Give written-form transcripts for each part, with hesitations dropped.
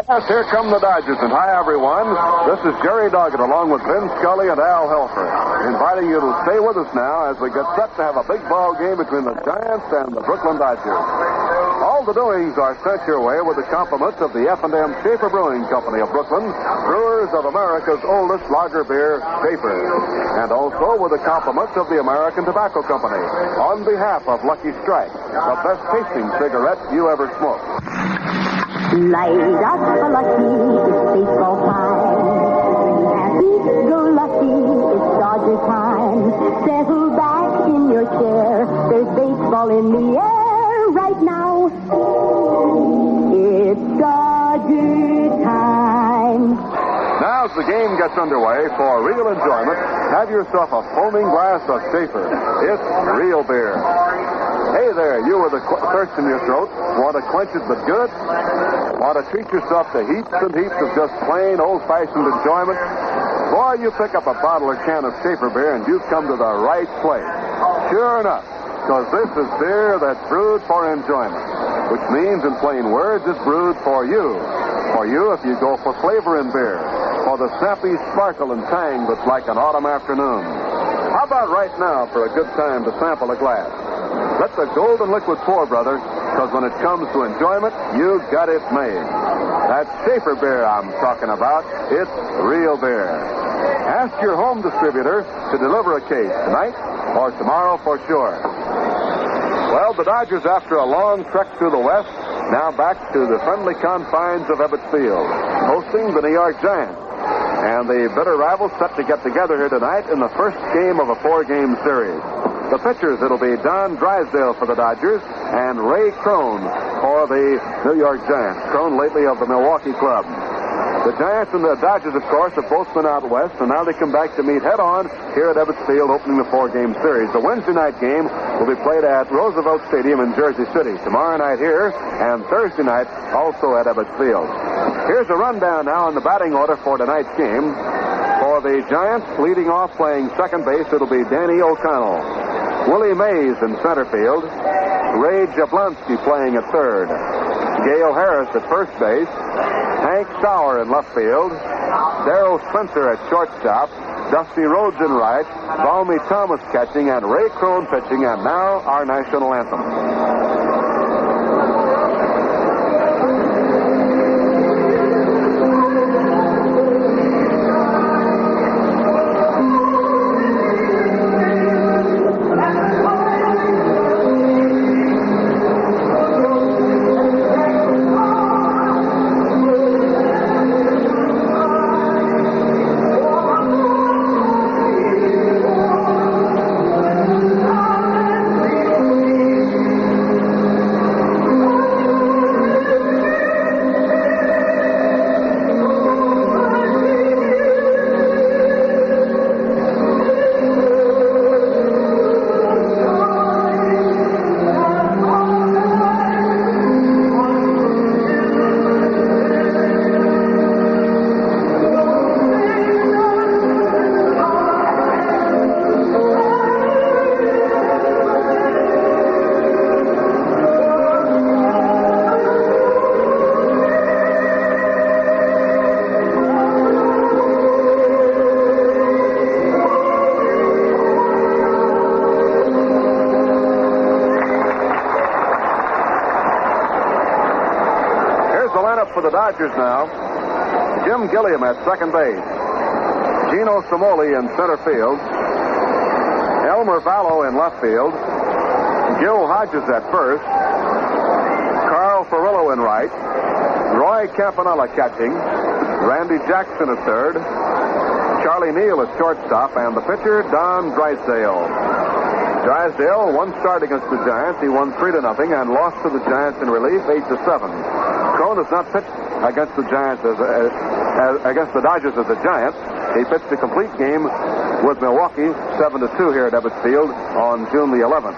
Yes, here come the Dodgers, and hi, everyone. This is Jerry Doggett along with Vin Scully and Al Helfer, inviting you to stay with us now as we get set to have a big ball game between the Giants and the Brooklyn Dodgers. All the doings are sent your way with the compliments of the F&M Schaefer Brewing Company of Brooklyn, brewers of America's oldest lager beer, Schaefer, and also with the compliments of the American Tobacco Company, on behalf of Lucky Strike, the best tasting cigarette you ever smoked. Light up a Lucky, it's baseball time. Happy, go Lucky, it's Dodger time. Settle back in your chair, there's baseball in the air right now. It's Dodger time. Now as the game gets underway, for real enjoyment, have yourself a foaming glass of Schaefer. It's real beer. Hey there, you with a thirst in your throat. Want to quench it but good? Want to treat yourself to heaps and heaps of just plain old-fashioned enjoyment? Boy, you pick up a bottle or can of Schaefer beer and you've come to the right place. Sure enough, because this is beer that's brewed for enjoyment, which means in plain words, it's brewed for you. For you if you go for flavor in beer, for the snappy sparkle and tang that's like an autumn afternoon. How about right now for a good time to sample a glass? Let the golden liquid pour, brother, because when it comes to enjoyment, you got it made. That's Schaefer beer I'm talking about. It's real beer. Ask your home distributor to deliver a case tonight or tomorrow for sure. Well, the Dodgers, after a long trek through the West, now back to the friendly confines of Ebbets Field, hosting the New York Giants. And the bitter rivals set to get together here tonight in the first game of a 4-game series. The pitchers, it'll be Don Drysdale for the Dodgers and Ray Crone for the New York Giants. Crone lately of the Milwaukee club. The Giants and the Dodgers, of course, have both been out west, and now they come back to meet head-on here at Ebbets Field, opening the 4-game series. The Wednesday night game will be played at Roosevelt Stadium in Jersey City. Tomorrow night here, and Thursday night also at Ebbets Field. Here's a rundown now on the batting order for tonight's game. For the Giants, leading off playing second base, it'll be Danny O'Connell. Willie Mays in center field. Ray Jablonski playing at third. Gale Harris at first base. Hank Sauer in left field. Darrell Spencer at shortstop. Dusty Rhodes in right. Valmy Thomas catching and Ray Crone pitching. And now our national anthem. For the Dodgers now, Jim Gilliam at second base, Gino Samoli in center field, Elmer Vallow in left field, Gil Hodges at first, Carl Ferrillo in right, Roy Campanella catching, Randy Jackson at third, Charlie Neal at shortstop, and the pitcher, Don Drysdale. Drysdale, one start against the Giants. He won 3-0 and lost to the Giants in relief 8-7. Crone has not pitched against the Giants against the Dodgers as a Giant. He pitched a complete game with Milwaukee 7-2 here at Ebbets Field on June the 11th.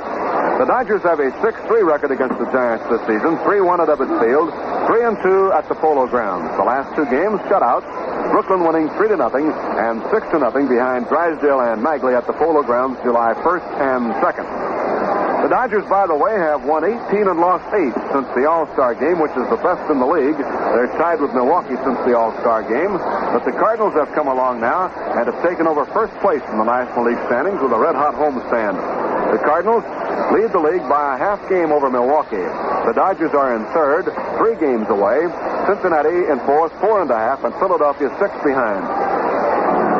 The Dodgers have a 6-3 record against the Giants this season, 3-1 at Ebbets Field, 3-2 at the Polo Grounds. The last two games shutouts, Brooklyn winning 3-0 and 6-0 behind Drysdale and Magley at the Polo Grounds July 1st and 2nd. The The Dodgers, by the way, have won 18 and lost 8 since the All-Star game, which is the best in the league. They're tied with Milwaukee since the All-Star game. But the Cardinals have come along now and have taken over first place in the National League standings with a red-hot homestand. The Cardinals lead the league by a half game over Milwaukee. The Dodgers are in third, 3 games away. Cincinnati in fourth, 4.5, and Philadelphia 6 behind.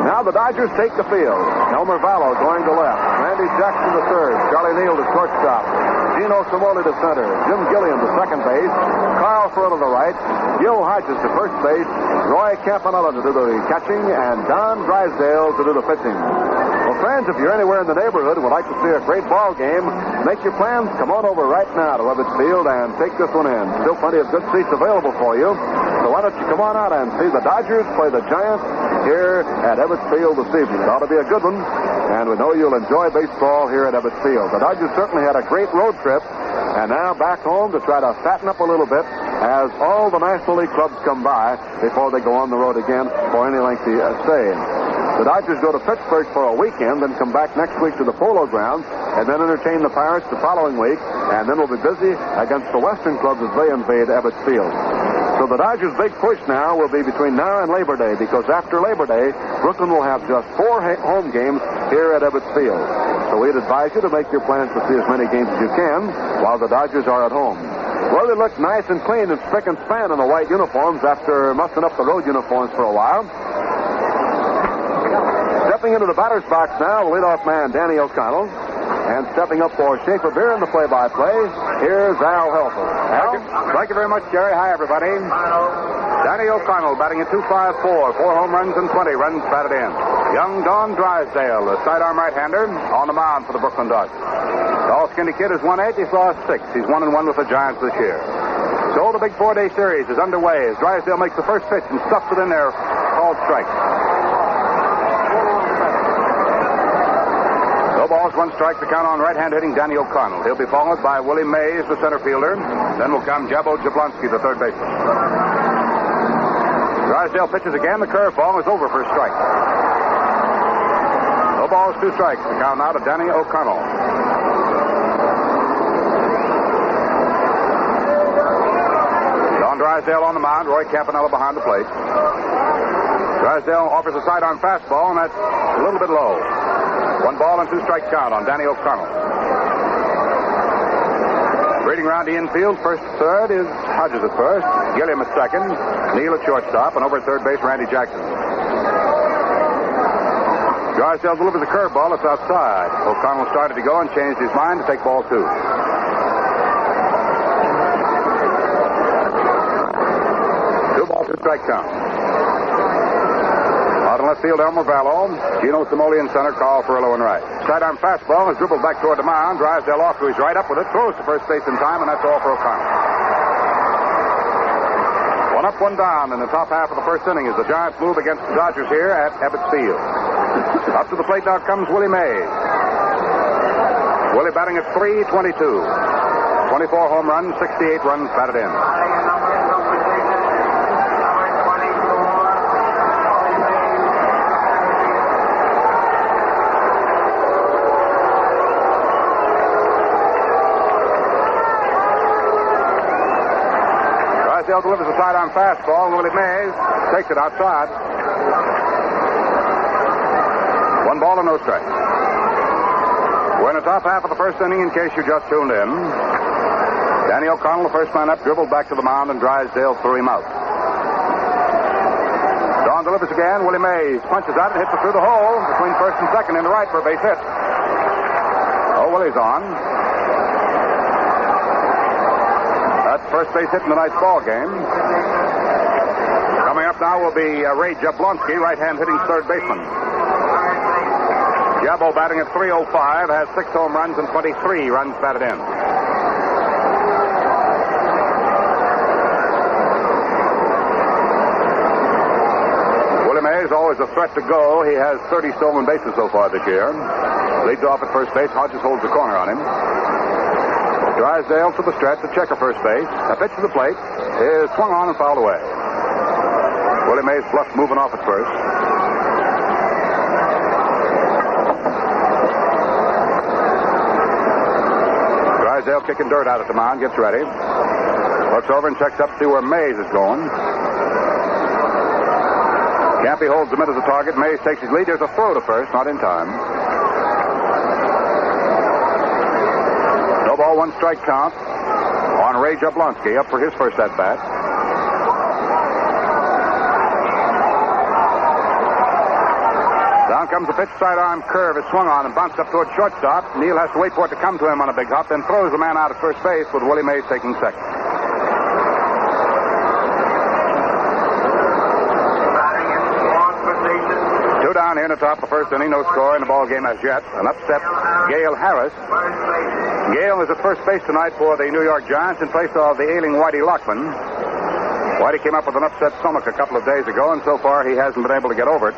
Now the Dodgers take the field. Elmer Vallo going to left. Randy Jackson to third. Charlie Neal to shortstop. Gino Cimoli to center. Jim Gilliam to second base. Carl Furl to the right. Gil Hodges to first base. Roy Campanella to do the catching. And Don Drysdale to do the pitching. Well, friends, if you're anywhere in the neighborhood and would like to see a great ball game, make your plans. Come on over right now to Ebbets Field and take this one in. Still plenty of good seats available for you. So why don't you come on out and see the Dodgers play the Giants here at Ebbets Field this evening. It ought to be a good one, and we know you'll enjoy baseball here at Ebbets Field. The Dodgers certainly had a great road trip, and now back home to try to fatten up a little bit as all the National League clubs come by before they go on the road again for any lengthy stay. The Dodgers go to Pittsburgh for a weekend, then come back next week to the Polo Grounds, and then entertain the Pirates the following week, and then we'll be busy against the Western clubs as they invade Ebbets Field. So the Dodgers' big push now will be between now and Labor Day, because after Labor Day, Brooklyn will have just 4 home games here at Ebbets Field. So we'd advise you to make your plans to see as many games as you can while the Dodgers are at home. Well, they look nice and clean and spick and span in the white uniforms after mussing up the road uniforms for a while. Stepping into the batter's box now, the leadoff man, Danny O'Connell. And stepping up for Schaefer Beer in the play-by-play, here's Al Helfer. Al? Thank you very much, Jerry. Hi, everybody. Danny O'Connell batting at 2.54, 4 home runs and 20 runs batted in. Young Don Drysdale, the sidearm right-hander, on the mound for the Brooklyn Dodgers. Tall, skinny kid has won 8. He's lost 6. He's 1-1 with the Giants this year. So the big 4-day series is underway as Drysdale makes the first pitch and stuffs it in there, called strike. No balls, 1 strike to count on right-hand hitting Danny O'Connell. He'll be followed by Willie Mays, the center fielder. Then will come Jabbo Jablonski, the third baseman. Drysdale pitches again. The curveball is over for a strike. No balls, 2 strikes to count now to Danny O'Connell. Don Drysdale on the mound. Roy Campanella behind the plate. Drysdale offers a sidearm fastball, and that's a little bit low. 1 ball and 2 strike count on Danny O'Connell. Reading around the infield, first to third is Hodges at first, Gilliam at second, Neal at shortstop, and over at third base, Randy Jackson. Drysdale delivers a curveball. It's outside. O'Connell started to go and changed his mind to take ball 2. 2 balls, 2 strike count. Out in left field, Elmer Vallo. Gino Cimoli in center, Carl Furlow in right. Sidearm fastball is dribbled back toward the mound. Drysdale off to his right, up with it, throws to first base in time, and that's all for O'Connell. 1 up, 1 down in the top half of the first inning as the Giants move against the Dodgers here at Ebbets Field. Up to the plate now comes Willie Mays. Willie batting at .322. 24 home runs, 68 runs batted in. Drysdale delivers a sidearm fastball, and Willie Mays takes it outside. 1 ball and no strike. We're in the top half of the first inning in case you just tuned in. Danny O'Connell, the first man up, dribbled back to the mound, and Drysdale threw him out. Don delivers again. Willie Mays punches out and hits it through the hole between first and second in the right for a base hit. Oh, Willie's on. That's first base hit in tonight's ball game. Coming up now will be Ray Jablonski, right-hand hitting third baseman. Jabbo batting at .305, has 6 home runs and 23 runs batted in. Willie Mays, always a threat to go. He has 30 stolen bases so far this year. Leads off at first base. Hodges holds the corner on him. Drysdale to the stretch to check at first base. A pitch to the plate is swung on and fouled away. Willie Mays bluffs moving off at first. Drysdale kicking dirt out at the mound, gets ready. Looks over and checks up to see where Mays is going. Campy holds the mid as a target. Mays takes his lead. There's a throw to first, not in time. No ball, 1 strike count on Ray Jablonski, up for his first at-bat. Down comes the pitch, sidearm curve. It's swung on and bounced up toward shortstop. Neal has to wait for it to come to him on a big hop, then throws the man out at first base with Willie Mays taking second. Two down here in the top of the first inning. No score in the ball game as yet. An upset, Gale Harris. Gale is at first base tonight for the New York Giants in place of the ailing Whitey Lockman. Whitey came up with an upset stomach a couple of days ago, and so far he hasn't been able to get over it.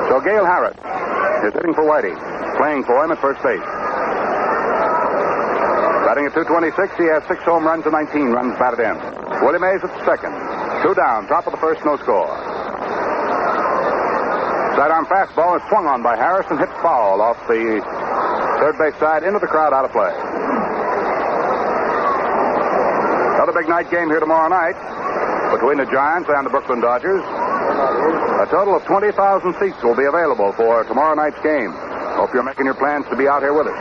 So Gale Harris is hitting for Whitey, playing for him at first base. Batting at .226, he has 6 home runs and 19 runs batted in. Willie Mays at second. 2 down, top of the first, no score. Sidearm fastball is swung on by Harris and hits foul off the third base side into the crowd, out of play. Another big night game here tomorrow night between the Giants and the Brooklyn Dodgers. A total of 20,000 seats will be available for tomorrow night's game. Hope you're making your plans to be out here with us.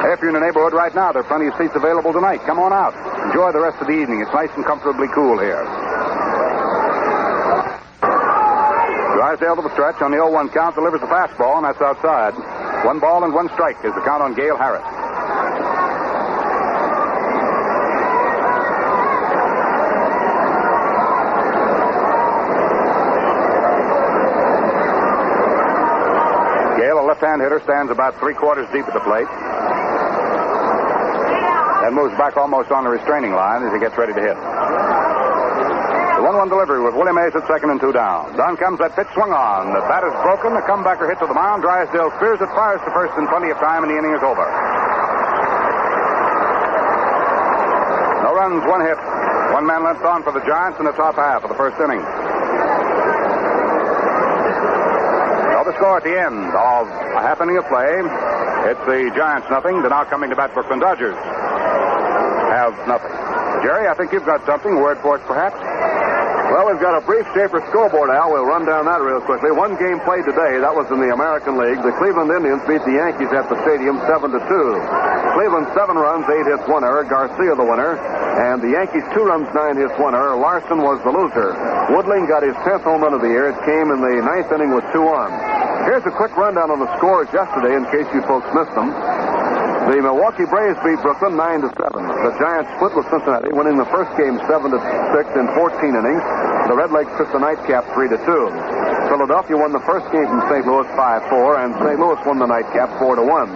Hey, if you're in the neighborhood right now, there are plenty of seats available tonight. Come on out. Enjoy the rest of the evening. It's nice and comfortably cool here. Drysdale to the stretch on the 0-1 count, delivers the fastball, and that's outside. 1 ball and 1 strike is the count on Gale Harris. Gale, a left-hand hitter, stands about 3/4 deep at the plate. And moves back almost on the restraining line as he gets ready to hit. The 1-1 delivery with Willie Mays at second and 2 down. Down comes that pitch, swung on. The bat is broken. The comebacker hit to the mound. Drysdale spears it, fires to first in plenty of time, and the inning is over. No runs, 1 hit. 1 man left on for the Giants in the top half of the first inning. Well, the score at the end of a half inning of play. It's the Giants nothing. The now coming to bat Brooklyn Dodgers have nothing. Jerry, I think you've got something. Word for it, perhaps? Well, we've got a brief Schaefer scoreboard, Al. We'll run down that real quickly. 1 game played today. That was in the American League. The Cleveland Indians beat the Yankees at the stadium 7-2. Cleveland 7 runs, 8 hits, 1 error. Garcia the winner. And the Yankees 2 runs, 9 hits, 1 error. Larson was the loser. Woodling got his 10th home run of the year. It came in the 9th inning with 2 on. Here's a quick rundown on the scores yesterday in case you folks missed them. The Milwaukee Braves beat Brooklyn 9-7. The Giants split with Cincinnati, winning the first game 7-6 in 14 innings. The Redlegs took the nightcap 3-2. Philadelphia won the first game from St. Louis 5-4, and St. Louis won the nightcap 4-1.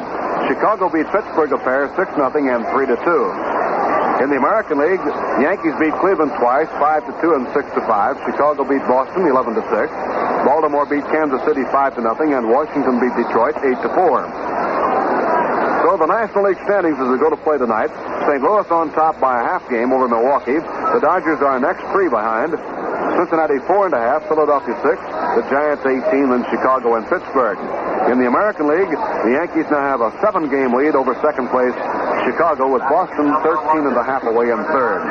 Chicago beat Pittsburgh a pair 6-0 and 3-2. In the American League, the Yankees beat Cleveland twice, 5-2 and 6-5. Chicago beat Boston 11-6. Baltimore beat Kansas City 5-0, and Washington beat Detroit 8-4. So the National League standings as we go to play tonight. St. Louis on top by a half game over Milwaukee. The Dodgers are next 3 behind. Cincinnati 4.5, Philadelphia 6, the Giants 18, then Chicago and Pittsburgh. In the American League, the Yankees now have a 7-game lead over second place Chicago, with Boston 13.5 away in third.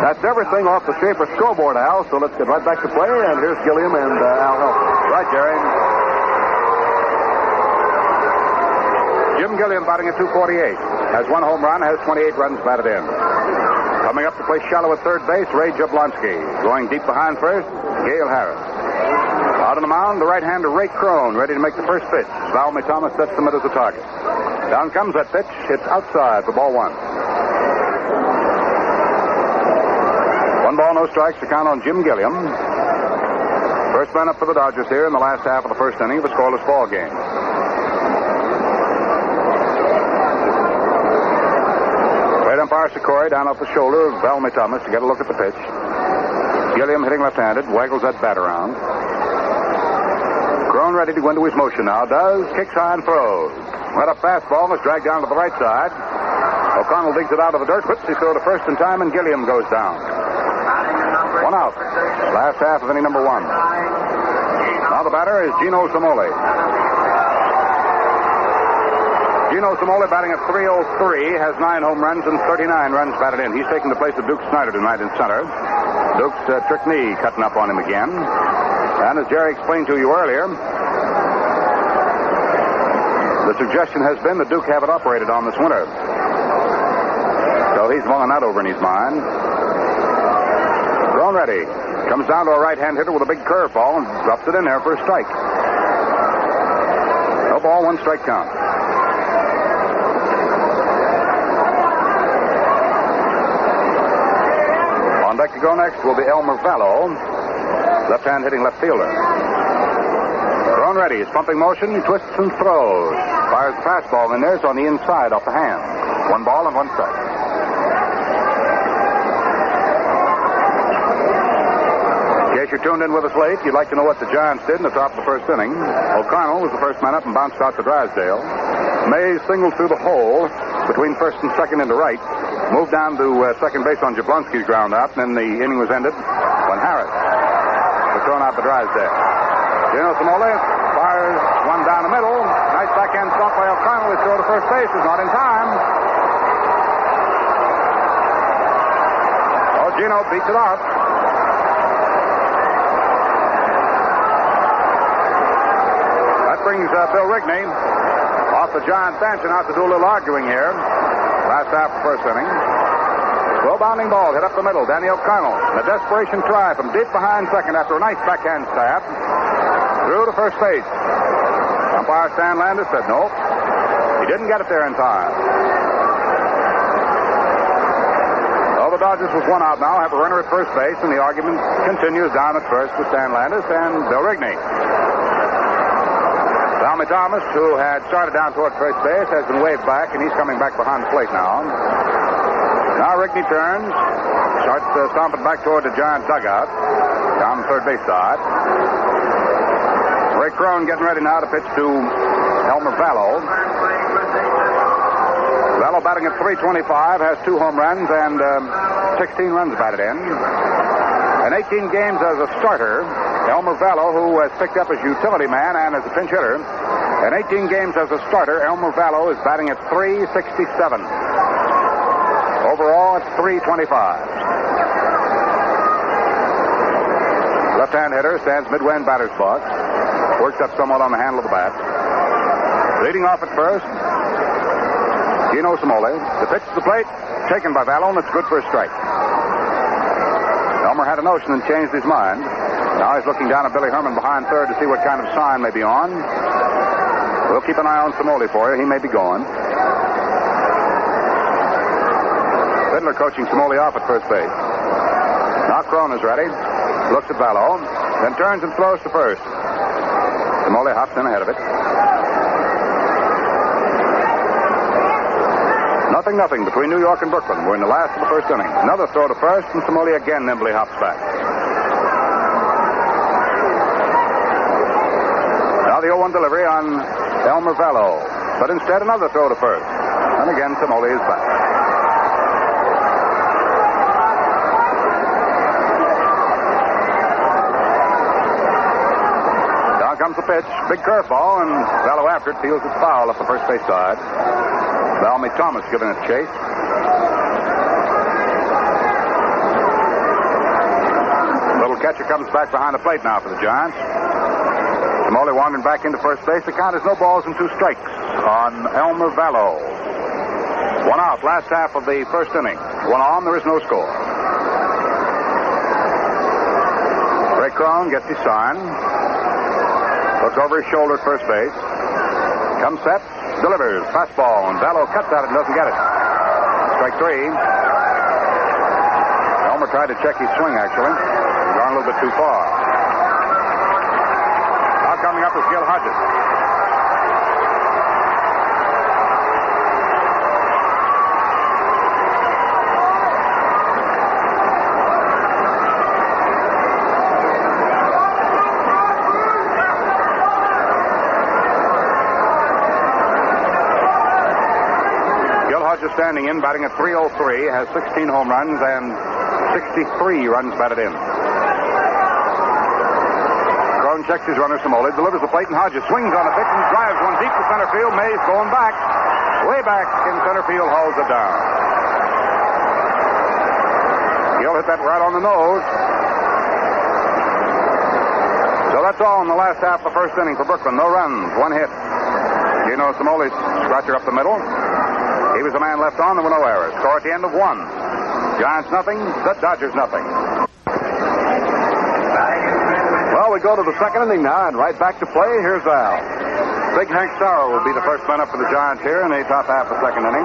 That's everything off the Schaefer scoreboard, Al, so let's get right back to play, and here's Gilliam and Al Helfer. Right, Jerry. Jim Gilliam batting at .248. Has 1 home run, has 28 runs batted in. Coming up to play shallow at third base, Ray Jablonski. Going deep behind first, Gale Harris. Out on the mound, the right-hander Ray Crone, ready to make the first pitch. Valmy Thomas sets the mid as a target. Down comes that pitch. It's outside for ball 1. 1 ball, no strikes to count on Jim Gilliam. First man up for the Dodgers here in the last half of the first inning of a scoreless ball game. Plate umpire Sikori down off the shoulder of Valmy Thomas to get a look at the pitch. Gilliam hitting left-handed, waggles that bat around. Crone ready to go into his motion now. Does, kicks high and throws. Well, a fastball was dragged down to the right side. O'Connell digs it out of the dirt, puts his throw to first in time, and Gilliam goes down. 1 out. Last half of inning number 1. Now the batter is Gino Samoli. Gino Simole batting at .303, has 9 home runs and 39 runs batted in. He's taking the place of Duke Snyder tonight in center. Duke's trick knee cutting up on him again. And as Jerry explained to you earlier, the suggestion has been that Duke have it operated on this winter. So he's mulling that over in his mind. Thrown ready. Comes down to a right-hand hitter with a big curveball and drops it in there for a strike. No ball, 1 strike count. On deck to go next will be Elmer Vallow, left-hand hitting left fielder. Thrown ready. His pumping motion, he twists and throws. Fires the fastball in there. It's on the inside off the hand. 1 ball and 1 strike. In case you're tuned in with us late, you'd like to know what the Giants did in the top of the first inning. O'Connell was the first man up and bounced out to Drysdale. Mays singled through the hole between first and second into right. Moved down to second base on Jablonski's ground out, and then the inning was ended when Harris was thrown out to Drysdale. Gino Simole fires one down the middle. Nice backhand stop by O'Connell. His throw to first base is not in time. Oh, Gino beats it out. That brings Bill Rigney off the Giant bench and out to do a little arguing here. Last half of the first inning. Slow bounding ball hit up the middle. Danny O'Connell. A desperation try from deep behind second after a nice backhand stab. Through to first base. Umpire Stan Landis said no. He didn't get it there in time. Well, the Dodgers with 1 out now have a runner at first base, and the argument continues down at first with Stan Landis and Bill Rigney. Tommy Thomas, who had started down toward first base, has been waved back, and he's coming back behind the plate now. Now Rigney turns, starts stomping back toward the Giant dugout, down the third base side. Ray Crone getting ready now to pitch to Elmer Vallow. Vallow batting at .325, has 2 home runs and 16 runs batted in. In 18 games as a starter, Elmer Vallow, who has picked up as utility man and as a pinch hitter, in 18 games as a starter, Elmer Vallow is batting at .367. Overall, it's .325. Left-hand hitter stands midway in batter's box. Works up somewhat on the handle of the bat. Leading off at first, Gino Simole. The pitch to the plate, taken by Vallow, and it's good for a strike. Elmer had a notion and changed his mind. Now he's looking down at Billy Herman behind third to see what kind of sign may be on. We'll keep an eye on Simole for you. He may be going. Fiddler coaching Simole off at first base. Now Crone is ready. Looks at Vallow. Then turns and throws to first. Simole hops in ahead of it. 0-0 between New York and Brooklyn. We're in the last of the first inning. Another throw to first, and Simole again nimbly hops back. Now the 0-1 delivery on Elmer Vallow. But instead, another throw to first. And again, Simole is back. Comes the pitch, big curveball, and Vallow after it feels it's foul up the first base side. Valmy Thomas giving it chase. Little catcher comes back behind the plate now for the Giants. Simole wandering back into first base. The count is no balls and 2 strikes on Elmer Vallow. 1 out, last half of the first inning. 1 on, there is no score. Ray Crone gets his sign. Looks over his shoulder at first base. Comes set, delivers, fastball, and Vallow cuts at it and doesn't get it. Strike 3. Elmer tried to check his swing, actually. He's gone a little bit too far. Now coming up is Gil Hodges. Standing in, batting at .303, has 16 home runs and 63 runs batted in. Crone checks his runner, Simole, delivers the plate, and Hodges swings on the pitch and drives one deep to center field. Mays going back. Way back in center field, hauls it down. He'll hit that right on the nose. So that's all in the last half of the first inning for Brooklyn. No runs, one hit. Gino Simoli scratcher up the middle. He was the man left on. There were no errors. Score at the end of 1. Giants nothing, the Dodgers nothing. Well, we go to the second inning now, and right back to play. Here's Al. Big Hank Sauer will be the first man up for the Giants here in the top half of the second inning.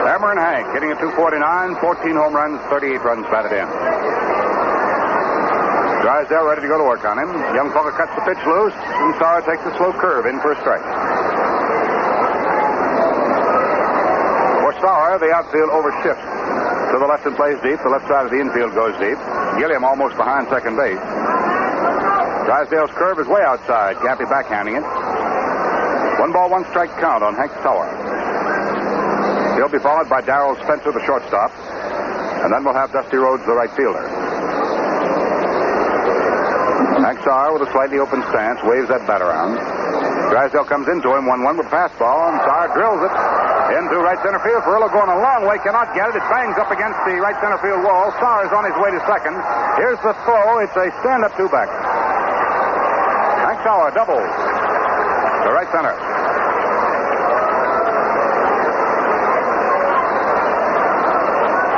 Hammer and Hank hitting at 249, 14 home runs, 38 runs batted in. Drysdale ready to go to work on him. Young Polka cuts the pitch loose, and Sauer takes a slow curve in for a strike. For Sauer, the outfield overshifts to the left and plays deep. The left side of the infield goes deep. Gilliam almost behind second base. Drysdale's curve is way outside. Can't be backhanding it. 1 ball, 1 strike count on Hank Sauer. He'll be followed by Darrell Spencer, the shortstop. And then we'll have Dusty Rhodes, the right fielder. Hank Sauer with a slightly open stance waves that bat around. Drysdale comes into him 1-1 with a fastball, and Sauer drills it into right center field. Perillo going a long way, cannot get it. It bangs up against the right center field wall. Sauer is on his way to second. Here's the throw. It's a stand-up two-back. Hank Sauer doubles to right center.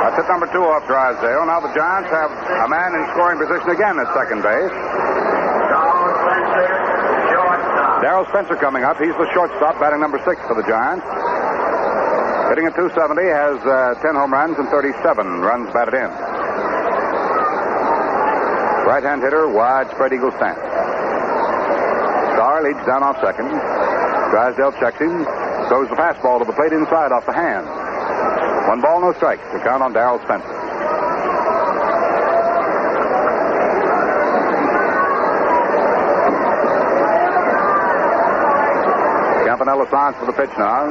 That's hit number 2 off Drysdale. Now the Giants have a man in scoring position again at second base. Darrell Spencer coming up. He's the shortstop, batting number 6 for the Giants. Hitting at 270, has 10 home runs and 37 runs batted in. Right-hand hitter, wide spread eagle stance. Sauer leads down off second. Drysdale checks him. Throws the fastball to the plate inside off the hand. 1 ball, no strike to count on Darrell Spencer. Campanella signs for the pitch now.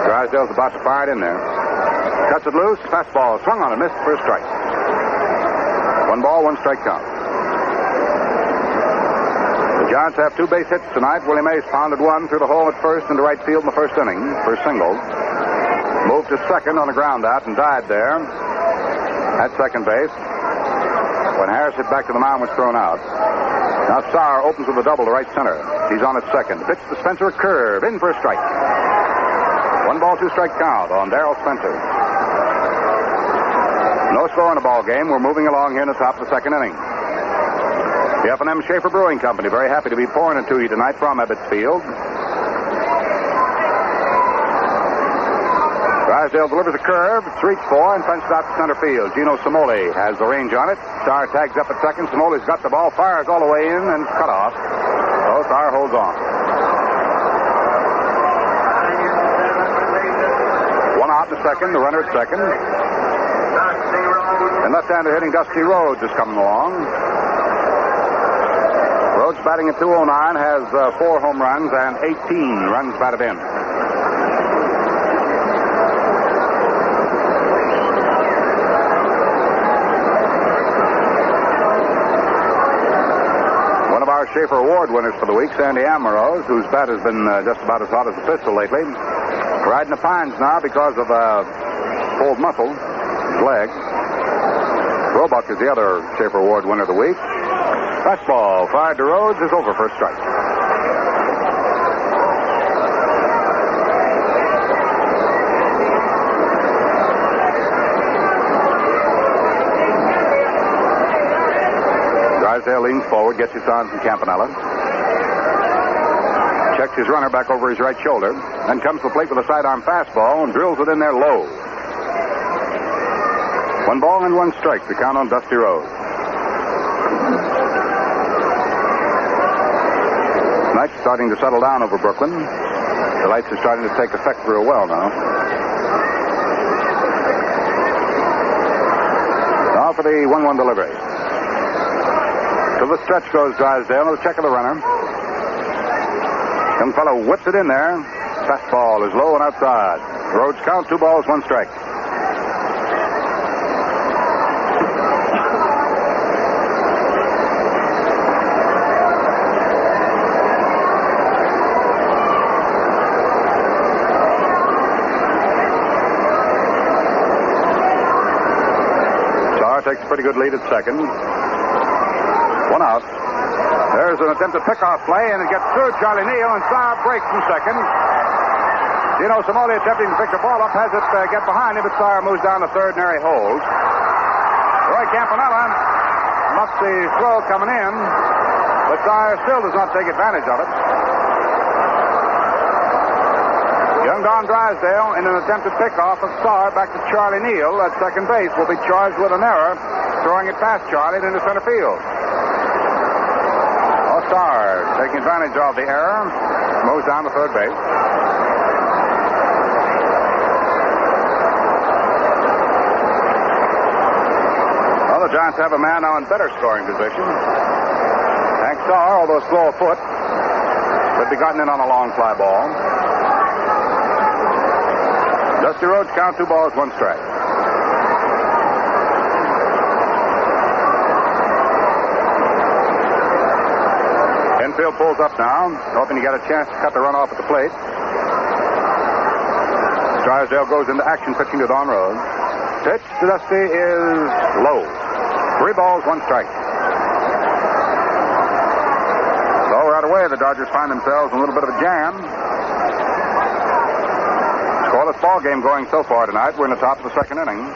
Drysdale's about to fire it in there. Cuts it loose. Fastball swung on and missed for a strike. 1 ball, 1 strike count. The Giants have 2 base hits tonight. Willie Mays pounded 1 through the hole at first into right field in the first inning for a single. Moved to second on a ground out and died there at second base. When Harris hit back to the mound, was thrown out. Now Sauer opens with a double to right center. He's on at second. Pitch to Spencer, a curve, in for a strike. 1 ball, 2 strike count on Darrell Spencer. No score in the ball game. We're moving along here in the top of the second inning. The F&M Schaefer Brewing Company very happy to be pouring it to you tonight from Ebbets Field. Drysdale delivers a curve. It's reached for and fenced out to center field. Gino Simoli has the range on it. Sauer tags up at second. Simoli's got the ball, fires all the way in, and cut off. So Sauer holds on. 1 out in second. The runner at second. And left-hander hitting Dusty Rhodes is coming along. Rhodes batting at 209, has 4 home runs and 18 runs batted in. One of our Schaefer Award winners for the week, Sandy Amorose, whose bat has been just about as hot as a pistol lately. Riding the pines now because of a pulled muscle, his leg. Roebuck is the other Schaefer Award winner of the week. Fastball fired to Rhodes is over for a strike. Drysdale leans forward, gets his sign from Campanella. Checks his runner back over his right shoulder. Then comes to the plate with a sidearm fastball and drills it in there low. 1 ball and 1 strike to count on Dusty Rhodes. Night's starting to settle down over Brooklyn. The lights are starting to take effect real well now. Now for the 1-1 delivery. To the stretch goes Drysdale with a check of the runner. Young fellow whips it in there. Fastball is low and outside. Rhodes count 2 balls, 1 strike. pretty good lead at second. One out. There's an attempted pickoff play, and it gets through Charlie Neal, and Starr breaks from second. Dino Simone attempting to pick the ball up, has it get behind him, but Starr moves down to third, and there he holds. Roy Campanella muffs the throw coming in, but Starr still does not take advantage of it. Young Don Drysdale, in an attempted pickoff of Starr back to Charlie Neal at second base, will be charged with an error, throwing it past Charlie and into center field. Starr, taking advantage of the error, moves down to third base. Well, the Giants have a man now in better scoring position. Hank Starr, although slow of foot, could be gotten in on a long fly ball. Dusty Rhodes count 2 balls, 1 strike. Infield pulls up now, hoping to get a chance to cut the run off at the plate. Drysdale goes into action, pitching to Don Rhodes. Pitch to Dusty is low. 3 balls, 1 strike. So right away, the Dodgers find themselves in a little bit of a jam. Scoreless ball game going so far tonight. We're in the top of the second inning.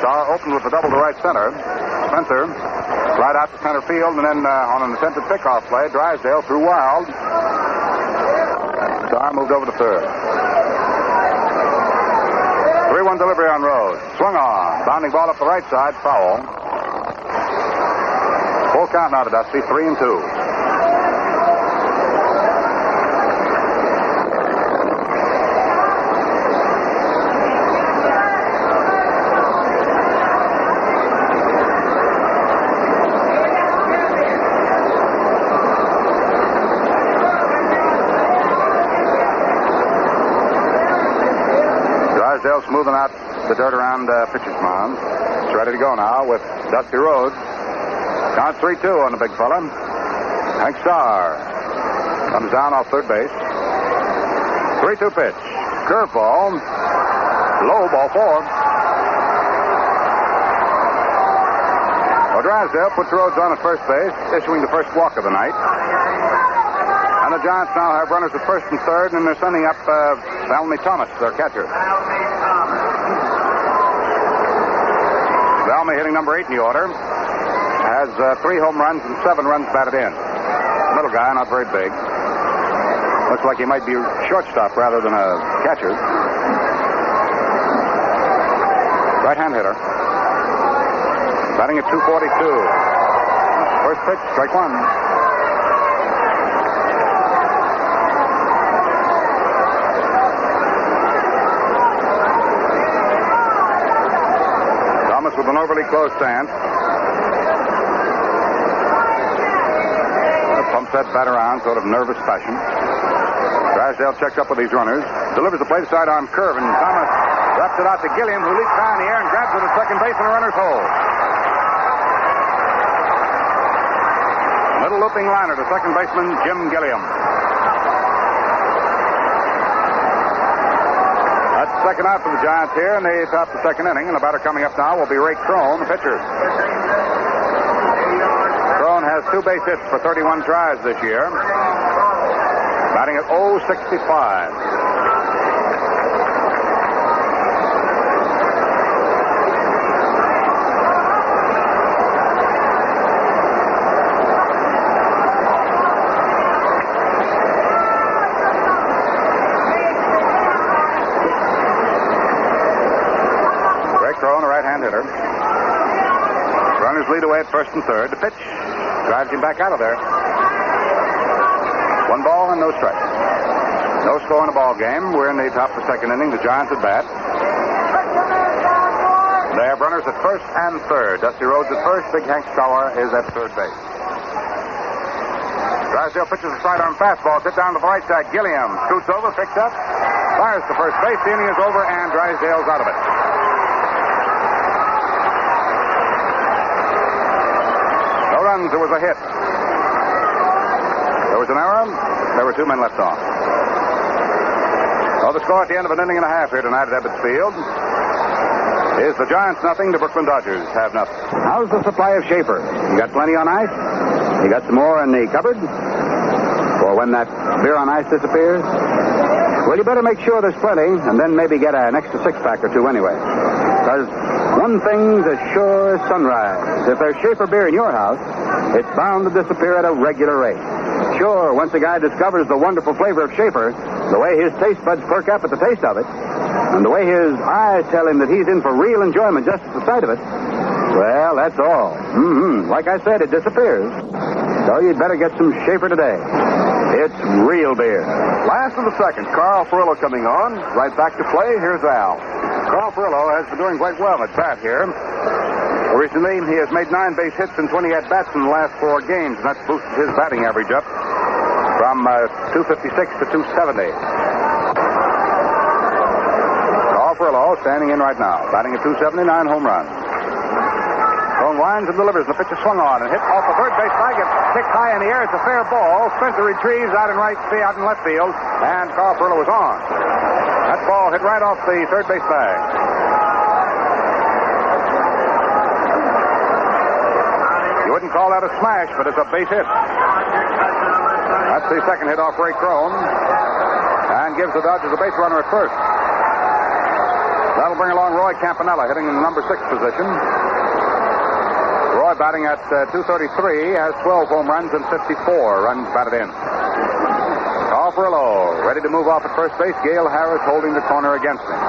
Starr opened with a double to right center. Spencer right out to center field, and then on an attempted pickoff play, Drysdale threw wild. Starr moved over to third. 3-1 delivery on Rhodes. Swung on. Bounding ball up the right side. Foul. Full count now to Dusty. 3-2. Drysdale smoothing out the dirt around pitcher's mound. It's ready to go now with Dusty Rhodes. Count 3-2 on the big fella. Hank Starr comes down off third base. 3-2 pitch. Curveball. Low, ball 4. Well, Drysdale puts Rhodes on at first base, issuing the first walk of the night. And the Giants now have runners at first and third, and they're sending up Valmy Thomas, their catcher. Valmy, hitting number 8 in the order, has 3 home runs and 7 runs batted in. Little guy, not very big. Looks like he might be shortstop rather than a catcher. Right-hand hitter. Batting at .242. First pitch, strike 1. With an overly close stance. Pumps that bat around, sort of nervous fashion. Drysdale checks up with these runners. Delivers the plate sidearm curve, and Thomas wraps it out to Gilliam, who leaps high in the air and grabs it at second base, and the runners hold. Little looping liner to second baseman Jim Gilliam. That's the second out for the Giants here, and they top the second inning. And the batter coming up now will be Ray Crone, the pitcher. Crone has 2 base hits for 31 tries this year. Batting at .065. Hitter. Runners lead away at first and third. The pitch drives him back out of there. 1 ball and no strikes. No score in the ball game. We're in the top of the second inning. The Giants at bat. They have runners at first and third. Dusty Rhodes at first. Big Hank Starr is at third base. Drysdale pitches a sidearm fastball. Hit down to the right side. Gilliam scoots over, picks up, fires to first base. The inning is over, and Drysdale's out of it. There was a hit. There was an error. There were 2 men left on. Well, the score at the end of an inning and a half here tonight at Ebbets Field. is the Giants nothing, the Brooklyn Dodgers have nothing. How's the supply of Schaefer? You got plenty on ice? You got some more in the cupboard? For when that beer on ice disappears? Well, you better make sure there's plenty, and then maybe get an extra six-pack or two anyway. Because one thing's as sure as sunrise. If there's Schaefer beer in your house, it's bound to disappear at a regular rate. Sure, once a guy discovers the wonderful flavor of Schaefer, the way his taste buds perk up at the taste of it, and the way his eyes tell him that he's in for real enjoyment just at the sight of it, well, that's all. Like I said, it disappears. So you'd better get some Schaefer today. It's real beer. Last of the second, Carl Furillo coming on. Right back to play. Here's Al. Carl Furillo has been doing quite well at bat here. Recently, he has made 9 base hits and 20 at-bats in the last 4 games, and that's boosted his batting average up from 256 to 270. Carl Furillo standing in right now, batting at 279, home run. Stone winds and delivers. The pitch is swung on and hit off the third base side. Gets kicked high in the air. It's a fair ball. Spencer retrieves out in left field, and Carl Furillo is on. That ball hit right off the third base bag. You wouldn't call that a smash, but it's a base hit. That's the second hit off Ray Crone, and gives the Dodgers a base runner at first. That'll bring along Roy Campanella, hitting in the number 6 position. Roy batting at 233, has 12 home runs and 54 runs batted in. Carl Furillo ready to move off at first base. Gale Harris holding the corner against him.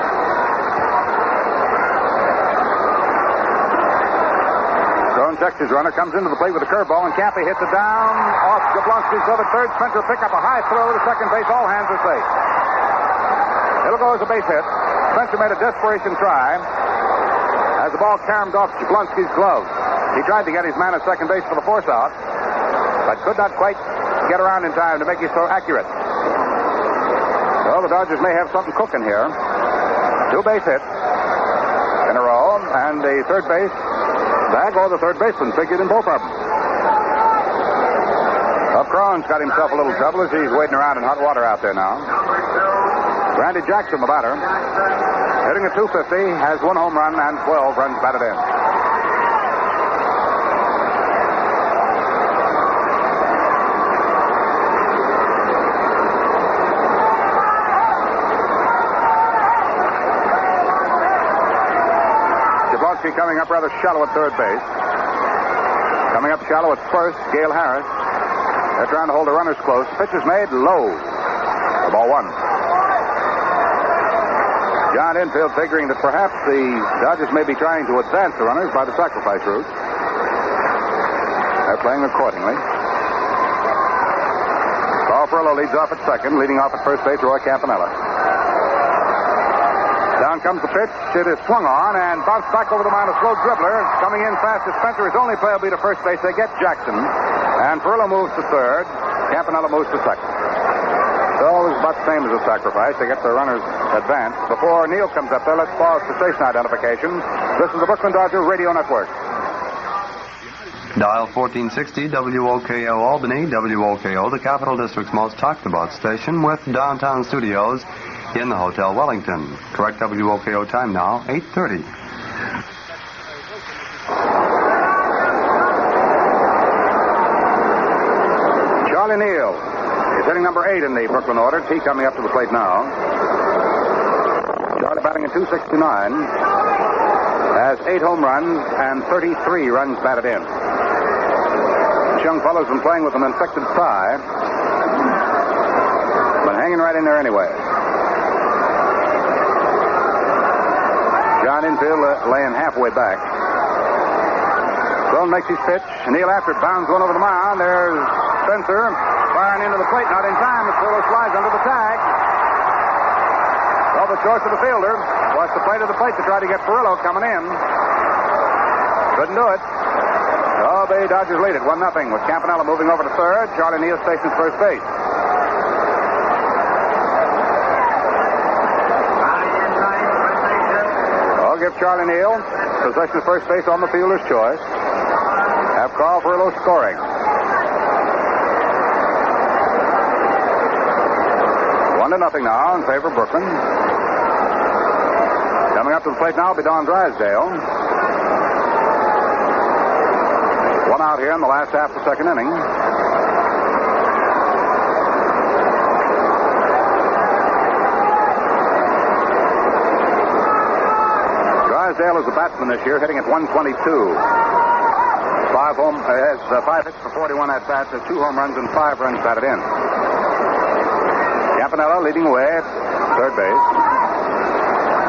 Stone checks his runner, comes into the plate with a curveball, and Cappy hits it down off Jablonski's glove at third. Spencer pick up a high throw to second base. All hands are safe. It'll go as a base hit. Spencer made a desperation try as the ball caromed off Jablonski's glove. He tried to get his man at second base for the force out, but could not quite get around in time to make it so accurate. So the Dodgers may have something cooking here. 2 base hits in a row, and the third base bag or the third baseman figured in both of them. Well, Cron's got himself a little trouble as he's wading around in hot water out there now. Randy Jackson, the batter, hitting at 250, has 1 home run and 12 runs batted in. Coming up rather shallow at third base. Coming up shallow at first, Gale Harris. They're trying to hold the runners close. Pitch is made low. The ball 1. John infield figuring that perhaps the Dodgers may be trying to advance the runners by the sacrifice route. They're playing accordingly. Carl Furillo leads off at second. Leading off at first base, Roy Campanella. Down comes the pitch. It is swung on and bounced back over the mound. A slow dribbler coming in fast as Spencer. His only play will be to first base. They get Jackson. And Furillo moves to third. Campanella moves to second. So it's about the same as a sacrifice. They get the runners advanced. Before Neil comes up there, let's pause for station identification. This is the Brooklyn Dodger Radio Network. Dial 1460 WOKO Albany, WOKO, the Capital District's most talked about station, with downtown studios in the Hotel Wellington. Correct WOKO time now, 8:30. Charlie Neal is hitting number 8 in the Brooklyn order. T coming up to the plate now. Charlie batting at 269. Has 8 home runs and 33 runs batted in. This young fellow's been playing with an infected thigh, but hanging right in there anyway. John infield laying halfway back. Stone makes his pitch. Neal after it bounds one over the mound. There's Spencer firing into the plate. Not in time. The Furillo slides under the tag. Well, the choice of the fielder was to play to the plate to try to get Furillo coming in. Couldn't do it. So the Dodgers lead it 1-0 with Campanella moving over to third. Charlie Neal stations first base. Give Charlie Neal possession of first base on the fielder's choice. Have Carl Furillo scoring. 1-0 now in favor of Brooklyn. Coming up to the plate now will be Don Drysdale. One out here in the last half of the second inning. Drysdale is a batsman this year, hitting at 122. Has 5 hits for 41 at bats, has 2 home runs and 5 runs batted in. Campanella leading away at third base.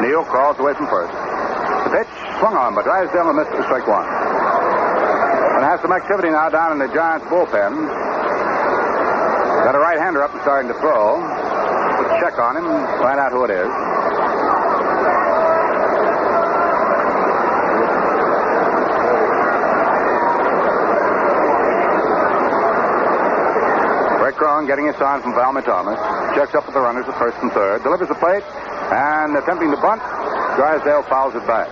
Neal crawls away from first. The pitch swung on, but Drysdale missed for strike one. And has some activity now down in the Giants bullpen. Got a right-hander up and starting to throw. Let's check on him, find out who it is. Cron getting a sign from Valmy Thomas. Checks up with the runners at first and third. Delivers the plate. And attempting to bunt, Drysdale fouls it back.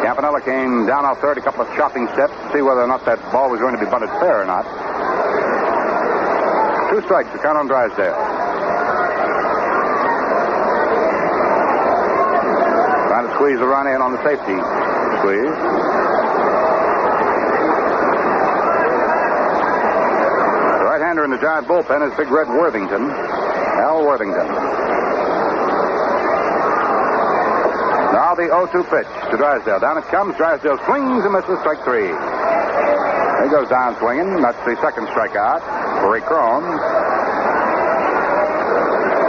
Campanella came down off third a couple of chopping steps to see whether or not that ball was going to be bunted fair or not. 2 strikes to count on Drysdale. Trying to squeeze the run in on the safety squeeze. In the Giant bullpen is Big Red Worthington. Al Worthington. Now the 0-2 pitch to Drysdale. Down it comes. Drysdale swings and misses strike 3. He goes down swinging. That's the second strikeout for Ray Crone.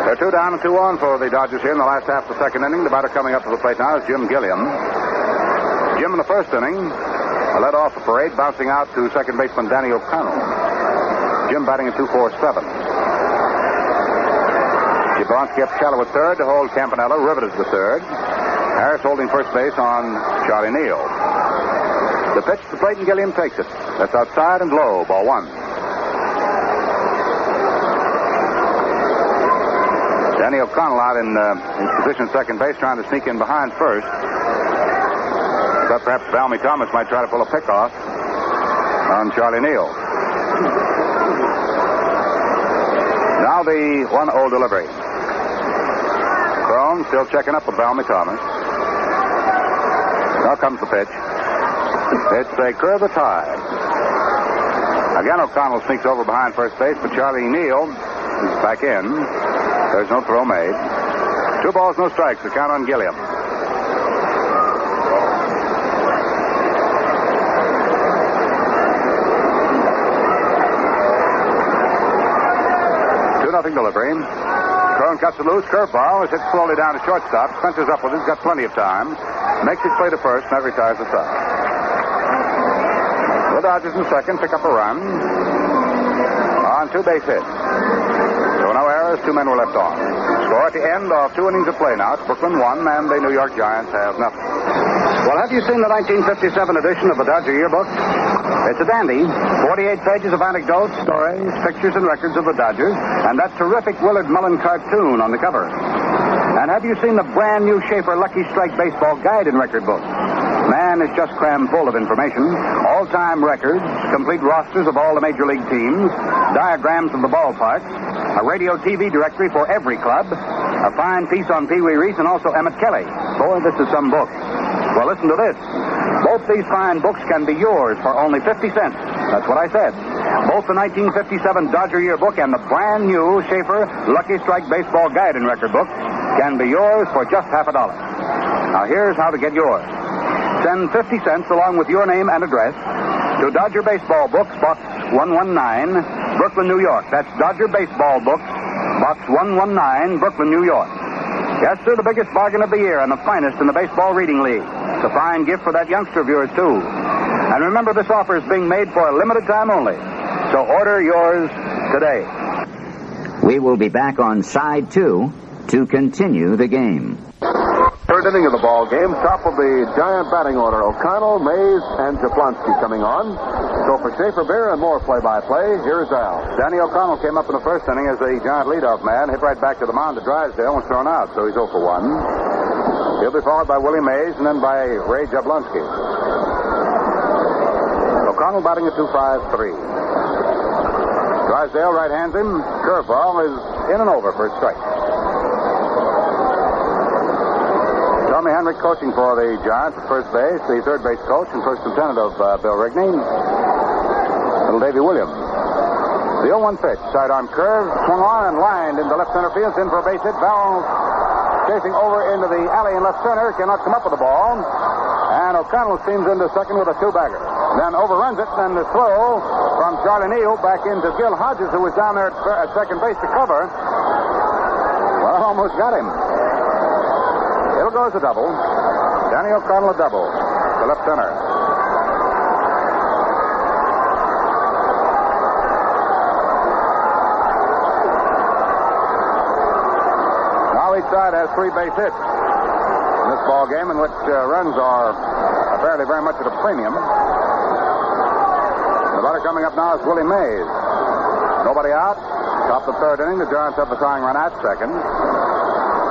They're 2 down and 2 on for the Dodgers here in the last half of the second inning. The batter coming up to the plate now is Jim Gilliam. Jim in the first inning led off the parade, bouncing out to second baseman Danny O'Connell. Jim batting at 2-4-7. Jablonski up shallow at third to hold Campanella. Riveted to third. Harris holding first base on Charlie Neal. The pitch to the plate and Gilliam takes it. That's outside and low. Ball 1. Danny O'Connell out in position second base, trying to sneak in behind first. But perhaps Valmy Thomas might try to pull a pickoff on Charlie Neal. Now the 1-0 delivery. Crone still checking up with Valmy Thomas. Now comes the pitch. It's a curve that's high. Again, O'Connell sneaks over behind first base, but Charlie Neal is back in. There's no throw made. 2 balls, no strikes. The count on Gilliam. Delivery. Crone cuts it loose. Curveball is hit slowly down to shortstop. Spencer's up with it. He's got plenty of time. Makes his play to first, and that retires the side. The Dodgers in second pick up a run on 2 base hits. So no errors. 2 men were left on. Score at the end of 2 innings of play now. It's Brooklyn 1, and the New York Giants have nothing. Well, have you seen the 1957 edition of the Dodger Yearbook? It's a dandy. 48 pages of anecdotes, stories, pictures, and records of the Dodgers, and that terrific Willard Mullen cartoon on the cover. And have you seen the brand new Schaefer Lucky Strike Baseball Guide and Record book? Man, it's just crammed full of information. All-time records, complete rosters of all the major league teams, diagrams of the ballparks, a radio TV directory for every club, a fine piece on Pee Wee Reese, and also Emmett Kelly. Boy, this is some book. Well, listen to this. Both these fine books can be yours for only 50 cents. That's what I said. Both the 1957 Dodger Yearbook and the brand new Schaefer Lucky Strike Baseball Guide and Record book can be yours for just $50. Now, here's how to get yours. Send 50 cents along with your name and address to Dodger Baseball Books, Box 119, Brooklyn, New York. That's Dodger Baseball Books, Box 119, Brooklyn, New York. Yes, sir, the biggest bargain of the year and the finest in the Baseball Reading League. It's a fine gift for that youngster of yours, too. And remember, this offer is being made for a limited time only. So order yours today. We will be back on side 2 to continue the game. Third inning of the ball game. Top of the Giant batting order. O'Connell, Mays, and Jablonski coming on. So for Schaefer Beer and more play-by-play, here's Al. Danny O'Connell came up in the first inning as the Giant leadoff man. Hit right back to the mound to Drysdale and was thrown out, so he's 0 for 1. He'll be followed by Willie Mays and then by Ray Jablonski. O'Connell batting at 2.53. Drysdale right-hands him. Curveball is in and over for a strike. Tommy Henrik coaching for the Giants at first base, the third base coach and first lieutenant of Bill Rigney, little Davy Williams. The 0-1 pitch, sidearm curve, swung on and lined into left center field, in for a base hit. Bell chasing over into the alley in left center, cannot come up with the ball. And O'Connell steams into second with a two-bagger. Then overruns it, and the throw from Charlie Neal back into Gil Hodges, who was down there at second base to cover. Well, almost got him. It'll go as a double. Danny O'Connell a double to left center. Now each side has three base hits in this ball game, in which runs are apparently very much at a premium. The batter coming up now is Willie Mays. Nobody out. Top of the third inning. The Giants have the tying run at second.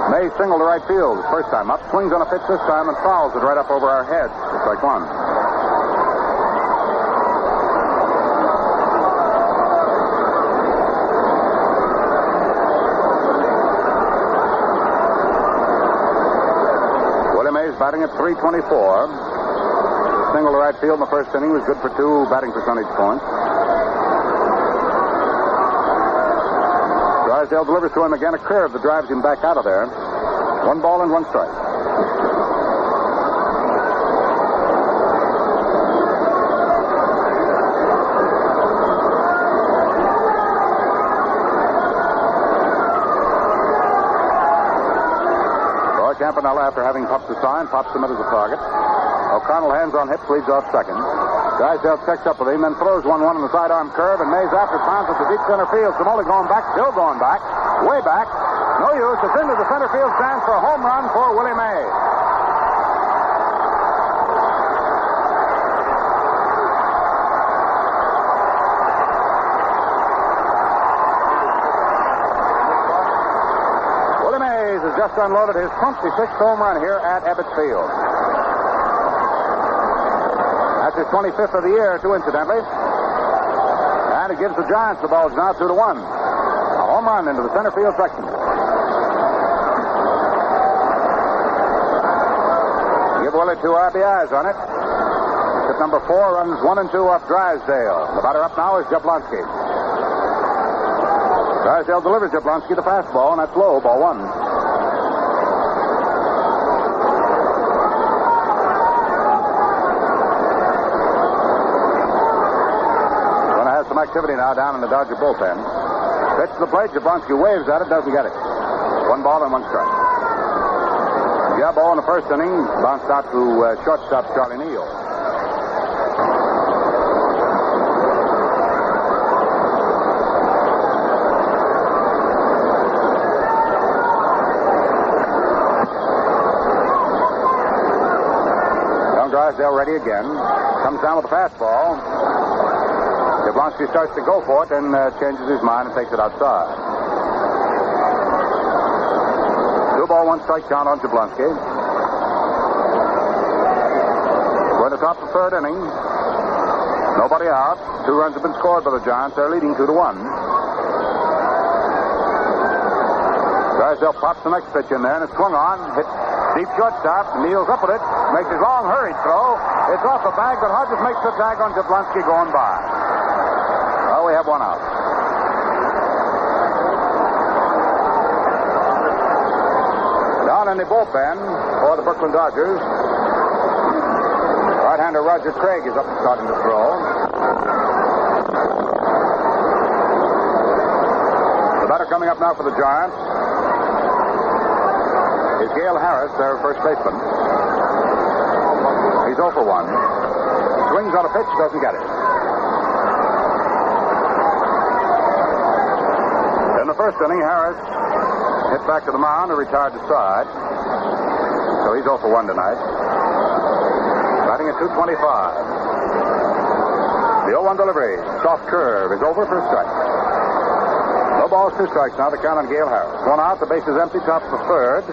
Mays singled to right field his first time up. Swings on a pitch this time and fouls it right up over our heads. Strike one. Batting at .324. Single to right field in the first inning was good for 2 batting percentage points. Drysdale delivers to him again a curve that drives him back out of there. 1 ball and 1 strike. Campanella, after having popped the sign, pops him as a target. O'Connell hands on hips, leads off second. Drysdale checks up with him, then throws 1-1 on the sidearm curve, and Mays after pounds at the deep center field. Samoli going back, still going back, way back. No use. It's into the center field stand for a home run for Willie Mays. Just unloaded his 26th home run here at Ebbets Field. That's his 25th of the year, too, incidentally. And it gives the Giants the balls now 2-1. A home run into the center field section. Give Willie 2 RBIs on it. Hit number 4 runs 1 and 2 off Drysdale. The batter up now is Jablonski. Drysdale delivers Jablonski the fastball, and that's low, ball 1. Activity now down in the Dodger bullpen. Pitch to the plate. Jablonski waves at it, doesn't get it. 1 ball and 1 strike. Yeah, ball in the first inning bounced out to shortstop Charlie Neal. Don Drysdale ready again. Comes down with a fastball. Jablonski starts to go for it and changes his mind and takes it outside. 2 ball, 1 strike count on Jablonski. We're in the top of the third inning. Nobody out. 2 runs have been scored by the Giants. They're leading 2-1. Drysdale pops the next pitch in there and it's swung on. Hit deep shortstop. Neal's up with it. Makes his long hurried throw. It's off the bag, but Hodges makes the tag on Jablonski going by. We have 1 out. Down in the bullpen for the Brooklyn Dodgers, right-hander Roger Craig is up starting to throw. The batter coming up now for the Giants is Gale Harris, their first baseman. He's 0 for 1. Swings on a pitch, doesn't get it. In the first inning, Harris hit back to the mound and retired to side. So he's 0 for 1 tonight. Batting at .225. The 0-1 delivery. Soft curve is over for a strike. No balls, 2 strikes now to count on Gale Harris. 1 out, the base is empty, top of the third.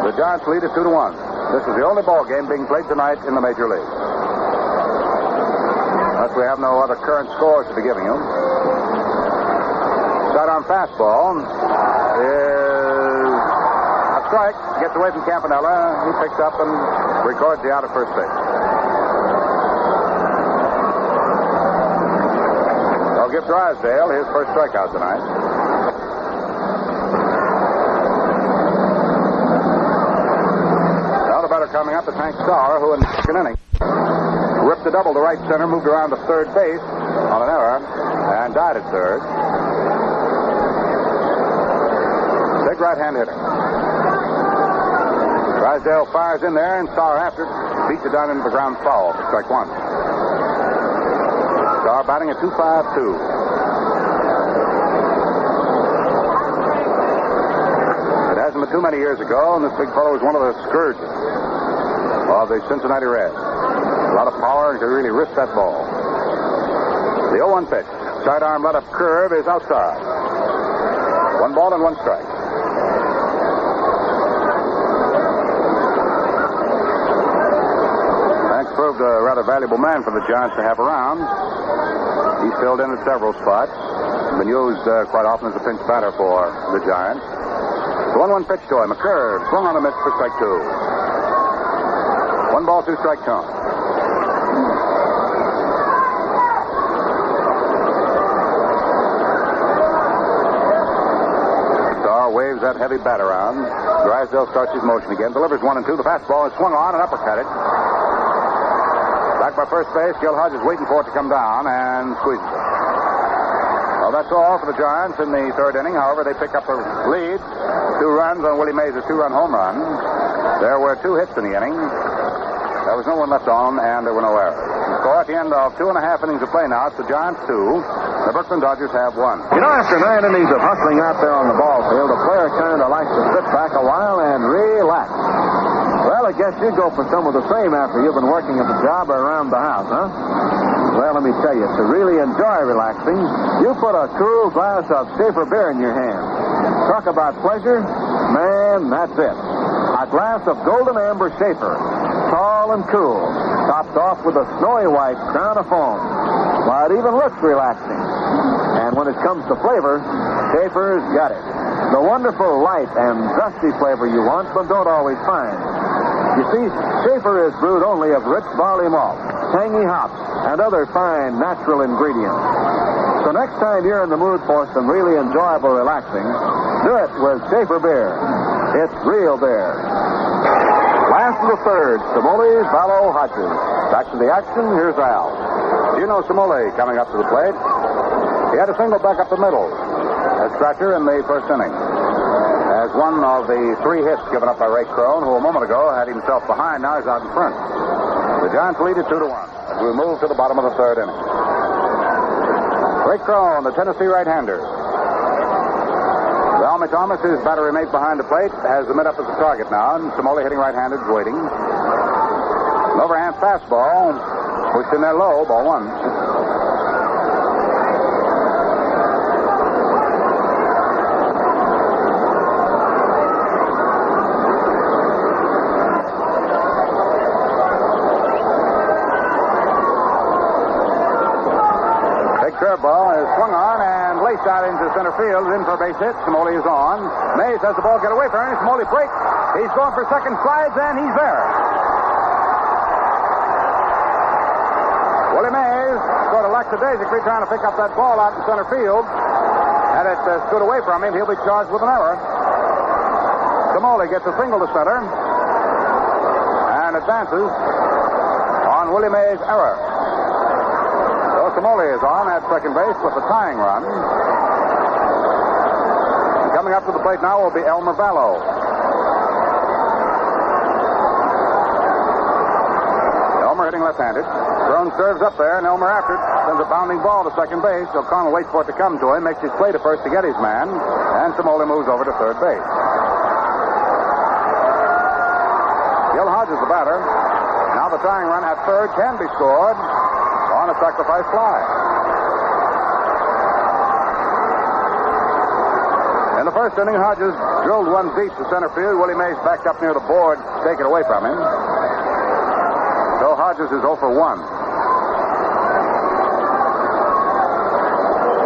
The Giants lead at 2-1. This is the only ball game being played tonight in the Major League. Unless we have no other current scores to be giving you. Sidearm fastball is strike. Gets away from Campanella. He picks up and records the out at first base. They'll give Drysdale his first strikeout tonight. Now the batter coming up is Hank Sauer, who in the second inning ripped a double to right center, moved around to third base on an error, and died at third. Big right-hand hitter. Drysdale fires in there, and Sauer after it beats it down into the ground foul for strike one. Sauer batting at 2.52. It hasn't been too many years ago, and this big fellow was one of the scourges of the Cincinnati Reds. A lot of power and could really risk that ball. The 0-1 pitch. Sidearm let-up curve is outside. 1 ball and 1 strike. Hanks proved a rather valuable man for the Giants to have around. He's filled in at several spots. Been used quite often as a pinch batter for the Giants. The 1-1 pitch to him. A curve. Swung on a miss for strike 2. 1 ball, 2 strike count. Waves that heavy bat around. Drysdale starts his motion again. Delivers 1 and 2. The fastball is swung on and uppercutted. Back by first base. Gil Hodges waiting for it to come down and squeezes it. Well, that's all for the Giants in the third inning. However, they pick up a lead. 2 runs on Willie Mays' 2-run home run. There were 2 hits in the inning. There was no one left on, and there were no errors. The score at the end of 2.5 innings of play now, it's the Giants 2. The Brooklyn Dodgers have 1. You know, after 9 innings of hustling out there on the ball field, a player kind of likes to sit back a while and relax. Well, I guess you go for some of the same after you've been working at the job or around the house, huh? Well, let me tell you, to really enjoy relaxing, you put a cool glass of Schaefer beer in your hand. Talk about pleasure? Man, that's it. A glass of golden amber Schaefer, tall and cool, topped off with a snowy white crown of foam. Why, it even looks relaxing. And when it comes to flavor, Schaefer's got it. The wonderful light and dusty flavor you want, but don't always find. You see, Schaefer is brewed only of rich barley malt, tangy hops, and other fine natural ingredients. So next time you're in the mood for some really enjoyable relaxing, do it with Schaefer beer. It's real beer. Last of the third, Samole, Vallow, Hodges. Back to the action, here's Al. Gino Samole coming up to the plate. He had a single back up the middle as scratcher in the first inning. As one of the 3 hits given up by Ray Crone, who a moment ago had himself behind, now he's out in front. The Giants lead it 2-1 as we move to the bottom of the third inning. Ray Crone, the Tennessee right-hander. Almy Thomas, his battery mate behind the plate, has the mid up as a target now, and Samole hitting right-handed is waiting. An overhand fastball, pushed in there low, ball 1. Curveball is swung on and laced out into center field. In for a base hit. Samole is on. Mays has the ball get away from him. Samole breaks. He's going for second, slides, and he's there. Willie Mays sort of lackadaisically trying to pick up that ball out in center field. Had it stood away from him, he'll be charged with an error. Samole gets a single to center and advances on Willie Mays' error. Samole is on at second base with the tying run. And coming up to the plate now will be Elmer Vallow. Elmer hitting left-handed. Crone serves up there, and Elmer after it sends a bounding ball to second base. O'Connell waits for it to come to him, makes his play to first to get his man, and Samole moves over to third base. Gil Hodges, the batter. Now the tying run at third can be scored on a sacrifice fly. In the first inning, Hodges drilled 1 deep to center field. Willie Mays backed up near the board to take it away from him. So Hodges is 0 for 1.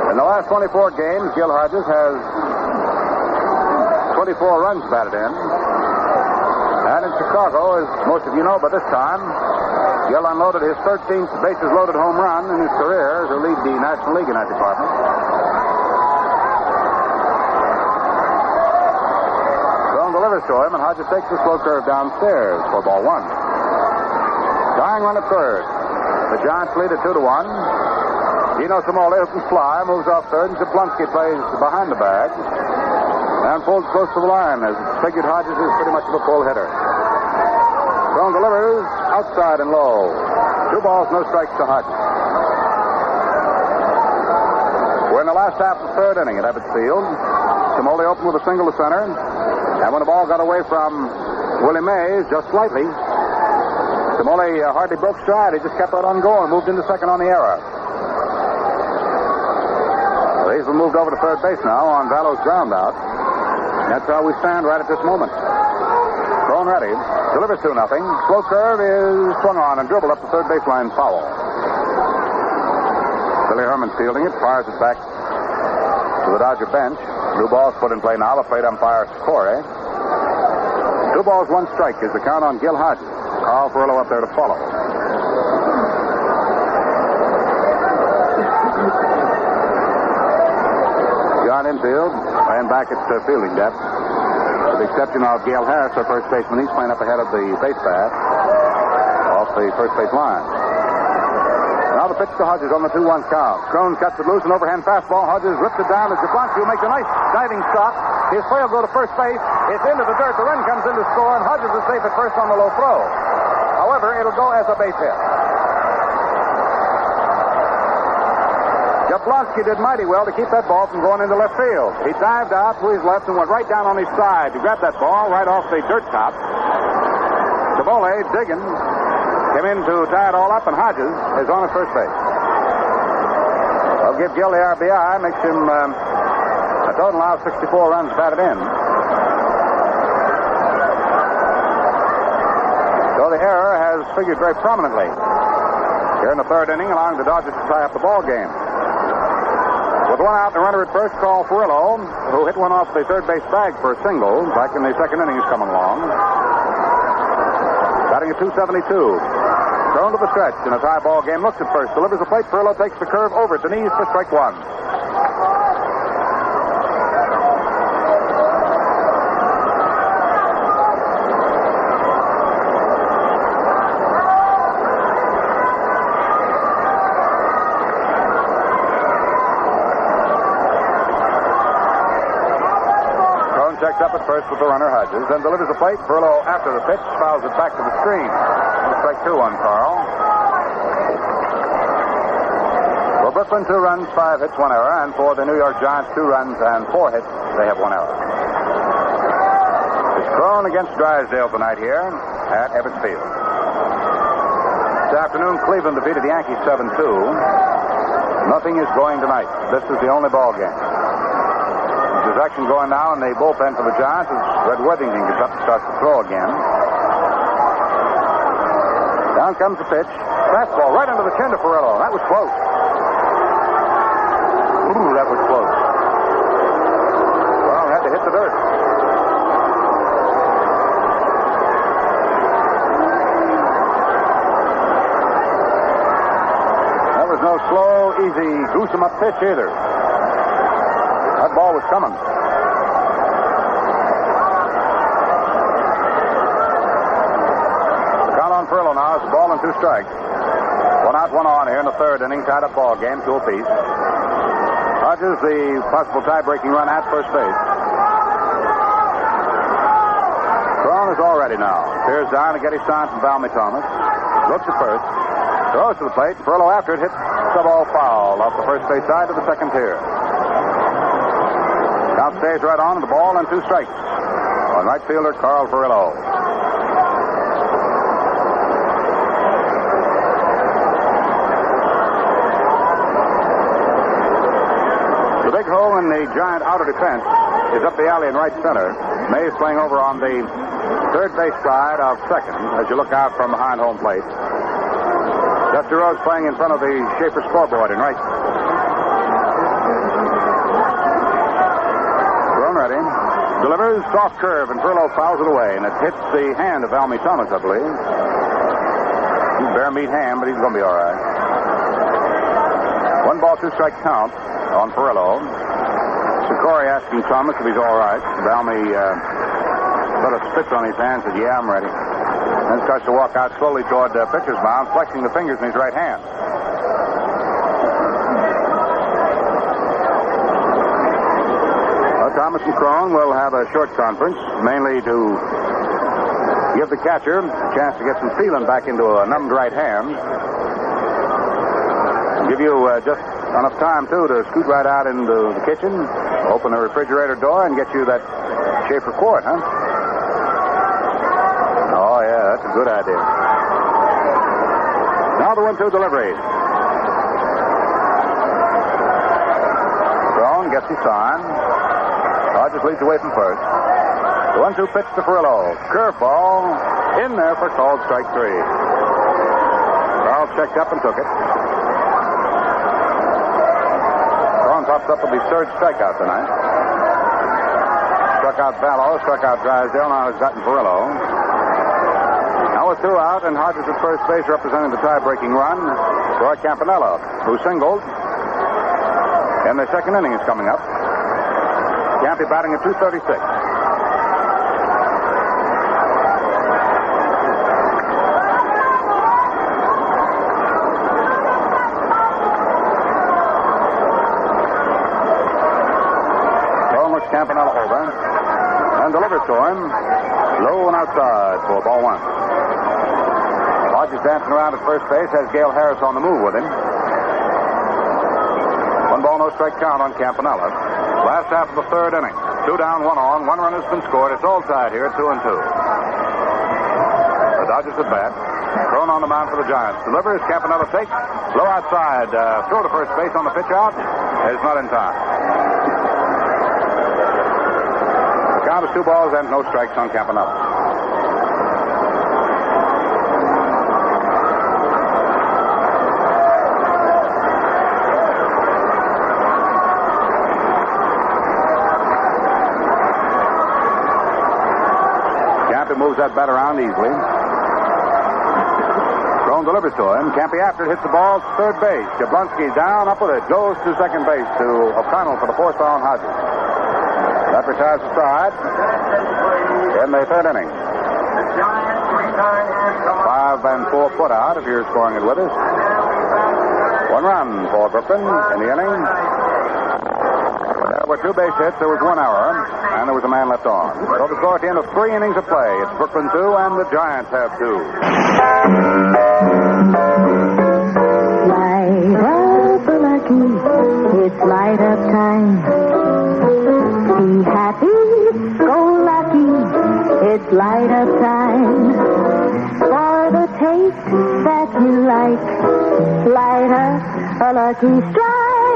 In the last 24 games, Gil Hodges has 24 runs batted in. And in Chicago, as most of you know by this time, Gill unloaded his 13th bases-loaded home run in his career to lead the National League in that department. Stone delivers to him, and Hodges takes the slow curve downstairs for ball one. Tying run at third. The Giants lead at 2-1. Dino Simole, who can fly, moves off third, and Jablonski plays behind the bag and pulls close to the line, as figured Hodges is pretty much of a pull hitter. Stone delivers outside and low. 2 balls, no strikes to Hodges. We're in the last half of the third inning at Ebbets Field. Simole opened with a single to center, and when the ball got away from Willie Mays just slightly, Simole hardly broke stride. He just kept right on going, moved into second on the error. He's moved over to third base now on Valo's ground out. That's how we stand right at this moment. Thrown ready. Delivers 2-0. Slow curve is swung on and dribbled up the third baseline foul. Billy Herman fielding it, fires it back to the Dodger bench. New ball's put in play now. The plate umpire Score. 2 balls, 1 strike is the count on Gil Hodges. Carl Furillo up there to follow. John infield, ran back at fielding depth. With the exception of Gale Harris, our first baseman. He's playing up ahead of the base path off the first base line. Now the pitch to Hodges on the 2-1 count. Crone cuts it loose, an overhand fastball. Hodges rips it down as Jablonski will make a nice diving stop. His play will go to first base. It's into the dirt. The run comes in to score, and Hodges is safe at first on the low throw. However, it'll go as a base hit. Jablonski did mighty well to keep that ball from going into left field. He dived out to his left and went right down on his side to grab that ball right off the dirt top. Simole, digging, came in to tie it all up, and Hodges is on at first base. I'll give Gil the RBI, makes him a total now of 64 runs batted in. So the error has figured very prominently here in the third inning, allowing the Dodgers to tie up the ball game. With 1 out and a runner at first, Carl Furillo, who hit one off the third base bag for a single back in the second inning, is coming along. Batting at 272. Thrown to the stretch in a tie ball game. Looks at first, delivers the plate. Furillo takes the curve over at the knees for strike 1. Checks up at first with the runner, Hodges, then delivers the plate. Furillo, after the pitch, fouls it back to the screen. Strike 2 on Carl. For Brooklyn, 2 runs, 5 hits, 1 error, and for the New York Giants, 2 runs and 4 hits. They have 1 error. It's Crone against Drysdale tonight here at Ebbets Field. This afternoon, Cleveland defeated the Yankees 7-2. Nothing is going tonight. This is the only ball game. There's action going now in the bullpen for the Giants as Red Worthington gets up and starts to throw again. Down comes the pitch. Fastball right under the chin to Furillo. That was close. Ooh, that was close. Well, had to hit the dirt. That was no slow, easy, goose-em-up pitch either. That ball was coming. The count on Furillo now is a ball and 2 strikes. 1 out, 1 on here in the third inning. Tied up ball game, 2 apiece. Hodges, the possible tie-breaking run at first base. Crone is all ready now. Peers down to get his sign from Valmy Thomas. Looks at first. Throws to the plate. Furillo after it hits the ball foul off the first base side to the second tier. Count stays right on, and the ball and 2 strikes on right fielder Carl Furillo. The big hole in the Giant outer defense is up the alley in right center. Mays playing over on the third base side of second as you look out from behind home plate. Dusty Rose playing in front of the Schaefer scoreboard in right. Ready. Delivers, soft curve, and Furlow fouls it away, and it hits the hand of Valmy Thomas, I believe. He's bare meat hand, but he's going to be all right. 1 ball, 2 strike count on Furlow. Sikori asking Thomas if he's all right. Valmy sort of spits on his hand and says, yeah, I'm ready. Then starts to walk out slowly toward pitcher's mound, flexing the fingers in his right hand. Thomas and Crone will have a short conference, mainly to give the catcher a chance to get some feeling back into a numbed right hand. Give you just enough time, too, to scoot right out into the kitchen, open the refrigerator door, and get you that Schaefer quart, huh? Oh, yeah, that's a good idea. Now the 1-2 delivery. Crone gets his sign. Hodges leads away from first. The 1-2 pitch to Furlow. Curveball in there for called strike 3. Charles checked up and took it. Crone pops up with his third strikeout tonight. Struck out Vallow, struck out Drysdale, now has gotten Furlow. Now with 2 out, and Hodges at first base representing the tie-breaking run. Roy Campanella, who singled. And the second inning is coming up. Campy batting at .236. Crone looks Campanella over and delivers to him. Low and outside for ball 1. Hodges dancing around at first base, has Gale Harris on the move with him. 1 ball, no strike count on Campanella. Last half of the third inning. 2 down, 1 on. 1 run has been scored. It's all tied here at 2-2. The Dodgers at bat. Crone on the mound for the Giants. Delivers. Campanella takes. Low outside. Throw to first base on the pitch out. It's not in time. The count is 2 balls and no strikes on Campanella. Moves that bat around easily. Crone delivers to him. Campy after it hits the ball to third base. Jablonski down, up with it. Goes to second base to O'Connell for the 4th on Hodges. That retires the side in the third inning. 5 and 4 put out if you're scoring it with us. 1 run for Brooklyn in the inning. There were 2 base hits. There was 1 error, and there was a man left on. So the score at the end of 3 innings of play. It's Brooklyn 2, and the Giants have 2. Light up, lucky, it's light up time. Be happy, go lucky, it's light up time. For the taste that you like, light up a lucky strike.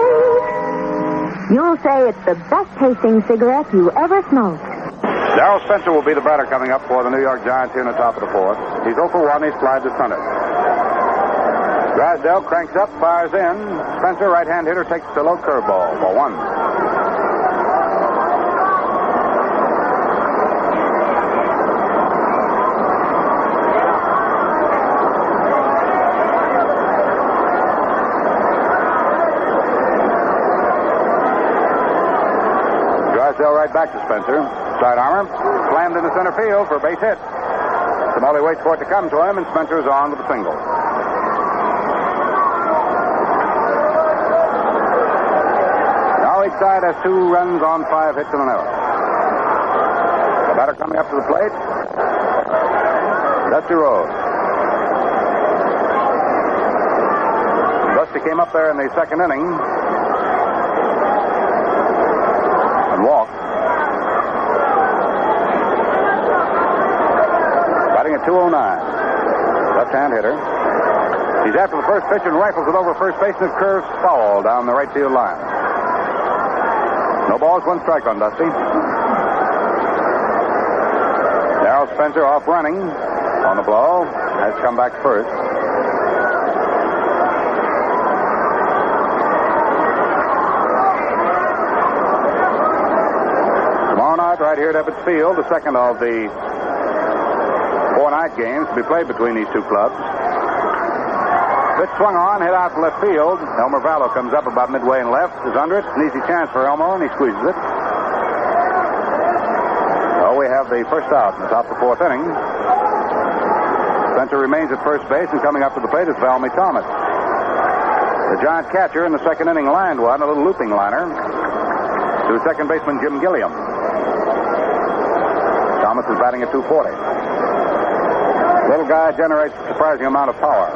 You'll say it's the best-tasting cigarette you ever smoked. Darrell Spencer will be the batter coming up for the New York Giants here in the top of the 4th. He's 0 for 1. He's flied to center. Drysdale cranks up, fires in. Spencer, right-hand hitter, takes the low curveball. Ball 1. Drysdale right back to Spencer. Side armor, slammed into center field for a base hit. Somebody waits for it to come to him, and Spencer is on with a single. Now each side has 2 runs on 5 hits and an error. The batter coming up to the plate. Dusty Rhodes. Dusty came up there in the second inning and walked. Batting at 209. Left-hand hitter. He's after the first pitch and rifles it over first base, and it curves foul down the right field line. No balls, 1 strike on Dusty. Darrell Spencer off running on the blow. Has come back first. Tomorrow night, right here at Ebbets Field, the second of the 4 night games to be played between these two clubs. Pitch swung on, hit out to left field. Elmer Vallow comes up about midway and left, is under it. An easy chance for Elmo, and he squeezes it. So we have the first out in the top of the 4th inning. Spencer remains at first base, and coming up to the plate is Valmy Thomas. The Giant catcher in the 2nd inning lined one, a little looping liner, to second baseman Jim Gilliam. Thomas is batting at 240. Little guy generates a surprising amount of power.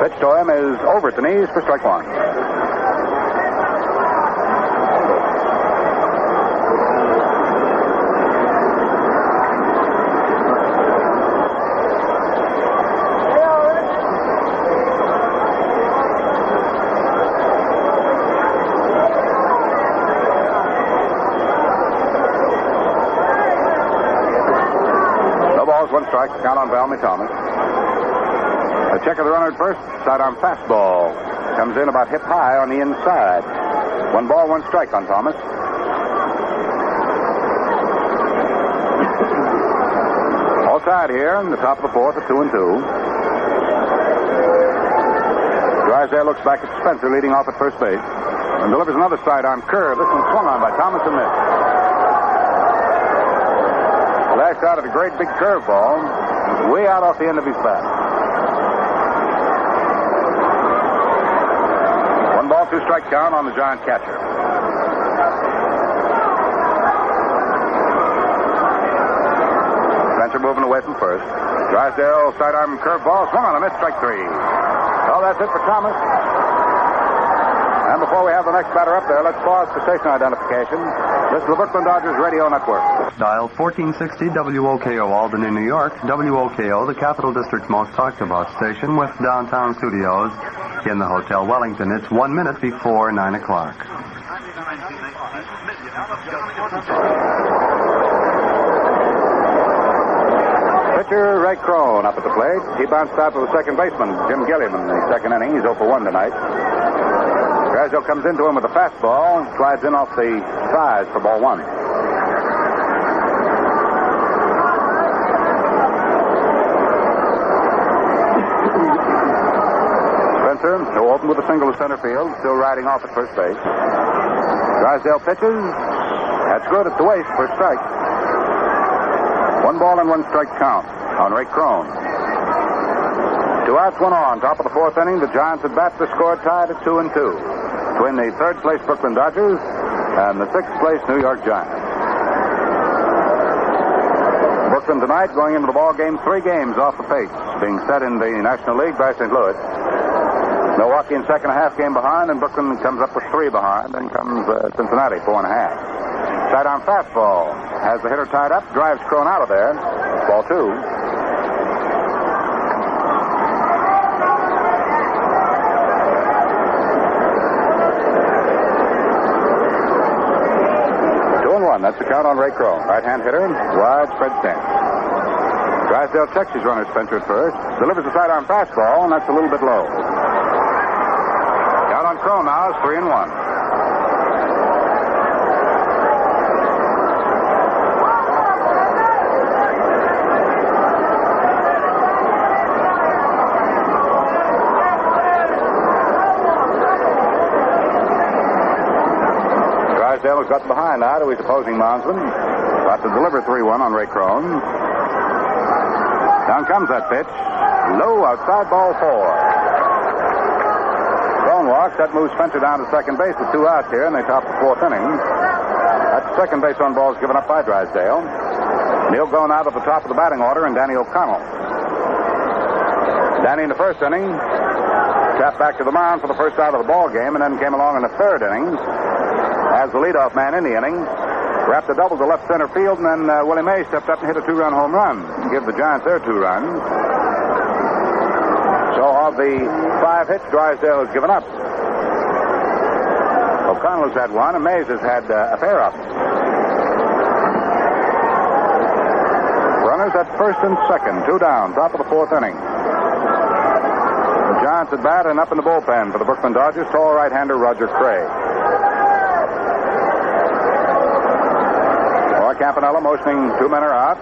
Pitch to him is over at the knees for strike 1. No balls, 1 strike. Count on Valmy Thomas. A check of the runner at first. Sidearm fastball. Comes in about hip high on the inside. 1 ball, 1 strike on Thomas. All tied here in the top of the 4th at 2-2. Drysdale looks back at Spencer leading off at first base and delivers another sidearm curve. This one swung on by Thomas and missed. Lashed out at a great big curveball. Way out off the end of his bat. 1 ball, 2 strike count on the Giant catcher. Spencer moving away from first. Drysdale sidearm curveball swung on a miss, strike 3. Well, that's it for Thomas. And before we have the next batter up there, let's pause for station identification. This is the Brooklyn Dodgers Radio Network. Dial 1460 WOKO Albany, New York. WOKO, the Capital District's most talked about station, with downtown studios in the Hotel Wellington. It's 1 minute before 9 o'clock. Pitcher Ray Crone up at the plate. He bounced out to the second baseman, Jim Gilliam, in the 2nd inning. He's 0 for 1 tonight. Drysdale comes into him with a fastball, slides in off the thighs for ball 1. Spencer, who opened with a single to center field, still riding off at first base. Drysdale pitches. That's good at the waist for a strike. 1 ball and 1 strike count on Ray Crone. 2 outs, 1 on. Top of the 4th inning, the Giants at bat. The score tied at 2-2 between the 3rd place Brooklyn Dodgers and the 6th place New York Giants. Brooklyn tonight going into the ball game 3 games off the pace, being set in the National League by St. Louis. Milwaukee in second half game behind, and Brooklyn comes up with 3 behind. Then comes Cincinnati, 4.5. Sidearm fastball has the hitter tied up, drives Crone out of there. Ball 2. That's the count on Ray Crone. Right-hand hitter, widespread stance. Drysdale checks his runner, Spencer, at first. Delivers the sidearm fastball, and that's a little bit low. Count on Crone now is 3-1. Drysdale has got behind now to his opposing moundsman. About to deliver 3-1 on Ray Crone. Down comes that pitch. Low outside, ball 4. Crone walks. That moves Spencer down to second base with 2 outs here, and they top the 4th inning. That's second base on balls given up by Drysdale. Neil going out at the top of the batting order, and Danny O'Connell. Danny in the 1st inning tapped back to the mound for the first out of the ball game, and then came along in the 3rd inning as the leadoff man in the inning. Wrapped a double to left center field, and then Willie Mays stepped up and hit a 2-run home run and give the Giants their 2 runs. So of the 5 hits Drysdale has given up, O'Connell has had 1, and Mays has had a pair of them. Runners at first and second, 2 down, top of the 4th inning. The Giants at bat and up in the bullpen for the Brooklyn Dodgers, tall right-hander Roger Craig. Campanella motioning 2 men are out.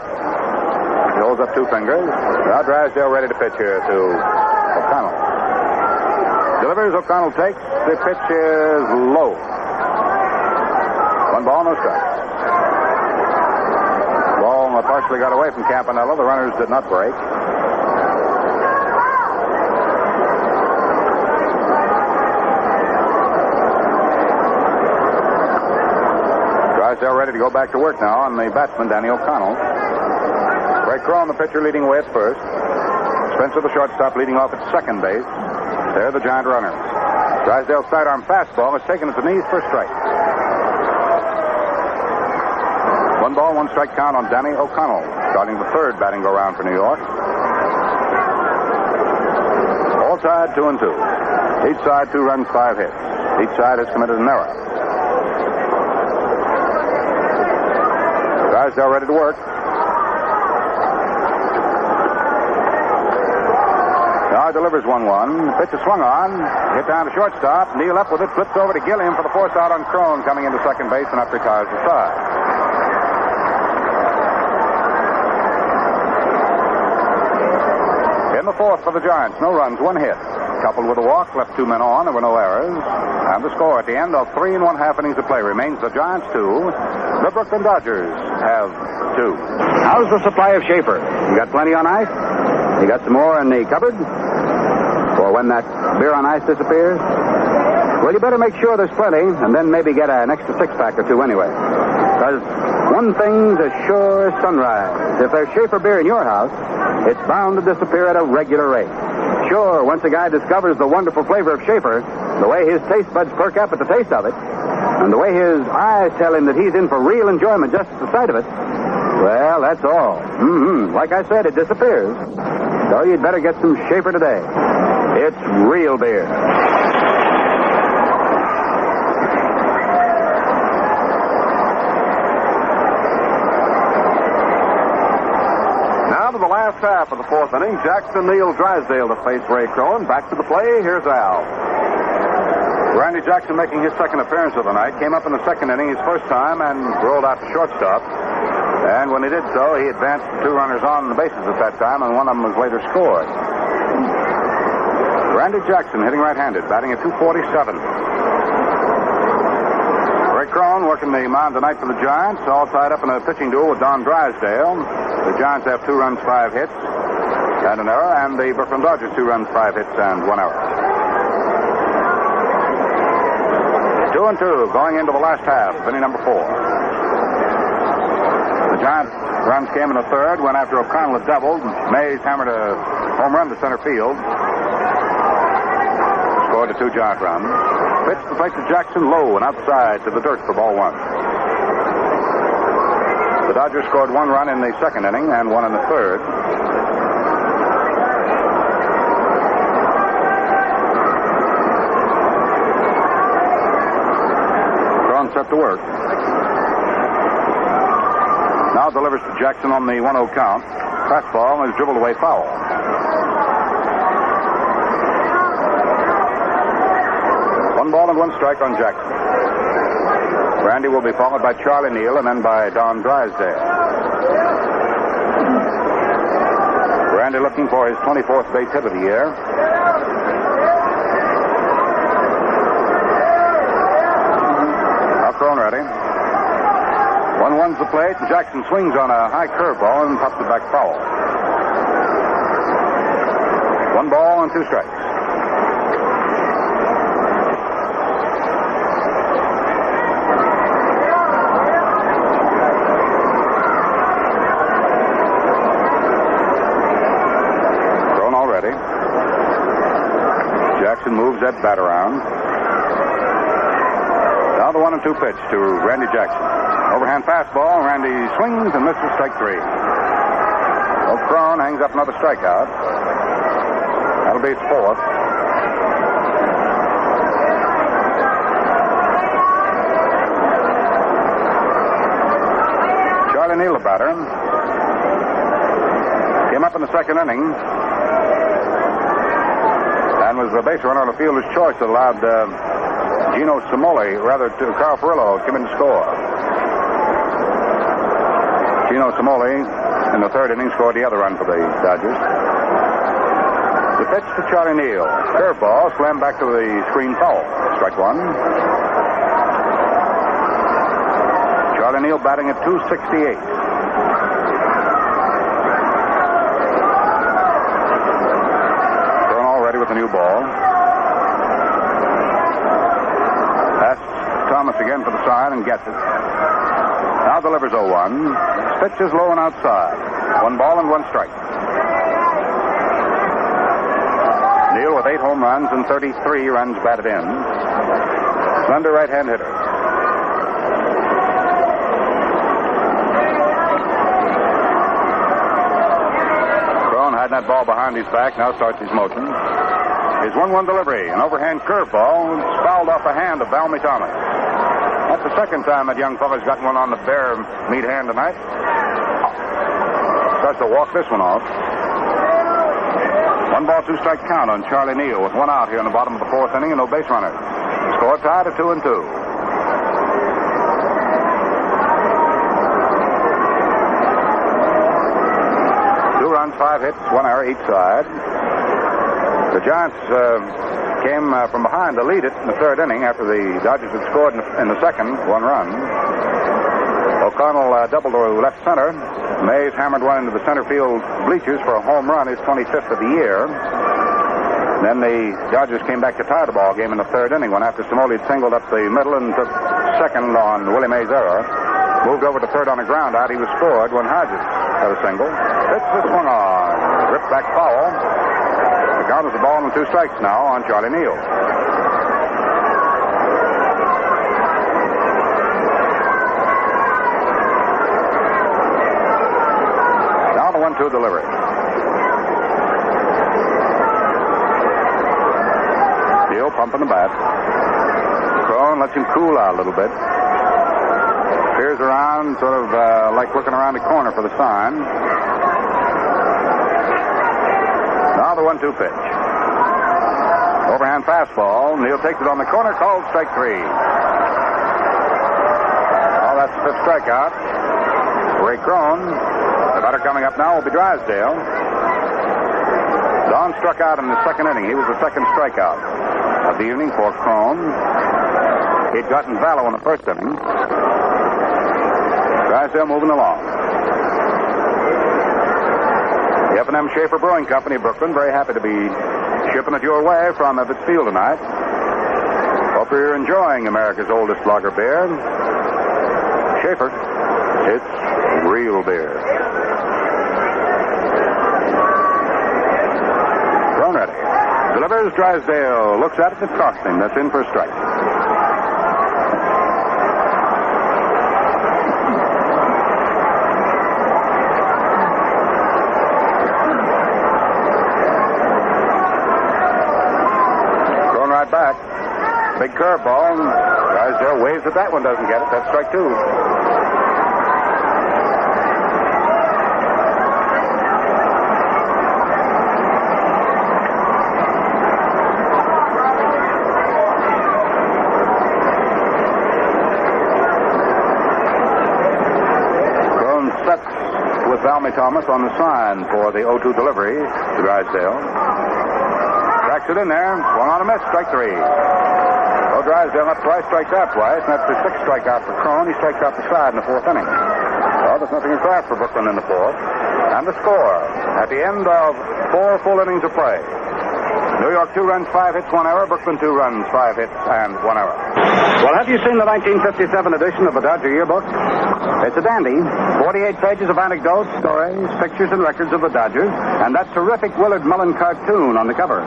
He holds up 2 fingers. Now Drysdale ready to pitch here to O'Connell. Delivers. O'Connell takes. The pitch is low. 1 ball, no strike. Ball partially got away from Campanella. The runners did not break. Drysdale ready to go back to work now on the batsman, Danny O'Connell. Ray Crone, the pitcher, leading away at first. Spencer, the shortstop, leading off at second base. They're the Giant runners. Drysdale's sidearm fastball is taken at the knees for a strike. 1 ball, 1 strike count on Danny O'Connell, starting the 3rd batting go round for New York. All tied 2-2. Each side 2 runs, 5 hits. Each side has committed an error. Drysdale ready to work. Now delivers 1-1. Pitch is swung on. Hit down to shortstop. Neal up with it. Flips over to Gilliam for the force out on Crone, coming into second base, and up retires the side. In the 4th for the Giants, no runs, 1 hit. Coupled with a walk, left 2 men on. There were no errors. And the score at the end of 3 1/2 innings of play remains the Giants 2. The Brooklyn Dodgers have 2. How's the supply of Schaefer? You got plenty on ice? You got some more in the cupboard? For when that beer on ice disappears? Well, you better make sure there's plenty, and then maybe get an extra 6-pack or 2 anyway. Because one thing's as sure as sunrise. If there's Schaefer beer in your house, it's bound to disappear at a regular rate. Sure, once a guy discovers the wonderful flavor of Schaefer, the way his taste buds perk up at the taste of it, and the way his eyes tell him that he's in for real enjoyment just at the sight of it, well, that's all. Like I said, it disappears. So you'd better get some Schaefer today. It's real beer. Now to the last half of the 4th inning. Jackson, Neal, Drysdale to face Ray Crone. Back to the play. Here's Al. Randy Jackson making his second appearance of the night. Came up in the 2nd inning, his first time, and rolled out to shortstop. And when he did so, he advanced 2 runners on the bases at that time, and one of them was later scored. Randy Jackson hitting right-handed, batting at .247. Ray Crone working the mound tonight for the Giants, all tied up in a pitching duel with Don Drysdale. The Giants have 2 runs, 5 hits, and an error, and the Brooklyn Dodgers 2 runs, 5 hits, and 1 error. 2-2 going into the last half of inning number 4. The Giants runs came in the 3rd, when after O'Connell had doubled, Mays hammered a home run to center field. Scored the 2 Giant runs. Pitch to plate to Jackson low and outside to the dirt for ball 1. The Dodgers scored 1 run in the 2nd inning and 1 in the 3rd. Crone set to work. Now delivers to Jackson on the 1-0 count. Fastball is dribbled away foul. One ball and 1 strike on Jackson. Randy will be followed by Charlie Neal and then by Don Drysdale. Randy looking for his 24th base hit of the year. Now Crone ready. 1-1's the plate. Jackson swings on a high curveball and pops it back foul. 1 ball and 2 strikes. Crone already. Jackson moves that bat around. Now the 1-2 pitch to Randy Jackson. Overhand fastball. Randy swings and misses strike 3. Crone hangs up another strikeout. That'll be his 4th. Charlie Neal, the batter. Came up in the 2nd inning and was the base runner on the fielder's choice that allowed Carl Perillo come in to score. Gino Cimoli in the third inning scored the other run for the Dodgers. The pitch to Charlie Neal. Curveball slammed back to the screen foul. Strike one. Charlie Neal batting at .268. Thrown already with a new ball. Pass Thomas again for the side and gets it. Now delivers 0-1. Pitch is low and outside. 1 ball and 1 strike. Neal with 8 home runs and 33 runs batted in. Slender right-hand hitter. Crone hiding that ball behind his back. Now starts his motion. His 1-1 delivery. An overhand curveball fouled off the hand of Valmy Thomas. That's the second time that young fella's gotten one on the bare meat hand tonight. Starts to walk this one off. 1 ball, 2 strike count on Charlie Neal with 1 out here in the bottom of the 4th inning and no base runners. Score tied at 2-2. 2 runs, 5 hits, 1 error each side. The Giants came from behind to lead it in the 3rd inning after the Dodgers had scored in the 2nd, 1 run. O'Connell doubled to left center. Mays hammered one into the center field bleachers for a home run, his 25th of the year. Then the Dodgers came back to tie the ball game in the 3rd inning when after Cimoli had singled up the middle and took 2nd on Willie Mays' error. Moved over to 3rd on a ground out. He was scored when Hodges had a single. Pitch was swung on. Ripped back foul. The count is a ball and 2 strikes now on Charlie Neal. Now the 1-2 delivery. Neal pumping the bat. Crone lets him cool out a little bit. Peers around, sort of like looking around the corner for the sign. Now the 1-2 pitch. Overhand fastball. Neal takes it on the corner, called strike 3. Oh, that's the 5th strikeout. Ray Crone. The batter coming up now will be Drysdale. Don struck out in the 2nd inning. He was the 2nd strikeout of the evening for Crone. He'd gotten Vallow in the 1st inning. Drysdale moving along. The F&M Schaefer Brewing Company of Brooklyn, very happy to be shipping it your way from Ebbets Field tonight. Hope you're enjoying America's oldest lager beer. Schaefer, it's real beer. Thrown ready. Delivers. Drysdale looks at it. It costs him. That's in for a strike. Back. Big curveball. Drysdale waves at that one, doesn't get it. That's strike 2. Crone sets with Valmy Thomas on the sign for the 0-2 delivery to Drysdale. Tracks it in there. 1 on a miss. Strike 3. So Drysdale up twice, strikes out twice, and that's the 6th strikeout for Crone. He strikes out the side in the 4th inning. Well, there's nothing in class for Brooklyn in the 4th. And the score at the end of 4 full innings of play. New York 2 runs, 5 hits, 1 error. Brooklyn 2 runs, 5 hits, and 1 error. Well, have you seen the 1957 edition of the Dodger Yearbook? It's a dandy. 48 pages of anecdotes, stories, pictures, and records of the Dodgers, and that terrific Willard Mullen cartoon on the cover.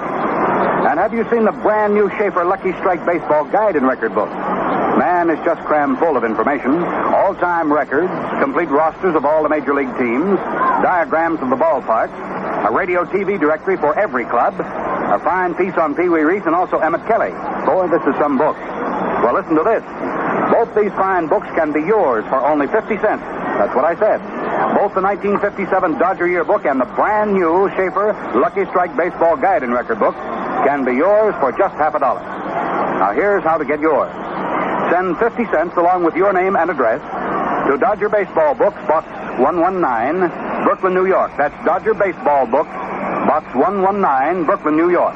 And have you seen the brand new Schaefer Lucky Strike Baseball Guide and Record Book? Man, it's just crammed full of information. All-time records, complete rosters of all the major league teams, diagrams of the ballparks, a radio TV directory for every club, a fine piece on Pee Wee Reese, and also Emmett Kelly. Boy, this is some book. Well, listen to this. Both these fine books can be yours for only 50 cents. That's what I said. Both the 1957 Dodger Yearbook and the brand new Schaefer Lucky Strike Baseball Guide and Record Book can be yours for just $50. Now, here's how to get yours. Send 50 cents along with your name and address to Dodger Baseball Books, Box 119, Brooklyn, New York. That's Dodger Baseball Book, Box 119, Brooklyn, New York.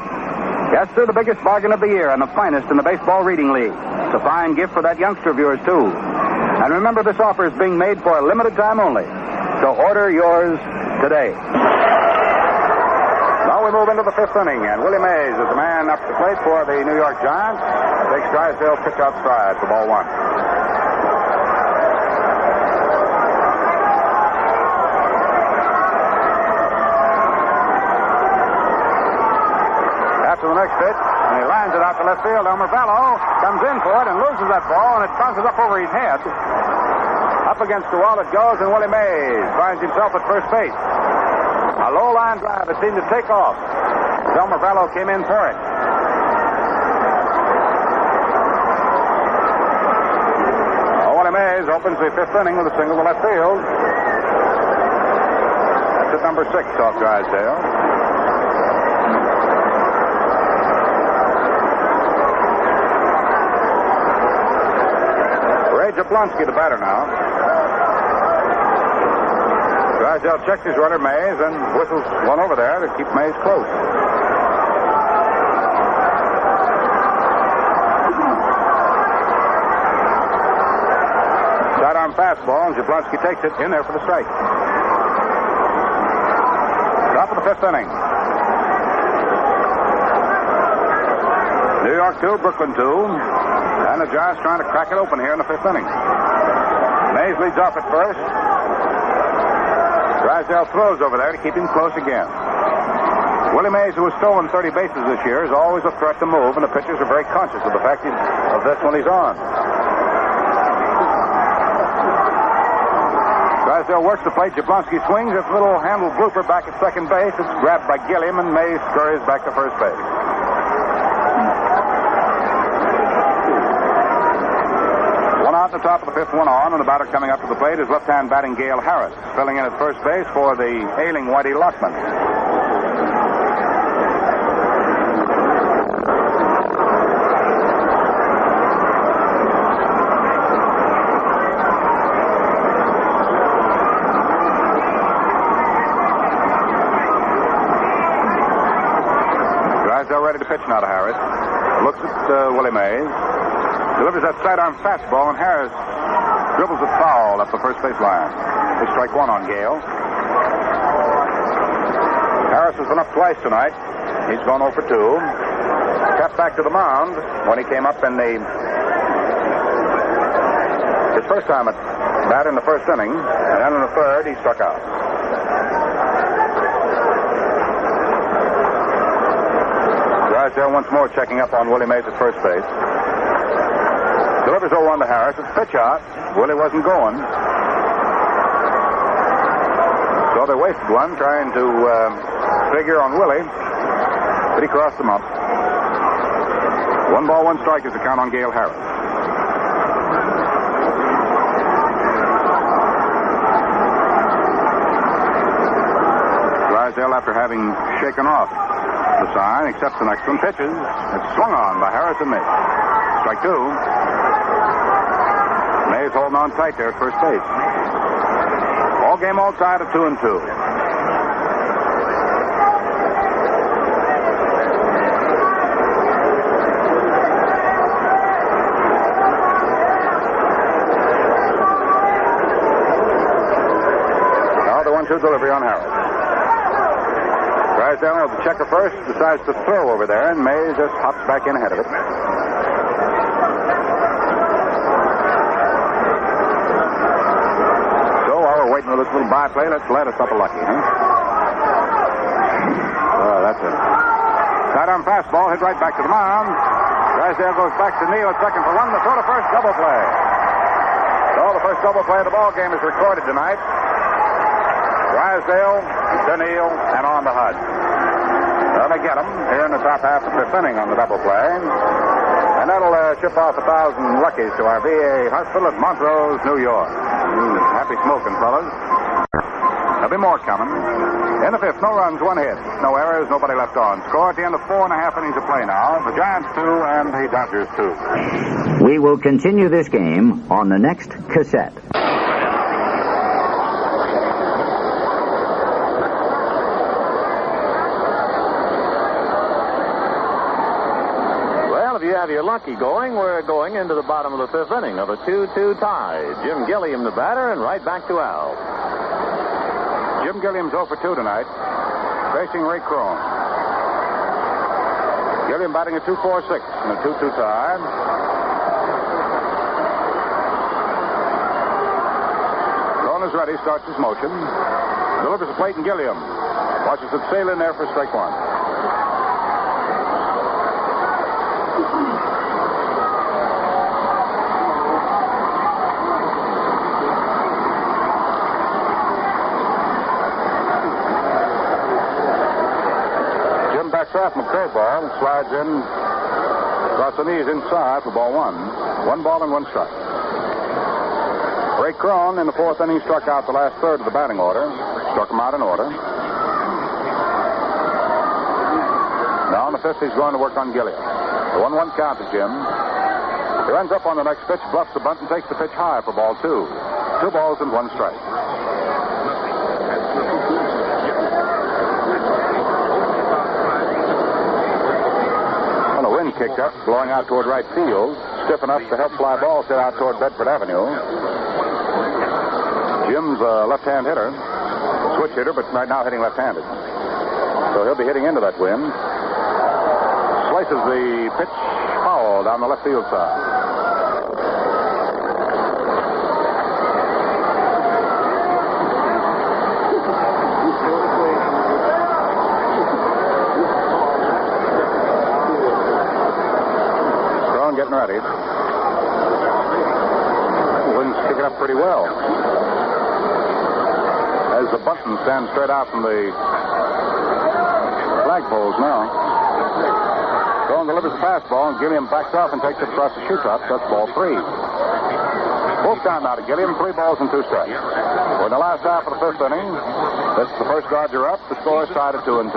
Yes, sir, the biggest bargain of the year and the finest in the Baseball Reading League. It's a fine gift for that youngster of yours, too. And remember, this offer is being made for a limited time only. So order yours today. Now we move into the fifth inning, and Willie Mays is the man up to the plate for the New York Giants. Takes Drysdale pitch outside for ball one. After the next pitch, and he lines it out to left field. Elmer Vallow comes in for it and loses that ball, and it bounces up over his head. Up against the wall it goes, and Willie Mays finds himself at first base. A low line drive that seemed to take off. Elmer Vallow came in for it. Willie Mays opens the fifth inning with a single to left field. That's at number 6 off Drysdale. Jablonski, the batter now. Drysdale checks his runner, Mays, and whistles one over there to keep Mays close. Sidearm fastball, and Jablonski takes it in there for the strike. Top of the fifth inning. New York 2, Brooklyn 2. And the Giants trying to crack it open here in the fifth inning. Mays leads off at first. Drysdale throws over there to keep him close again. Willie Mays, who has stolen 30 bases this year, is always a threat to move, and the pitchers are very conscious of the fact of this when he's on. Drysdale works the plate. Jablonski swings. It's a little handled blooper back at second base. It's grabbed by Gilliam, and Mays scurries back to first base. Out the top of the fifth, one on, and the batter coming up to the plate is left-hand batting Gale Harris, filling in at first base for the ailing Whitey Lockman. Drysdale ready to pitch now to Harris. Looks at Willie Mays. Delivers that sidearm fastball, and Harris dribbles it foul up the first base line. They strike one on Gale. Harris has been up twice tonight. He's gone 0 for 2. Stepped back to the mound when he came up in his first time at bat in the first inning, and then in the third he struck out. Drysdale once more checking up on Willie Mays at first base. Delivers 0-1 to Harris. It's pitch out. Willie wasn't going. So they wasted one trying to figure on Willie, but he crossed them up. 1 ball, 1 strike is the count on Gale Harris. Drysdale, after having shaken off the sign, accepts the next one, pitches. It's swung on by Harris and Mays. Strike 2. Mays holding on tight there at first base. All game, all tied at 2-2. Now the 1-2 delivery on Harris. Drysdale with the checker first, decides to throw over there, and Mays just hops back in ahead of it. Waiting with this little by-play. Let's let us up a lucky, huh? Oh, that's it. Sidearm fastball hit right back to the mound. Drysdale goes back to kneel at second for 1. The throw to first, double play. So the first double play of the ball game is recorded tonight. Drysdale to kneel and on to Hud. Well, they get him here in the top half of the fifth inning on the double play. And that'll ship off 1,000 luckies to our VA hospital at Montrose, New York. Happy smoking, fellas. There'll be more coming. In the fifth, no runs, 1 hit. No errors, nobody left on. Score at the end of 4.5 innings of play now. The Giants 2 and the Dodgers 2. We will continue this game on the next cassette. Well, if you have your lucky going, we're going into the bottom of the fifth inning of a 2-2 tie. Jim Gilliam, the batter, and right back to Al. Jim Gilliam's 0 for 2 tonight, facing Ray Crone. Gilliam batting a 2-4-6 in a 2-2 tie. Crone is ready, starts his motion. Delivers the plate, and Gilliam watches it sail in there for strike one. Off from a curveball, slides in, across the knees inside for ball one. 1 ball and 1 strike. Ray Crone in the 4th inning struck out the last third of the batting order. Struck him out in order. Now in the 5th, he's going to work on Gilliam. The 1-1 count to Jim. He runs up on the next pitch, bluffs the bunt, and takes the pitch high for ball 2. 2 balls and 1 strike. Kicked up, blowing out toward right field. Stiff enough to help fly balls hit out toward Bedford Avenue. Jim's a left-hand hitter, switch hitter, but right now hitting left-handed. So he'll be hitting into that wind. Slices the pitch foul down the left field side. Getting ready. Wind's picking up pretty well. As the button stands straight out from the flagpoles now. Crone delivers the fastball, and Gilliam backs off and takes it across the shoe top. That's ball 3. Both down now to Gilliam, 3 balls and 2 strikes. We're in the last half of the 5th inning. This is the first Dodger up. The score is tied at 2-2.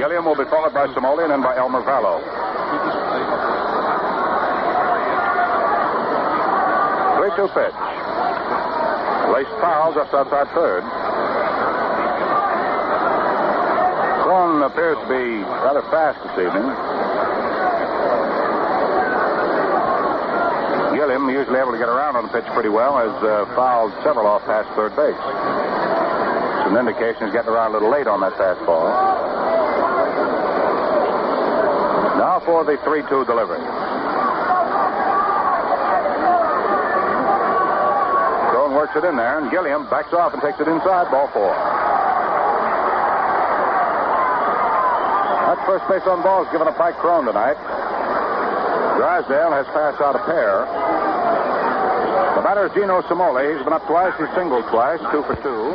Gilliam will be followed by Somoli and then by Elmer Vallow. 3-2 pitch. Laced foul just outside third. Crone appears to be rather fast this evening. Gilliam usually able to get around on the pitch pretty well, has fouled several off past third base. It's an indication he's getting around a little late on that fastball. Now for the 3-2 delivery. Crone works it in there, and Gilliam backs off and takes it inside, ball 4. That's first base on balls given up by Crone tonight. Drysdale has passed out a pair. The batter is Gino Somoli. He's been up twice. He's singled twice, 2 for 2.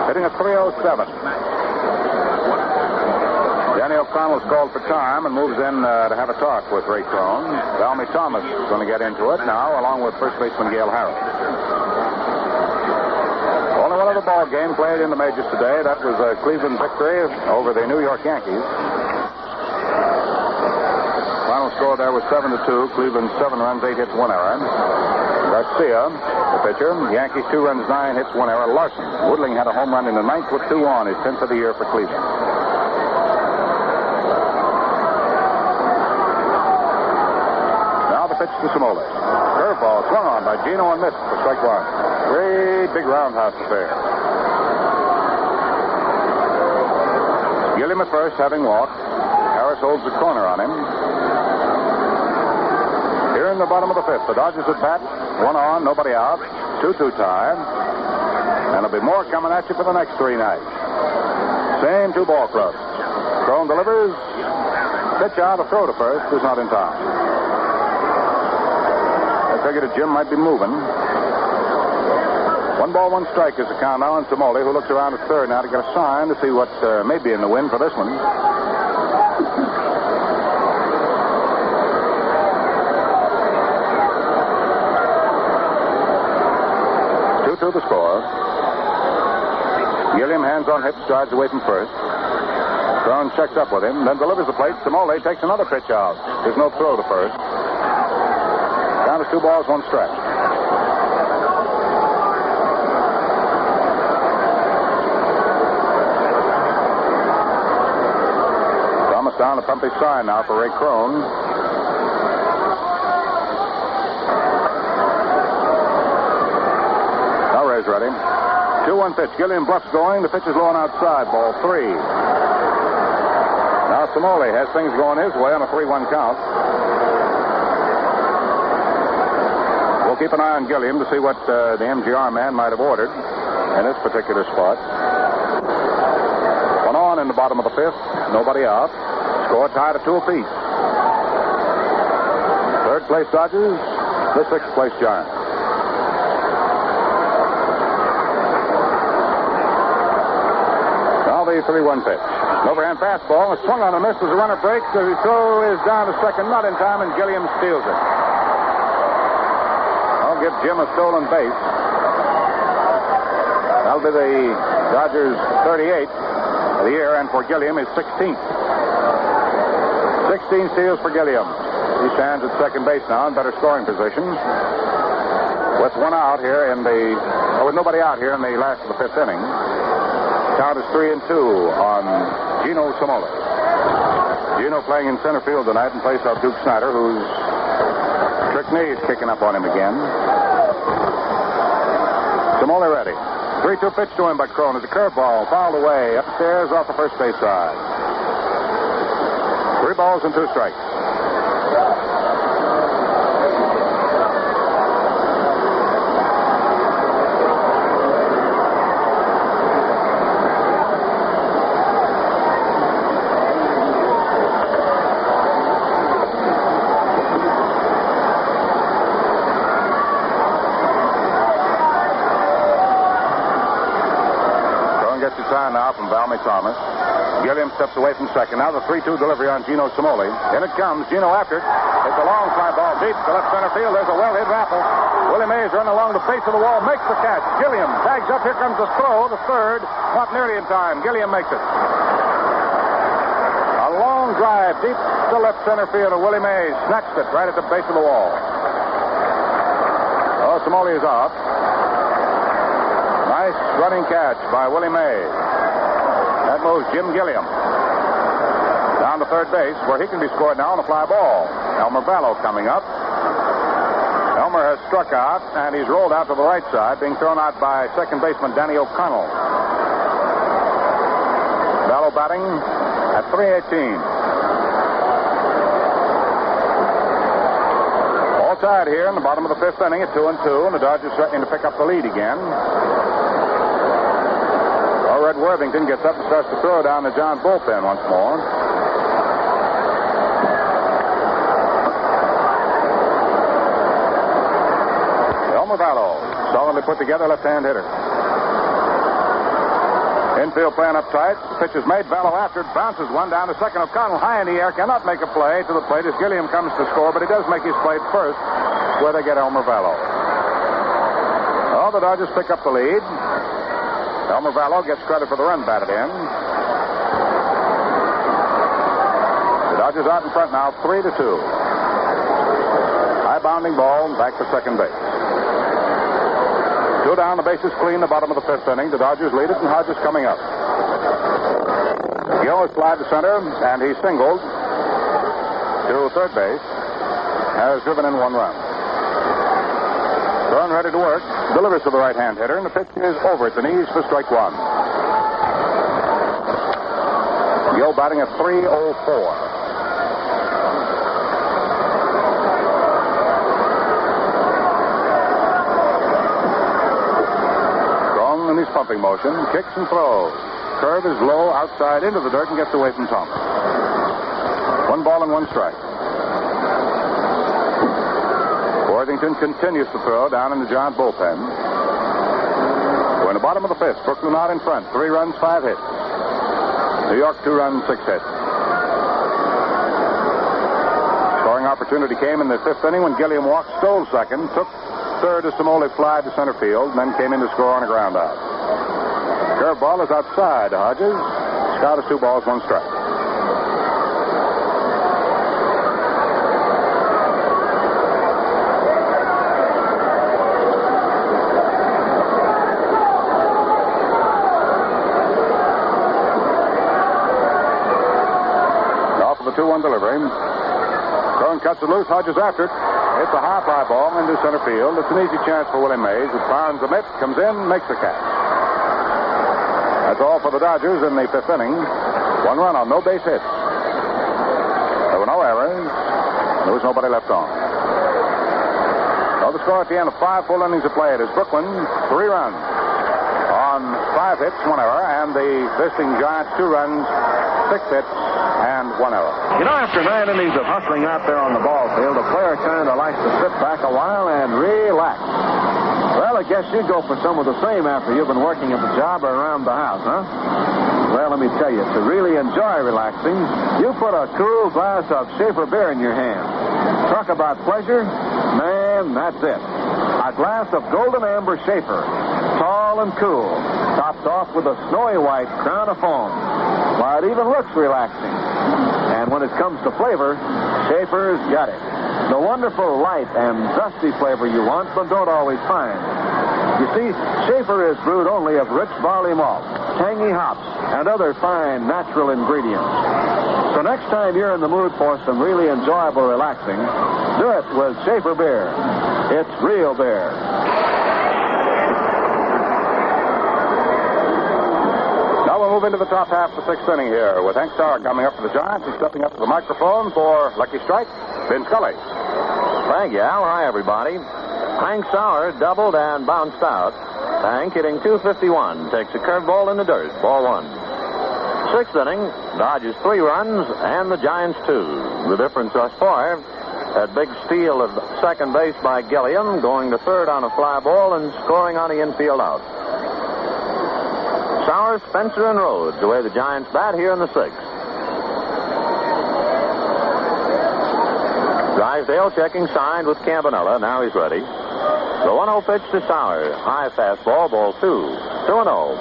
Hitting a 307. Danny O'Connell's called for time and moves in to have a talk with Ray Crone. Valmy Thomas is going to get into it now, along with first baseman Gale Harris. Only one other ball game played in the majors today. That was a Cleveland victory over the New York Yankees. Final score there was 7-2. Cleveland 7 runs, 8 hits, 1 error. Garcia, the pitcher. Yankees 2 runs, 9 hits, 1 error. Larson. Woodling had a home run in the 9th with 2 on, his 10th of the year for Cleveland. Pitch to Somoli. Curveball swung on by Gino and missed for strike 1. Great big roundhouse affair. Gilliam at first, having walked. Harris holds the corner on him. Here in the bottom of the 5th, the Dodgers at bat. 1 on, nobody out. 2-2 tie. And there'll be more coming at you for the next 3 nights. Same 2 ball clubs. Crone delivers. Pitch out, a throw to first is not in time. I figured that Jim might be moving. 1 ball, 1 strike is the count now on Somoli, who looks around at third now to get a sign to see what may be in the wind for this one. 2-2 the score. Gilliam hands on hip, strides away from first. Crone checks up with him, then delivers the plate. Somoli takes another pitch out. There's no throw to first. Down to 2 balls, 1 strike. Thomas down to pump his sign now for Ray Crone. Now Ray's ready. 2-1 pitch. Gilliam bluffs going. The pitch is low and outside. Ball 3. Now Somoli has things going his way on a 3-1 count. We'll keep an eye on Gilliam to see what the MGR man might have ordered in this particular spot. 1 on in the bottom of the 5th. Nobody out. Score tied at 2 apiece. 3rd place Dodgers, the 6th place Giants. Now the 3-1 pitch. An overhand fastball. A swung on a miss as the runner breaks. The throw is down to second, not in time, and Gilliam steals it. I'll give Jim a stolen base. That'll be the Dodgers' 38th of the year, and for Gilliam, his 16th. 16 steals for Gilliam. He stands at second base now in better scoring position. With one out here with nobody out here in the last of the 5th inning. Count is 3-2 on Gino Somoli. Gino playing in center field tonight in place of Duke Snyder, whose trick knee is kicking up on him again. Somoli ready. 3-2 pitch to him by Crone. It's a curveball fouled away upstairs off the first base side. 3 balls and 2 strikes. Now from Valmy Thomas. Gilliam steps away from second. Now the 3-2 delivery on Gino Somoli. In it comes. Gino after it. It's a long fly ball deep to left center field. There's a well-hit raffle. Willie Mays running along the face of the wall. Makes the catch. Gilliam tags up. Here comes the throw. The third. Not nearly in time. Gilliam makes it. A long drive deep to left center field. And Willie Mays snatched it right at the base of the wall. Oh, Somoli is out. Nice running catch by Willie Mays. That moves Jim Gilliam down to third base, where he can be scored now on a fly ball. Elmer Vallow coming up. Elmer has struck out, and he's rolled out to the right side, being thrown out by second baseman Danny O'Connell. Vallow batting at 3:18. All tied here in the bottom of the 5th inning at 2-2, and the Dodgers threatening to pick up the lead again. Red Worthington gets up and starts to throw down the John bullpen once more. Elmer Vallow, solidly put together left-hand hitter. Infield playing up tight. Pitch is made. Vallow after it. Bounces one down to second. O'Connell high in the air. Cannot make a play to the plate as Gilliam comes to score, but he does make his play first where they get Elmer Vallow. Oh, the Dodgers pick up the lead. Elmer Vallow gets credit for the run batted in. The Dodgers out in front now, 3-2. High bounding ball, back to second base. 2 down, the bases clean, the bottom of the 5th inning. The Dodgers lead it, and Hodges coming up. Gill has slid to center, and he singled to third base. Has driven in 1 run. Run ready to work. Delivers to the right-hand hitter, and the pitch is over at the knees for strike 1. Gill batting at 3:04. Strong in his pumping motion. Kicks and throws. Curve is low outside into the dirt and gets away from Thomas. 1 ball and 1 strike. Worthington continues to throw down in the Giant bullpen. We're in the bottom of the 5th. Brooklyn out in front. 3 runs, 5 hits. New York 2 runs, 6 hits. Scoring opportunity came in the 5th inning when Gilliam walked, stole second, took third as Somoli fly to center field, and then came in to score on a ground out. Curveball is outside to Hodges. Scout is 2 balls, 1 strike. the 2-1 delivery. Crone cuts it loose. Hodges after it. It's a high fly ball into center field. It's an easy chance for Willie Mays. It pounds the mitt, comes in, makes the catch. That's all for the Dodgers in the 5th inning. 1 run on no base hits. There were no errors. There was nobody left on. So the score at the end of 5 full innings of play, it is Brooklyn 3 runs on 5 hits, 1 error, and the visiting Giants 2 runs, 6 hits, and 1 error. You know, after 9 innings of hustling out there on the ball field, a player kind of likes to sit back a while and relax. Well, I guess you'd go for some of the same after you've been working at the job or around the house, huh? Well, let me tell you, to really enjoy relaxing, you put a cool glass of Schaefer beer in your hand. Talk about pleasure? Man, that's it. A glass of golden amber Schaefer, tall and cool, topped off with a snowy white crown of foam. Why, it even looks relaxing. And when it comes to flavor, Schaefer's got it. The wonderful light and dusty flavor you want, but don't always find. You see, Schaefer is brewed only of rich barley malt, tangy hops, and other fine natural ingredients. So next time you're in the mood for some really enjoyable relaxing, do it with Schaefer beer. It's real beer. Now we'll move into the top half of the 6th inning here with Hank Sauer coming up for the Giants. He's stepping up to the microphone for Lucky Strike, Vin Scully. Thank you, Al. Hi, everybody. Hank Sauer doubled and bounced out. Hank hitting .251. Takes a curveball in the dirt. Ball 1. 6th inning, Dodgers 3 runs and the Giants 2. The difference thus far, that big steal of second base by Gilliam, going to third on a fly ball and scoring on the infield out. Sauer, Spencer, and Rhodes the way the Giants bat here in the 6th. Drysdale checking side with Campanella. Now he's ready. The 1-0 pitch to Sauer. High fastball, ball 2. 2-0.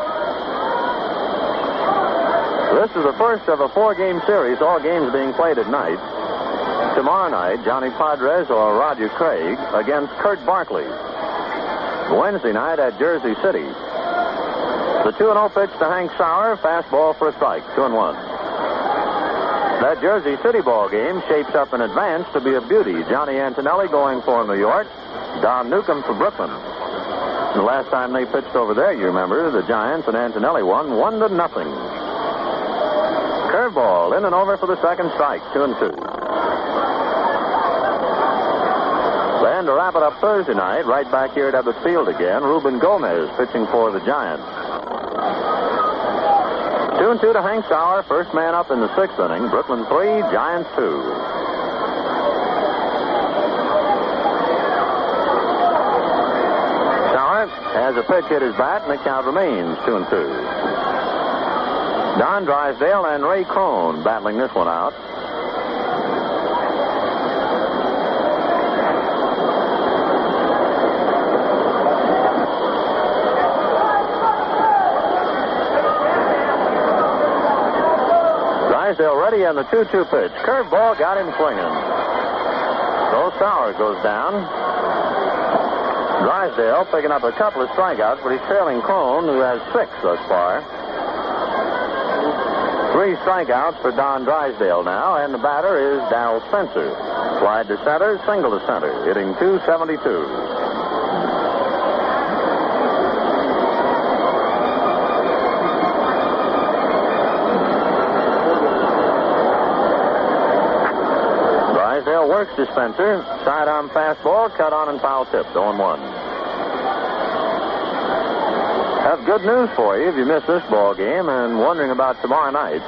This is the first of a 4-game series, all games being played at night. Tomorrow night, Johnny Padres or Roger Craig against Kurt Barkley. Wednesday night at Jersey City. The 2-0 pitch to Hank Sauer. Fastball for a strike. 2-1. That Jersey City ball game shapes up in advance to be a beauty. Johnny Antonelli going for New York, Don Newcomb for Brooklyn. The last time they pitched over there, you remember, the Giants and Antonelli won 1-0. Curveball in and over for the second strike. 2-2. Then to wrap it up Thursday night, right back here at Ebbets Field again, Ruben Gomez pitching for the Giants. 2-2 to Hank Sauer, first man up in the 6th inning. Brooklyn 3, Giants 2. Sauer has a pitch hit his bat, and the count remains 2-2. Don Drysdale and Ray Crone battling this one out. Drysdale ready on the 2-2 pitch. Curveball got him swinging. So Sauer goes down. Drysdale picking up a couple of strikeouts, but he's trailing Crone, who has 6 thus far. 3 strikeouts for Don Drysdale now, and the batter is Darrell Spencer. Slide to center, single to center, hitting .272. Works to Spencer. Sidearm fastball, cut on and foul tipped. 0-1. Have good news for you if you missed this ball game and wondering about tomorrow night.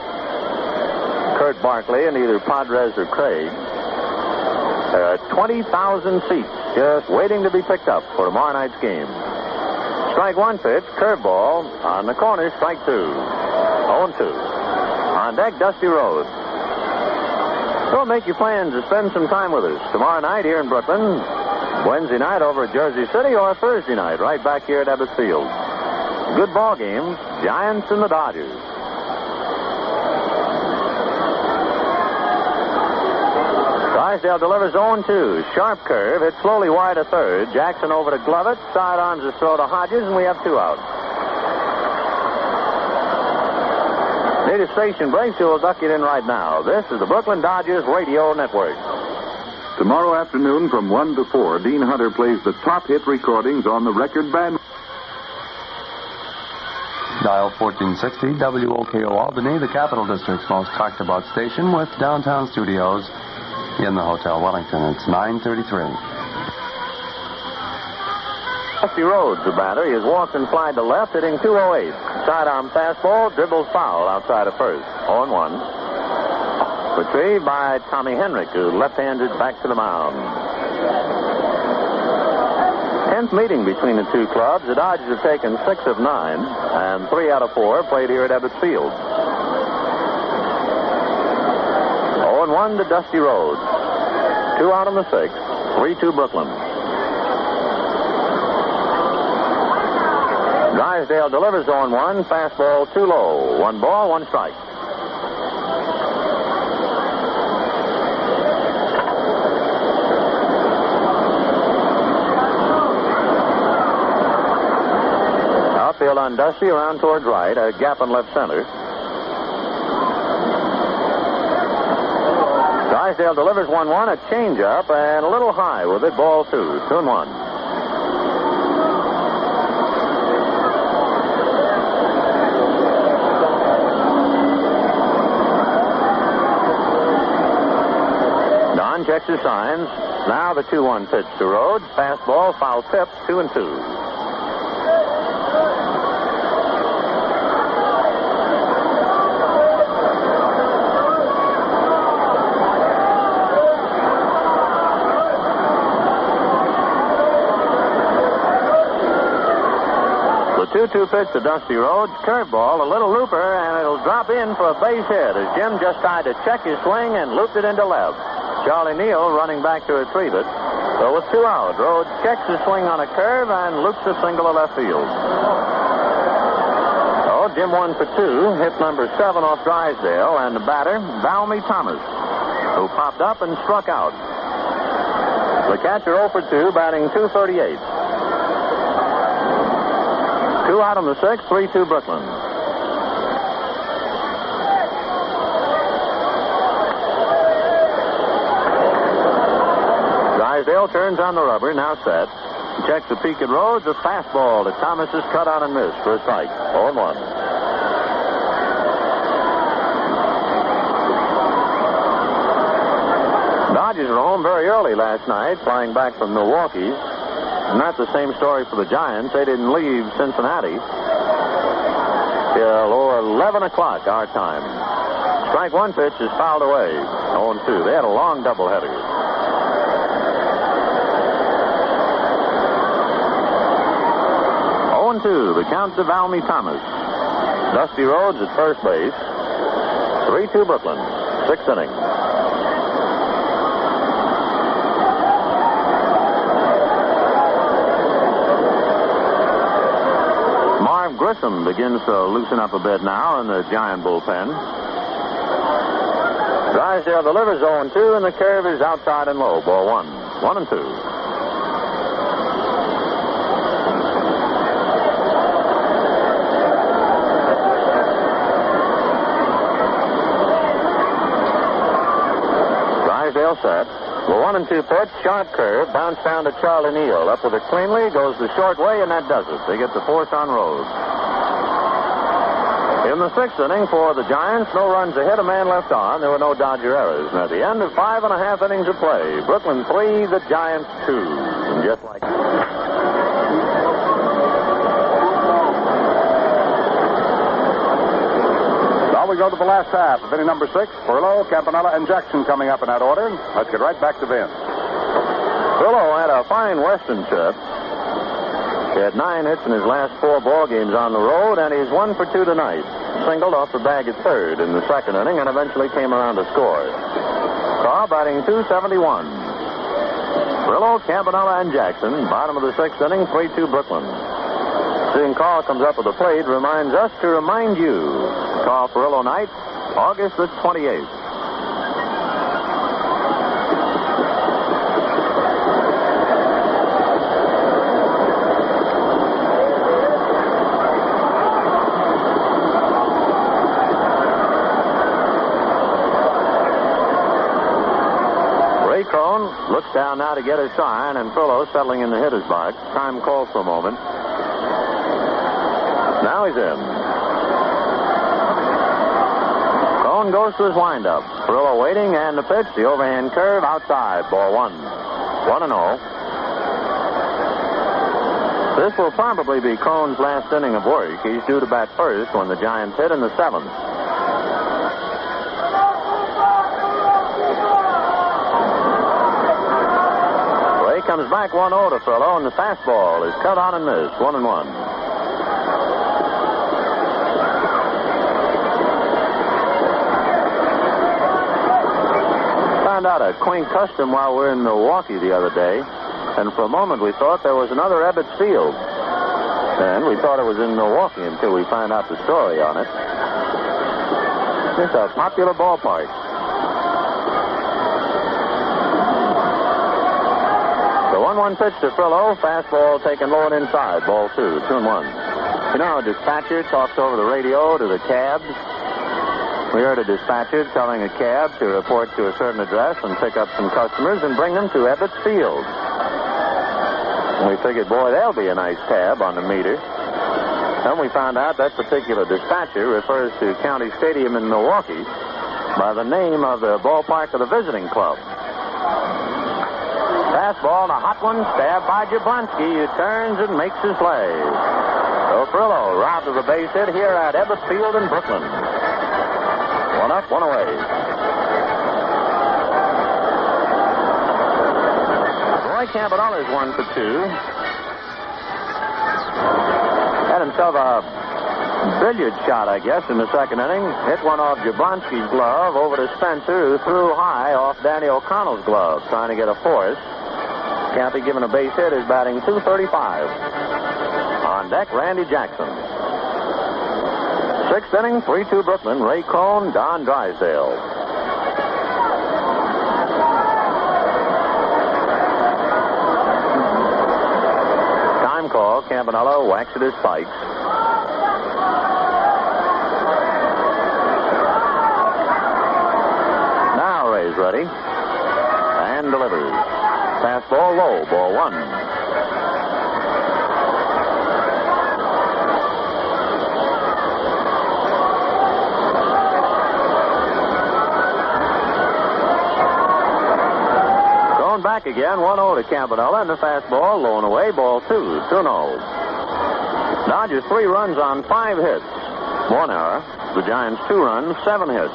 Kurt Barkley and either Padres or Craig. There are 20,000 seats just waiting to be picked up for tomorrow night's game. Strike 1 pitch, curveball on the corner, strike 2. 0-2. On deck, Dusty Rhodes. So make your plans to spend some time with us tomorrow night here in Brooklyn, Wednesday night over at Jersey City, or Thursday night right back here at Ebbets Field. Good ball games, Giants and the Dodgers. Drysdale delivers 0-2. Sharp curve, hit slowly wide to third. Jackson over to Glovett. Sidearms a throw to Hodges, and we have 2 out. Need a station break, so we'll duck it in right now. This is the Brooklyn Dodgers Radio Network. Tomorrow afternoon from 1 to 4, Dean Hunter plays the top hit recordings on the record band. Dial 1460 WOKO Albany, the Capital District's most talked about station, with downtown studios in the Hotel Wellington. It's 9:33. Dusty Rhodes, the batter. He has walked and flied to left, hitting 208. Sidearm fastball, dribbles foul outside of first. 0-1. Retrieved by Tommy Henrik, who left-handed back to the mound. 10th meeting between the two clubs. The Dodgers have taken 6 of 9, and 3 out of 4 played here at Ebbets Field. 0-1 to Dusty Rhodes. 2 out in the 6th. 3-2 Brooklyn. Drysdale delivers 0-1. Fastball too low. 1 ball, 1 strike. Outfield on Dusty, around towards right. A gap in left center. Drysdale delivers 1-1. A changeup and a little high with it. Ball 2. 2-1. Checks his signs. Now the 2-1 pitch to Rhodes. Fastball, foul tip, 2-2. The 2-2 pitch to Dusty Rhodes. Curveball, a little looper, and it'll drop in for a base hit as Jim just tried to check his swing and looped it into left. Charlie Neal running back to retrieve it. So with 2 out, Rhodes checks his swing on a curve and loops a single to left field. So Jim 1 for 2, hit number 7 off Drysdale, and the batter, Valmy Thomas, who popped up and struck out. The catcher 0 for 2, batting .238. 2 out on the 6th, 3-2 Brooklyn. Drysdale turns on the rubber, now set. Checks the peak at Rhodes. A fastball that Thomas has cut on and missed for a strike. 0-1. Dodgers were home very early last night, flying back from Milwaukee. Not the same story for the Giants. They didn't leave Cincinnati till 11 o'clock our time. Strike 1 pitch is fouled away. 0-2. They had a long doubleheader. 0-2, the count to Valmy Thomas. Dusty Rhodes at first base. 3-2 Brooklyn. 6th inning. Marv Grissom begins to loosen up a bit now in the Giant bullpen. Drysdale delivers 0-2, and the curve is outside and low. Ball 1. 1-2. Set. The 1-2 pitch, sharp curve, bounced down to Charlie Neal. Up with it cleanly, goes the short way, and that does it. They get the force on Rhodes. In the 6th inning for the Giants, no runs ahead, a man left on. There were no Dodger errors. And at the end of 5.5 innings of play, Brooklyn 3, the Giants 2. And just like we go to the last half of inning number 6. Furlow, Campanella, and Jackson coming up in that order. Let's get right back to Vince. Furlow had a fine Western trip. He had 9 hits in his last 4 ball games on the road, and he's 1 for 2 tonight. Singled off the bag at third in the 2nd inning and eventually came around to score. Carr batting .271. Furlow, Campanella, and Jackson, bottom of the 6th inning, 3-2 Brooklyn. Seeing Carl comes up with the plate reminds us to remind you. Carl Furillo night, August the 28th. looks down now to get his sign, and Frillo settling in the hitter's box. Time calls for a moment. Now he's in. Cone goes to his windup. Frillo waiting, and the pitch, the overhand curve outside. Ball 1. 1-0. This will probably be Cone's last inning of work. He's due to bat first when the Giants hit in the 7th. Comes back 1-0 to Frillo, and the fastball is cut on and missed. 1-1. Found out a quaint custom while we were in Milwaukee the other day, and for a moment we thought there was another Ebbets Field. And we thought it was in Milwaukee until we found out the story on it. It's a popular ballpark. The 1-1 pitch to Frillo. Fastball taken low and inside. Ball 2. 2-1. You know, a dispatcher talks over the radio to the cabs. We heard a dispatcher telling a cab to report to a certain address and pick up some customers and bring them to Ebbets Field. And we figured, boy, that'll be a nice tab on the meter. Then we found out that particular dispatcher refers to County Stadium in Milwaukee by the name of the ballpark of the visiting club. Fastball, a hot one, stabbed by Jablonski, who turns and makes his play. So Frillo robbed of the base hit here at Ebbets Field in Brooklyn. 1 up, 1 away. Roy Campanella is 1 for 2. Had himself a billiard shot, I guess, in the 2nd inning. Hit one off Jablonski's glove over to Spencer, who threw high off Danny O'Connell's glove, trying to get a force. Campy, given a base hit, is batting .235. On deck, Randy Jackson. 6th inning, 3-2 Brooklyn. Ray Cone, Don Drysdale. Time call. Campanella whacks at his spikes. Now Ray's ready. And delivers. Fastball low, ball 1. Going back again, 1-0 to Campanella, and the fastball low and away, ball 2, 2-0. Dodgers 3 runs on 5 hits, 1 error. The Giants 2 runs, 7 hits,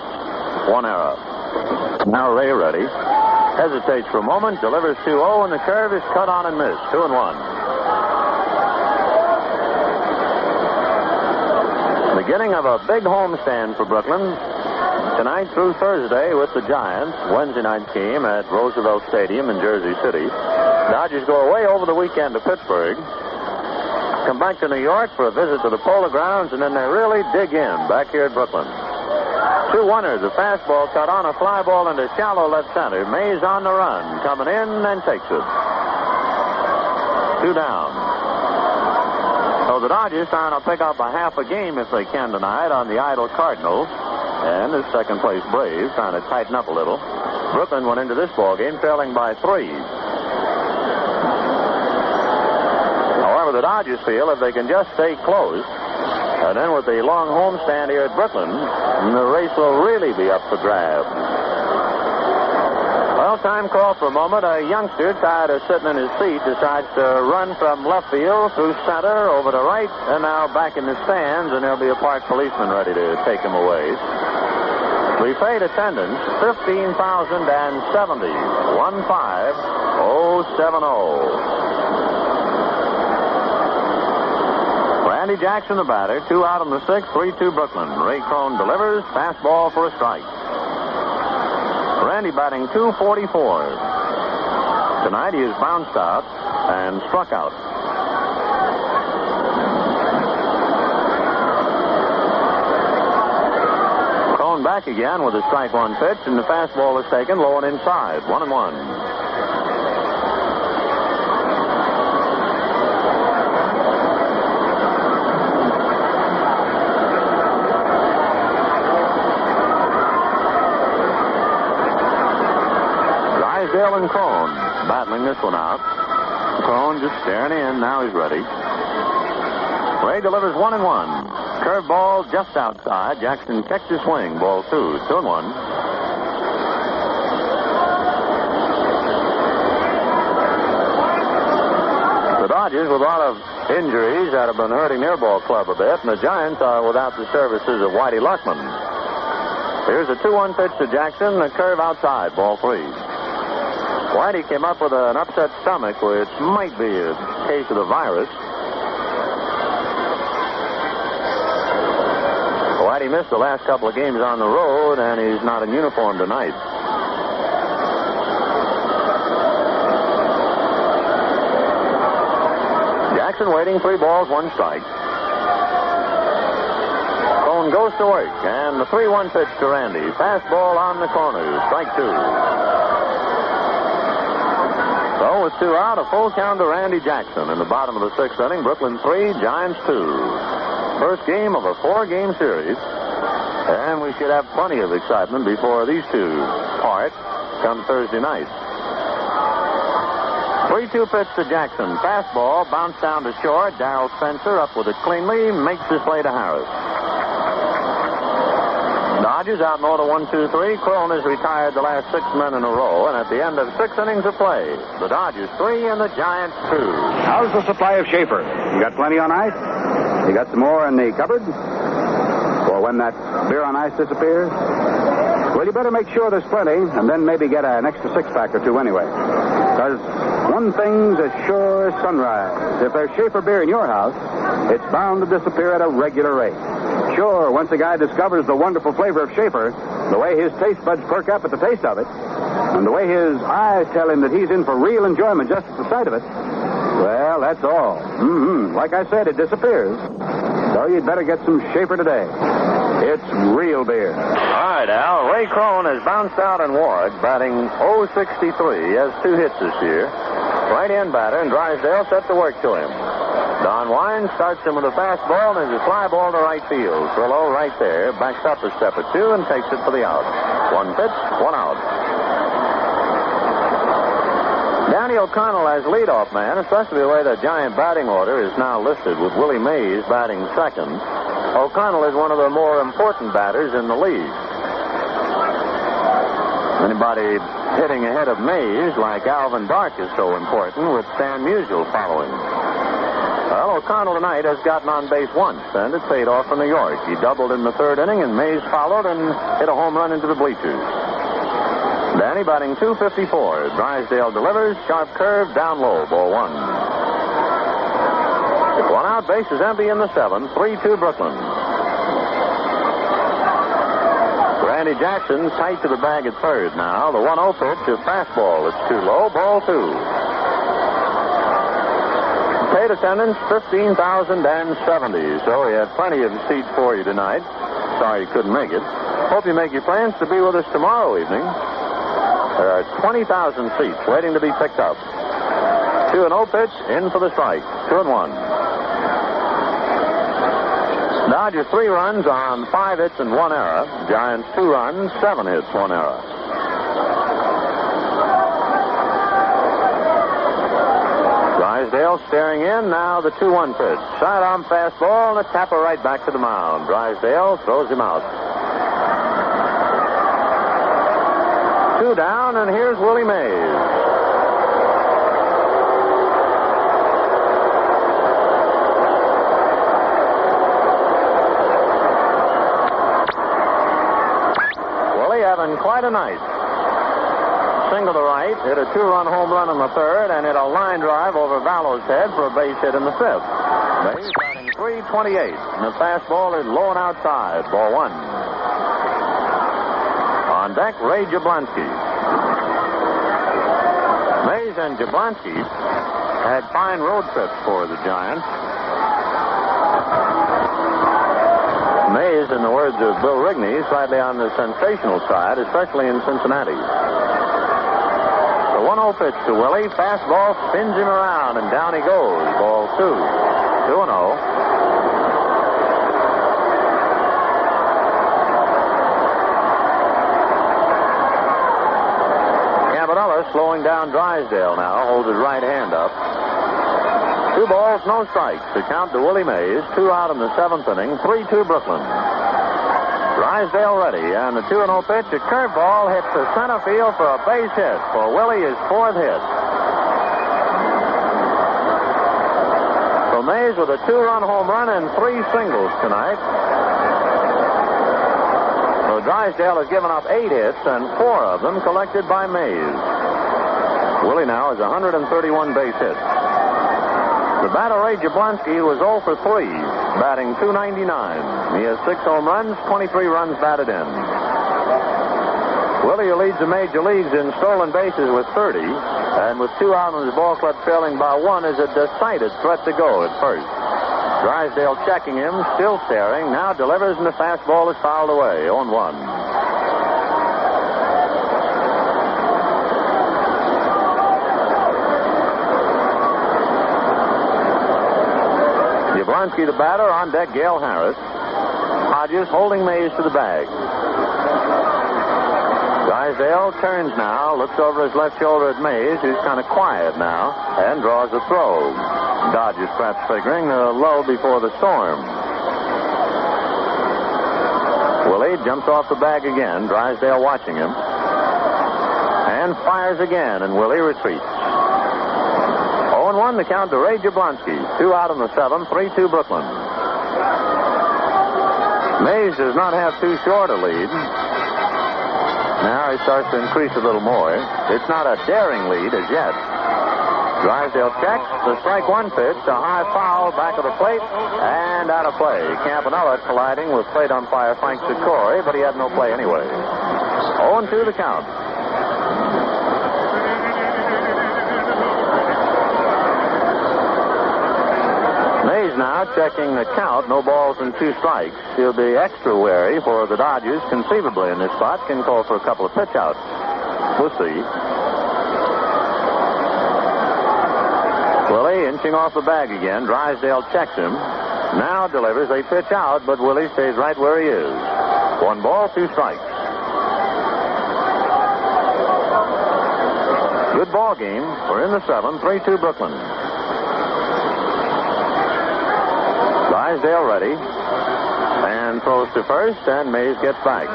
1 error. Now Ray ready. Hesitates for a moment, delivers 2-0, and the curve is cut on and missed. 2-1. Beginning of a big homestand for Brooklyn. Tonight through Thursday with the Giants. Wednesday night game at Roosevelt Stadium in Jersey City. Dodgers go away over the weekend to Pittsburgh. Come back to New York for a visit to the Polo Grounds, and then they really dig in back here at Brooklyn. 2-1ers, a fastball cut on, a fly ball into shallow left center. Mays on the run, coming in and takes it. 2 down. So the Dodgers trying to pick up a half a game if they can tonight on the idle Cardinals. And the second place Braves trying to tighten up a little. Brooklyn went into this ball game trailing by 3. However, the Dodgers feel if they can just stay close, and then with the long homestand here at Brooklyn, the race will really be up for grabs. Well, time call for a moment. A youngster tired of sitting in his seat decides to run from left field through center over to right, and now back in the stands, and there'll be a park policeman ready to take him away. We paid attendance 15,070. 15070. Randy Jackson, the batter. 2 out in the 6th. 3-2 Brooklyn. Ray Cone delivers. Fastball for a strike. Randy batting .244. Tonight he has bounced out and struck out. Cone back again with a strike 1 pitch, and the fastball is taken low and inside. 1-1. Drysdale and Crone battling this one out. Crone just staring in. Now he's ready. Ray delivers 1-1. Curveball just outside. Jackson checks his swing. Ball 2. 2-1. The Dodgers with a lot of injuries that have been hurting their ball club a bit, and the Giants are without the services of Whitey Luckman. Here's a 2-1 pitch to Jackson, a curve outside, ball 3. Whitey came up with an upset stomach, which might be a case of the virus. Whitey missed the last couple of games on the road, and he's not in uniform tonight. Jackson waiting, 3 balls, 1 strike. Crone goes to work, and the 3-1 pitch to Randy. Fastball on the corner, strike 2. So with 2 out, a full count to Randy Jackson. In the bottom of the 6th inning, Brooklyn 3, Giants 2. First game of a 4-game series, and we should have plenty of excitement before these two part come Thursday night. 3-2 pitch to Jackson. Fastball, bounced down to short. Darrell Spencer up with it cleanly, makes his play to Harris. Dodgers out in order 1-2-3. Crone has retired the last 6 men in a row, and at the end of 6 innings of play, the Dodgers 3 and the Giants 2. How's the supply of Schaefer? You got plenty on ice? You got some more in the cupboard? For when that beer on ice disappears? Well, you better make sure there's plenty, and then maybe get an extra 6-pack or 2 anyway. Because one thing's as sure as sunrise. If there's Schaefer beer in your house, it's bound to disappear at a regular rate. Sure, once a guy discovers the wonderful flavor of Schaefer, the way his taste buds perk up at the taste of it, and the way his eyes tell him that he's in for real enjoyment just at the sight of it, well, that's all. Like I said, it disappears. So you'd better get some Schaefer today. It's real beer. All right, Al. Ray Crone has bounced out in Warwick, batting .063. He has 2 hits this year. Right-hand batter, and Drysdale set to work to him. Don Wine starts him with a fastball, and there's a fly ball to right field. Trillo right there, backs up a step or 2 and takes it for the out. 1 pitch, 1 out. Danny O'Connell as leadoff man, especially the way the Giant batting order is now listed with Willie Mays batting second. O'Connell is one of the more important batters in the league. Anybody hitting ahead of Mays, like Alvin Dark, is so important, with Stan Musial following. Well, O'Connell tonight has gotten on base once, and it paid off for New York. He doubled in the 3rd inning, and Mays followed and hit a home run into the bleachers. Danny batting .254. Drysdale delivers, sharp curve, down low, ball 1. 1 out, base is empty in the 7th, 3-2 Brooklyn. Randy Jackson tight to the bag at 3rd now. The 1-0 pitch is fastball. It's too low, ball 2. Paid attendance, 15,070. So he had plenty of seats for you tonight. Sorry you couldn't make it. Hope you make your plans to be with us tomorrow evening. There are 20,000 seats waiting to be picked up. 2-0 pitch, in for the strike. 2-1. Dodgers 3 runs on 5 hits and 1 error. Giants 2 runs, 7 hits, 1 error. Drysdale staring in. Now the 2-1 pitch. Sidearm fastball and a tapper right back to the mound. Drysdale throws him out. 2 down, and here's Willie Mays. Willie having quite a night. Single to right, hit a 2-run home run in the 3rd, and hit a line drive over Vallow's head for a base hit in the 5th. Mays batting .328, and the fastball is low and outside, ball 1. On deck, Ray Jablonski. Mays and Jablonski had fine road trips for the Giants. Mays, in the words of Bill Rigney, slightly on the sensational side, especially in Cincinnati. The 1-0 pitch to Willie. Fastball spins him around, and down he goes. Ball 2. 2-0. slowing down Drysdale now, holds his right hand up. 2 balls, no strikes. The count to Willie Mays. 2 out in the 7th inning. 3-2 Brooklyn. Drysdale ready, and the 2-0 pitch. A curveball hits the center field for a base hit. For Willie, his 4th hit. So Mays with a 2-run home run and 3 singles tonight. So Drysdale has given up 8 hits, and 4 of them collected by Mays. Willie now has 131 base hits. The batter, Ray Jablonski, was 0 for 3, batting .299. He has 6 home runs, 23 runs batted in. Willie leads the major leagues in stolen bases with 30, and with 2 out on his ball club trailing by 1 is a decided threat to go at first. Drysdale checking him, still staring, now delivers, and the fastball is fouled away, 0-1. Jablonski, the batter, on deck, Gale Harris. Hodges holding Mays to the bag. Drysdale turns now, looks over his left shoulder at Mays, who's kind of quiet now, and draws a throw. Dodgers perhaps figuring a lull before the storm. Willie jumps off the bag again, Drysdale watching him, and fires again, and Willie retreats. 0-1 the count to Ray Jablonski. 2 out in the 7th, 3-2 Brooklyn. Mays does not have too short a lead. Now he starts to increase a little more. It's not a daring lead as yet. Drysdale checks the strike 1 pitch, a high foul back of the plate, and out of play. Campanella colliding with plate umpire Frank Ciccori, but he had no play anyway. 0-2 the count. Mays now checking the count, no balls and 2 strikes. He'll be extra wary for the Dodgers, conceivably in this spot, can call for a couple of pitch outs. We'll see. Willie inching off the bag again. Drysdale checks him. Now delivers a pitch out, but Willie stays right where he is. 1 ball, 2 strikes. Good ball game. We're in the 7th, 3-2 Brooklyn. Drysdale ready, and throws to first, and Mays gets back.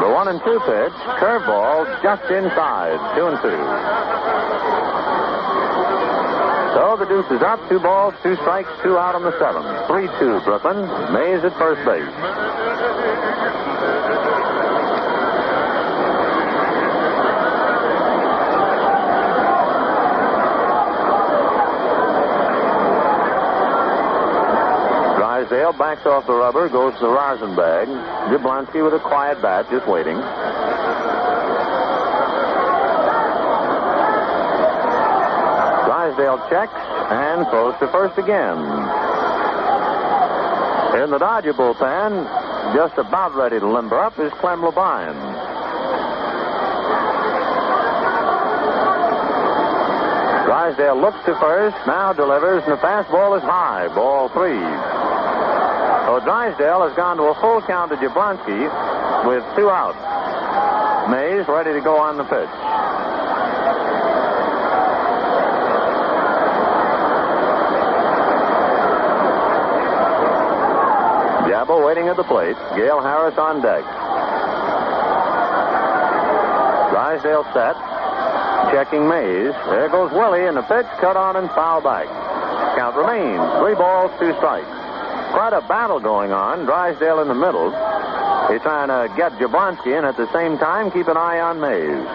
The 1-2 pitch, curveball, just inside, 2-2. So the deuce is up, 2 balls, 2 strikes, 2 out on the 7th. 3-2 Brooklyn, Mays at first base. Drysdale backs off the rubber, goes to the rosin bag. Jablonski with a quiet bat, just waiting. Drysdale checks and throws to first again. In the Dodger bullpen, just about ready to limber up, is Clem Labine. Drysdale looks to first, now delivers, and the fastball is high, ball 3. So Drysdale has gone to a full count to Jablonski with 2 outs. Mays ready to go on the pitch. Jabbo waiting at the plate. Gale Harris on deck. Drysdale set. Checking Mays. There goes Willie, and the pitch cut on and foul back. Count remains. 3 balls, 2 strikes. Quite a battle going on. Drysdale in the middle. He's trying to get Jablonski and at the same time keep an eye on Mays.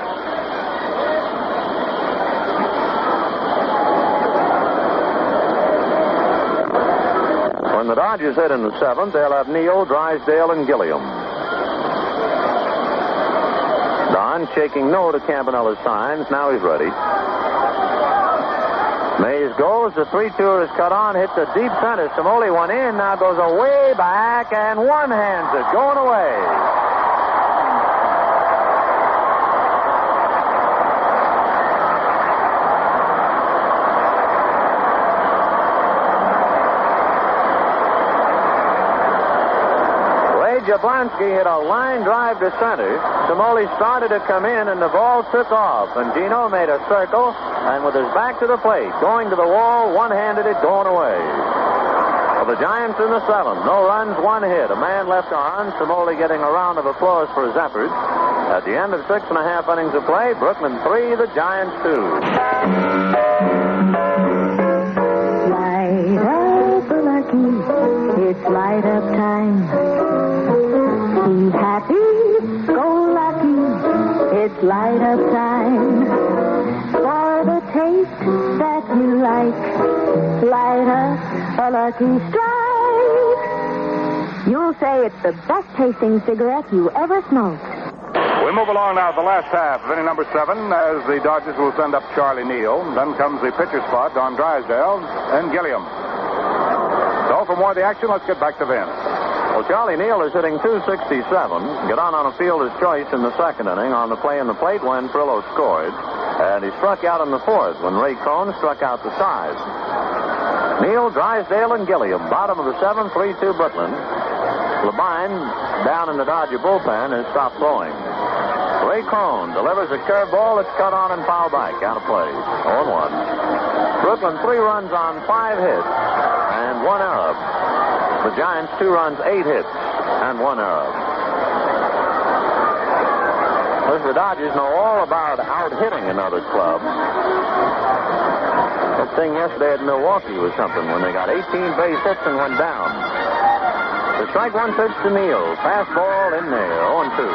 When the Dodgers hit in the 7th, they'll have Neal, Drysdale, and Gilliam. Don shaking no to Campanella's signs. Now he's ready. Mays goes. The 3-2 is cut on. Hits a deep center. Samoli one in. Now goes away back and one-hands it. Going away. Jablonski hit a line drive to center. Smoley started to come in, and the ball took off. And Gino made a circle, and with his back to the plate, going to the wall, one-handed it, going away. Well, the Giants in the seventh. No runs, one hit. A man left on. Smoley getting a round of applause for his efforts. At the end of 6.5 innings of play, Brooklyn 3, the Giants 2. Light up, Lucky. It's light up time. Be happy, go lucky. It's light up time. For the taste that you like, light up a Lucky Strike. You'll say it's the best tasting cigarette you ever smoked. We move along now to the last half of inning number 7 as the Dodgers will send up Charlie Neal. Then comes the pitcher spot, Don Drysdale and Gilliam. So for more of the action, let's get back to Vince. Well, Charlie Neal is hitting .267. Got on a fielder's choice in the second inning on the play in the plate when Trillo scored. And he struck out in the fourth when Ray Cohn struck out the side. Neal, Drysdale, and Gilliam, bottom of the 7th, 3-2 Brooklyn. Labine, down in the Dodger bullpen, has stopped throwing. Ray Cohn delivers a curveball that's cut on and foul back. Out of play. 0-1. Brooklyn 3 runs on 5 hits and 1 error. The Giants 2 runs, 8 hits and 1 error. The Dodgers know all about out-hitting another club. That thing yesterday at Milwaukee was something when they got 18 base hits and went down. The strike one pitch to Neal. Fastball in there. 0-2.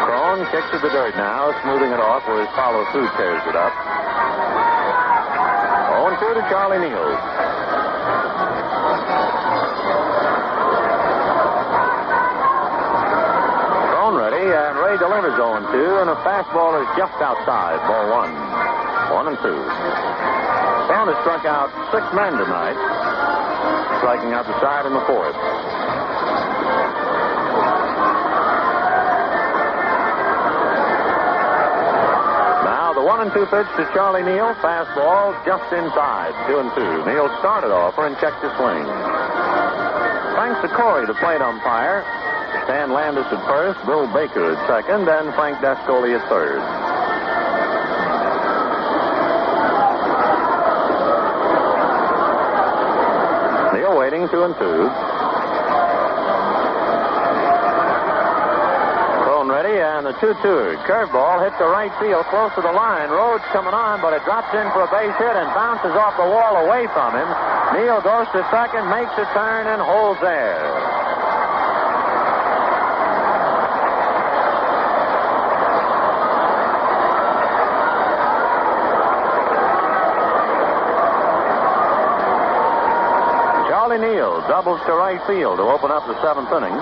Crone kicks to the dirt now, smoothing it off where his follow-through tears it up. 0-2 to Charlie Neal. Crone ready, and Ray delivers 0-2, and a fastball is just outside. Ball 1. 1-2. Crone has struck out 6 men tonight, striking out the side in the fourth. Now the 1-2 pitch to Charlie Neal. Fastball just inside. 2-2. Neal started off and checked his swing. Frank Sikori, the plate umpire. Stan Landis at first, Bill Baker at second, and Frank Dascoli at third. Neal waiting, 2-2. Crone ready, and the 2-2. Curveball hits the right field close to the line. Rhodes coming on, but it drops in for a base hit and bounces off the wall away from him. Neal goes to second, makes a turn, and holds there. Charlie Neal doubles to right field to open up the 7th inning.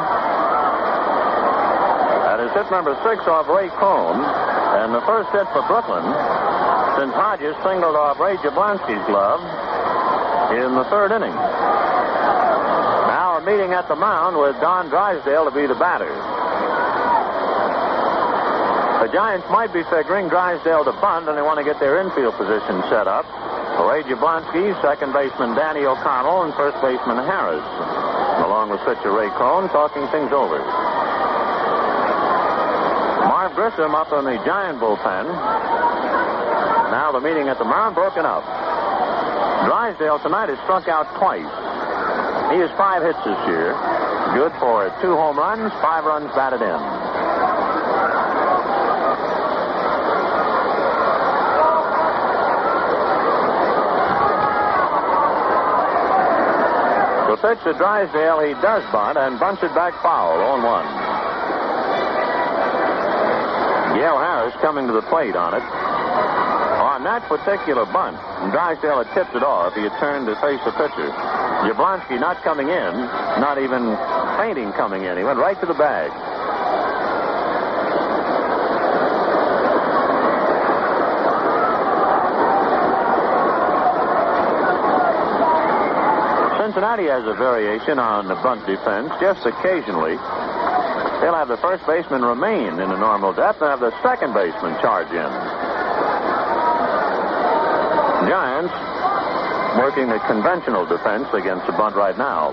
That is hit number 6 off Ray Cohn, and the first hit for Brooklyn since Hodges singled off Ray Jablonski's glove in the 3rd inning. Now a meeting at the mound with Don Drysdale to be the batter. The Giants might be figuring Drysdale to bunt, and they want to get their infield position set up. Ray Jablonski, second baseman Danny O'Connell, and first baseman Harris, along with pitcher Ray Cohn, talking things over. Marv Grissom up in the Giant bullpen. Now the meeting at the mound broken up. Drysdale tonight has struck out twice. He has 5 hits this year. Good for 2 home runs, 5 runs batted in. The pitch to Drysdale, he does bunt and bunts it back foul, 0-1. Yale Harris coming to the plate on it. On that particular bunt, Drysdale had tipped it off. He had turned to face the pitcher. Jablonski not coming in, not even feinting coming in. He went right to the bag. Cincinnati has a variation on the bunt defense. Just occasionally, they'll have the first baseman remain in the normal depth and have the second baseman charge in. Giants working the conventional defense against the bunt right now.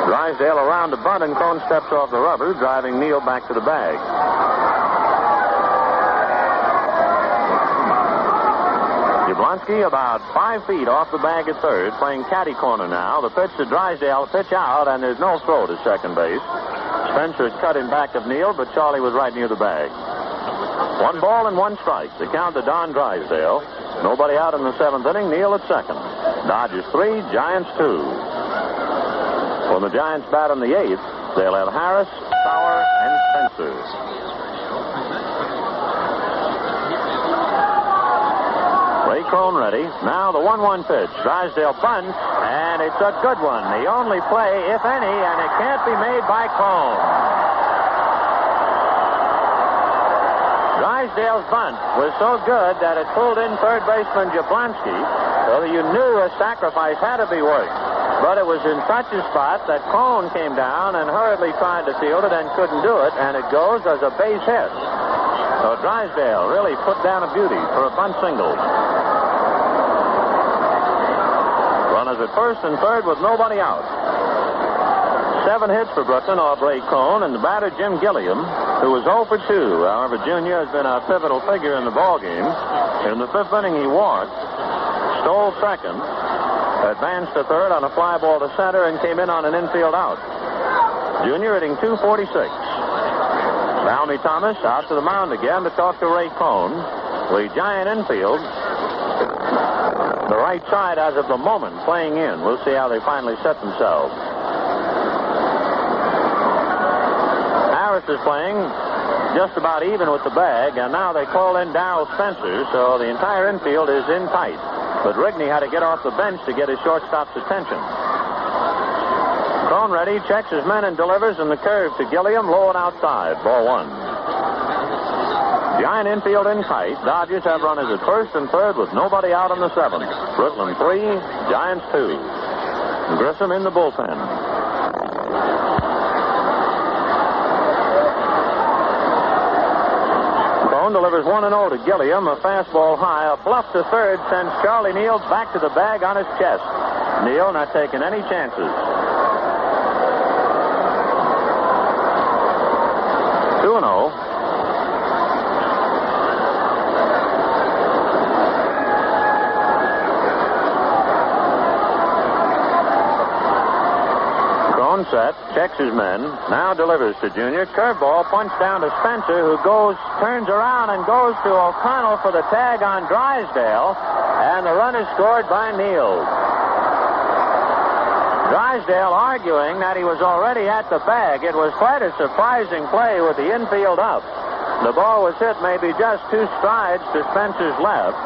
Drysdale around the bunt, and Cone steps off the rubber, driving Neal back to the bag. Jablonski about 5 feet off the bag at third, playing catty corner now. The pitch to Drysdale, pitch out, and there's no throw to second base. Spencer had cut in back of Neal, but Charlie was right near the bag. 1 ball and 1 strike. The count to Don Drysdale. Nobody out in the 7th inning. Neal at second. Dodgers 3, Giants 2. When the Giants bat in the 8th, they'll have Harris, Sauer, and Spencer. Ray Crone ready. Now the 1-1 pitch. Drysdale bunts, and it's a good one. The only play, if any, and it can't be made by Crone. Drysdale's bunt was so good that it pulled in third baseman Jablonski, so that you knew a sacrifice had to be worked. But it was in such a spot that Crone came down and hurriedly tried to field it and couldn't do it, and it goes as a base hit. So Drysdale really put down a beauty for a bunt single. Runners at first and third with nobody out. 7 hits for Brooklyn off Ray Cone, and the batter Jim Gilliam, who was 0 for 2. However, Junior has been a pivotal figure in the ballgame. In the 5th inning, he walked, stole second, advanced to third on a fly ball to center, and came in on an infield out. Junior hitting .246. Valmy Thomas out to the mound again to talk to Ray Cone. The Giant infield, the right side as of the moment, playing in. We'll see how they finally set themselves. Harris is playing just about even with the bag, and now they call in Darrell Spencer, so the entire infield is in tight. But Rigney had to get off the bench to get his shortstop's attention. Crone ready, checks his men and delivers, and the curve to Gilliam, low and outside. Ball 1. Giant infield in tight. Dodgers have runners at first and third with nobody out in the 7th. Brooklyn 3, Giants 2. Grissom in the bullpen. Delivers 1-0 to Gilliam. A fastball high. A bluff to third sends Charlie Neal back to the bag on his chest. Neal not taking any chances. 2-0. Crone set, checks his men, now delivers to Junior. Curveball punched down to Spencer, who turns around and goes to O'Connell for the tag on Drysdale, and the run is scored by Neal. Drysdale arguing that he was already at the bag. It was quite a surprising play with the infield up. The ball was hit maybe just 2 strides to Spencer's left,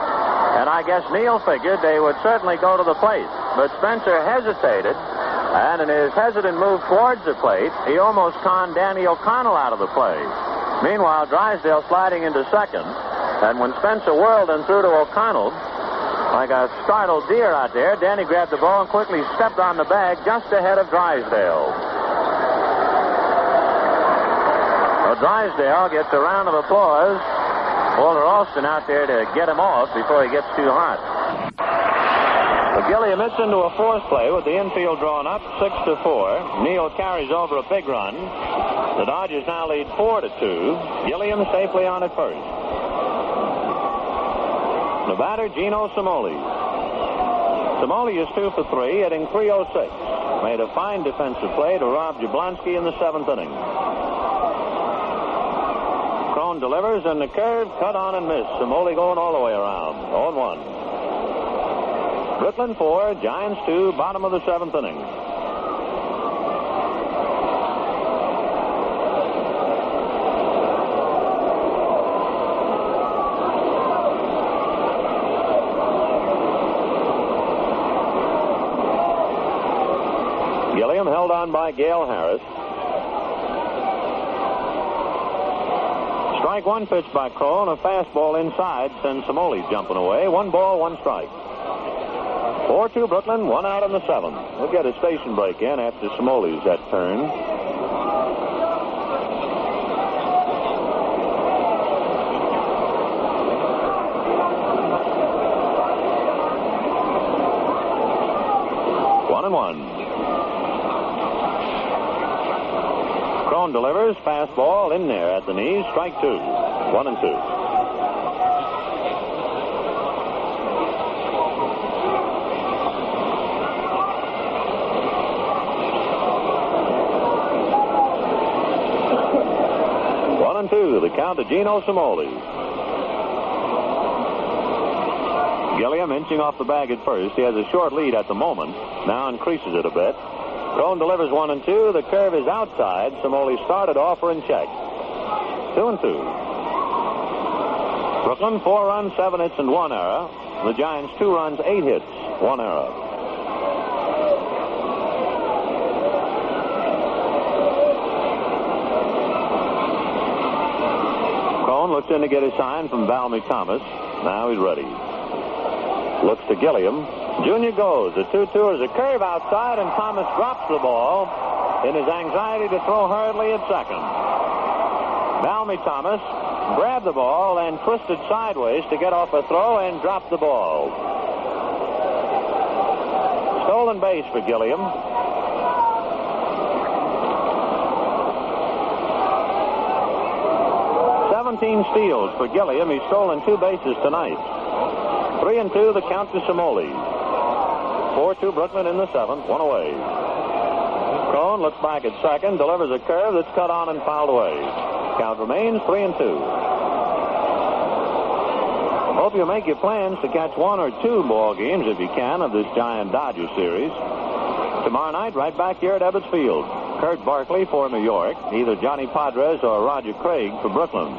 and I guess Neal figured they would certainly go to the plate. But Spencer hesitated, and in his hesitant move towards the plate, he almost conned Danny O'Connell out of the play. Meanwhile, Drysdale sliding into second, and when Spencer whirled and threw to O'Connell, like a startled deer out there, Danny grabbed the ball and quickly stepped on the bag just ahead of Drysdale. Well, Drysdale gets a round of applause. Walter Alston out there to get him off before he gets too hot. Gilliam hits into a 4th play with the infield drawn up 6-4. Neal carries over a big run. The Dodgers now lead 4-2. Gilliam safely on at first. The batter, Gino Cimoli. Cimoli is 2 for 3, hitting .306. Made a fine defensive play to rob Jablonski in the 7th inning. Crone delivers, and the curve cut on and missed. Cimoli going all the way around. 0-1. Brooklyn 4, Giants 2, bottom of the 7th inning. Gilliam held on by Gale Harris. Strike 1 pitch by Crone. A fastball inside sends Cimoli jumping away. 1 ball, 1 strike. 4-2 Brooklyn, 1 out in the 7th. We'll get a station break in after Cimoli's that turn. Crone delivers. Fastball in there at the knees. Strike 2. 1-2. The count to Gino Cimoli. Gilliam inching off the bag at first. He has a short lead at the moment. Now increases it a bit. Crone delivers 1-2. The curve is outside. Cimoli started offer and check. 2-2. Brooklyn 4 runs, 7 hits, and 1 error. The Giants 2 runs, 8 hits, 1 error. Looks in to get his sign from Valmy Thomas. Now he's ready. Looks to Gilliam. Junior goes. The 2-2 is a curve outside, and Thomas drops the ball in his anxiety to throw hurriedly at second. Valmy Thomas grabbed the ball and twisted sideways to get off a throw and dropped the ball. Stolen base for Gilliam. 17 steals for Gilliam. He's stolen 2 bases tonight. 3-2 the count to Cimoli. 4-2 Brooklyn in the 7th. 1 away. Crone looks back at second, delivers a curve that's cut on and fouled away. Count remains 3-2. Hope you make your plans to catch 1 or 2 ball games if you can of this Giant Dodger series. Tomorrow night, right back here at Ebbets Field. Kurt Barkley for New York, either Johnny Padres or Roger Craig for Brooklyn.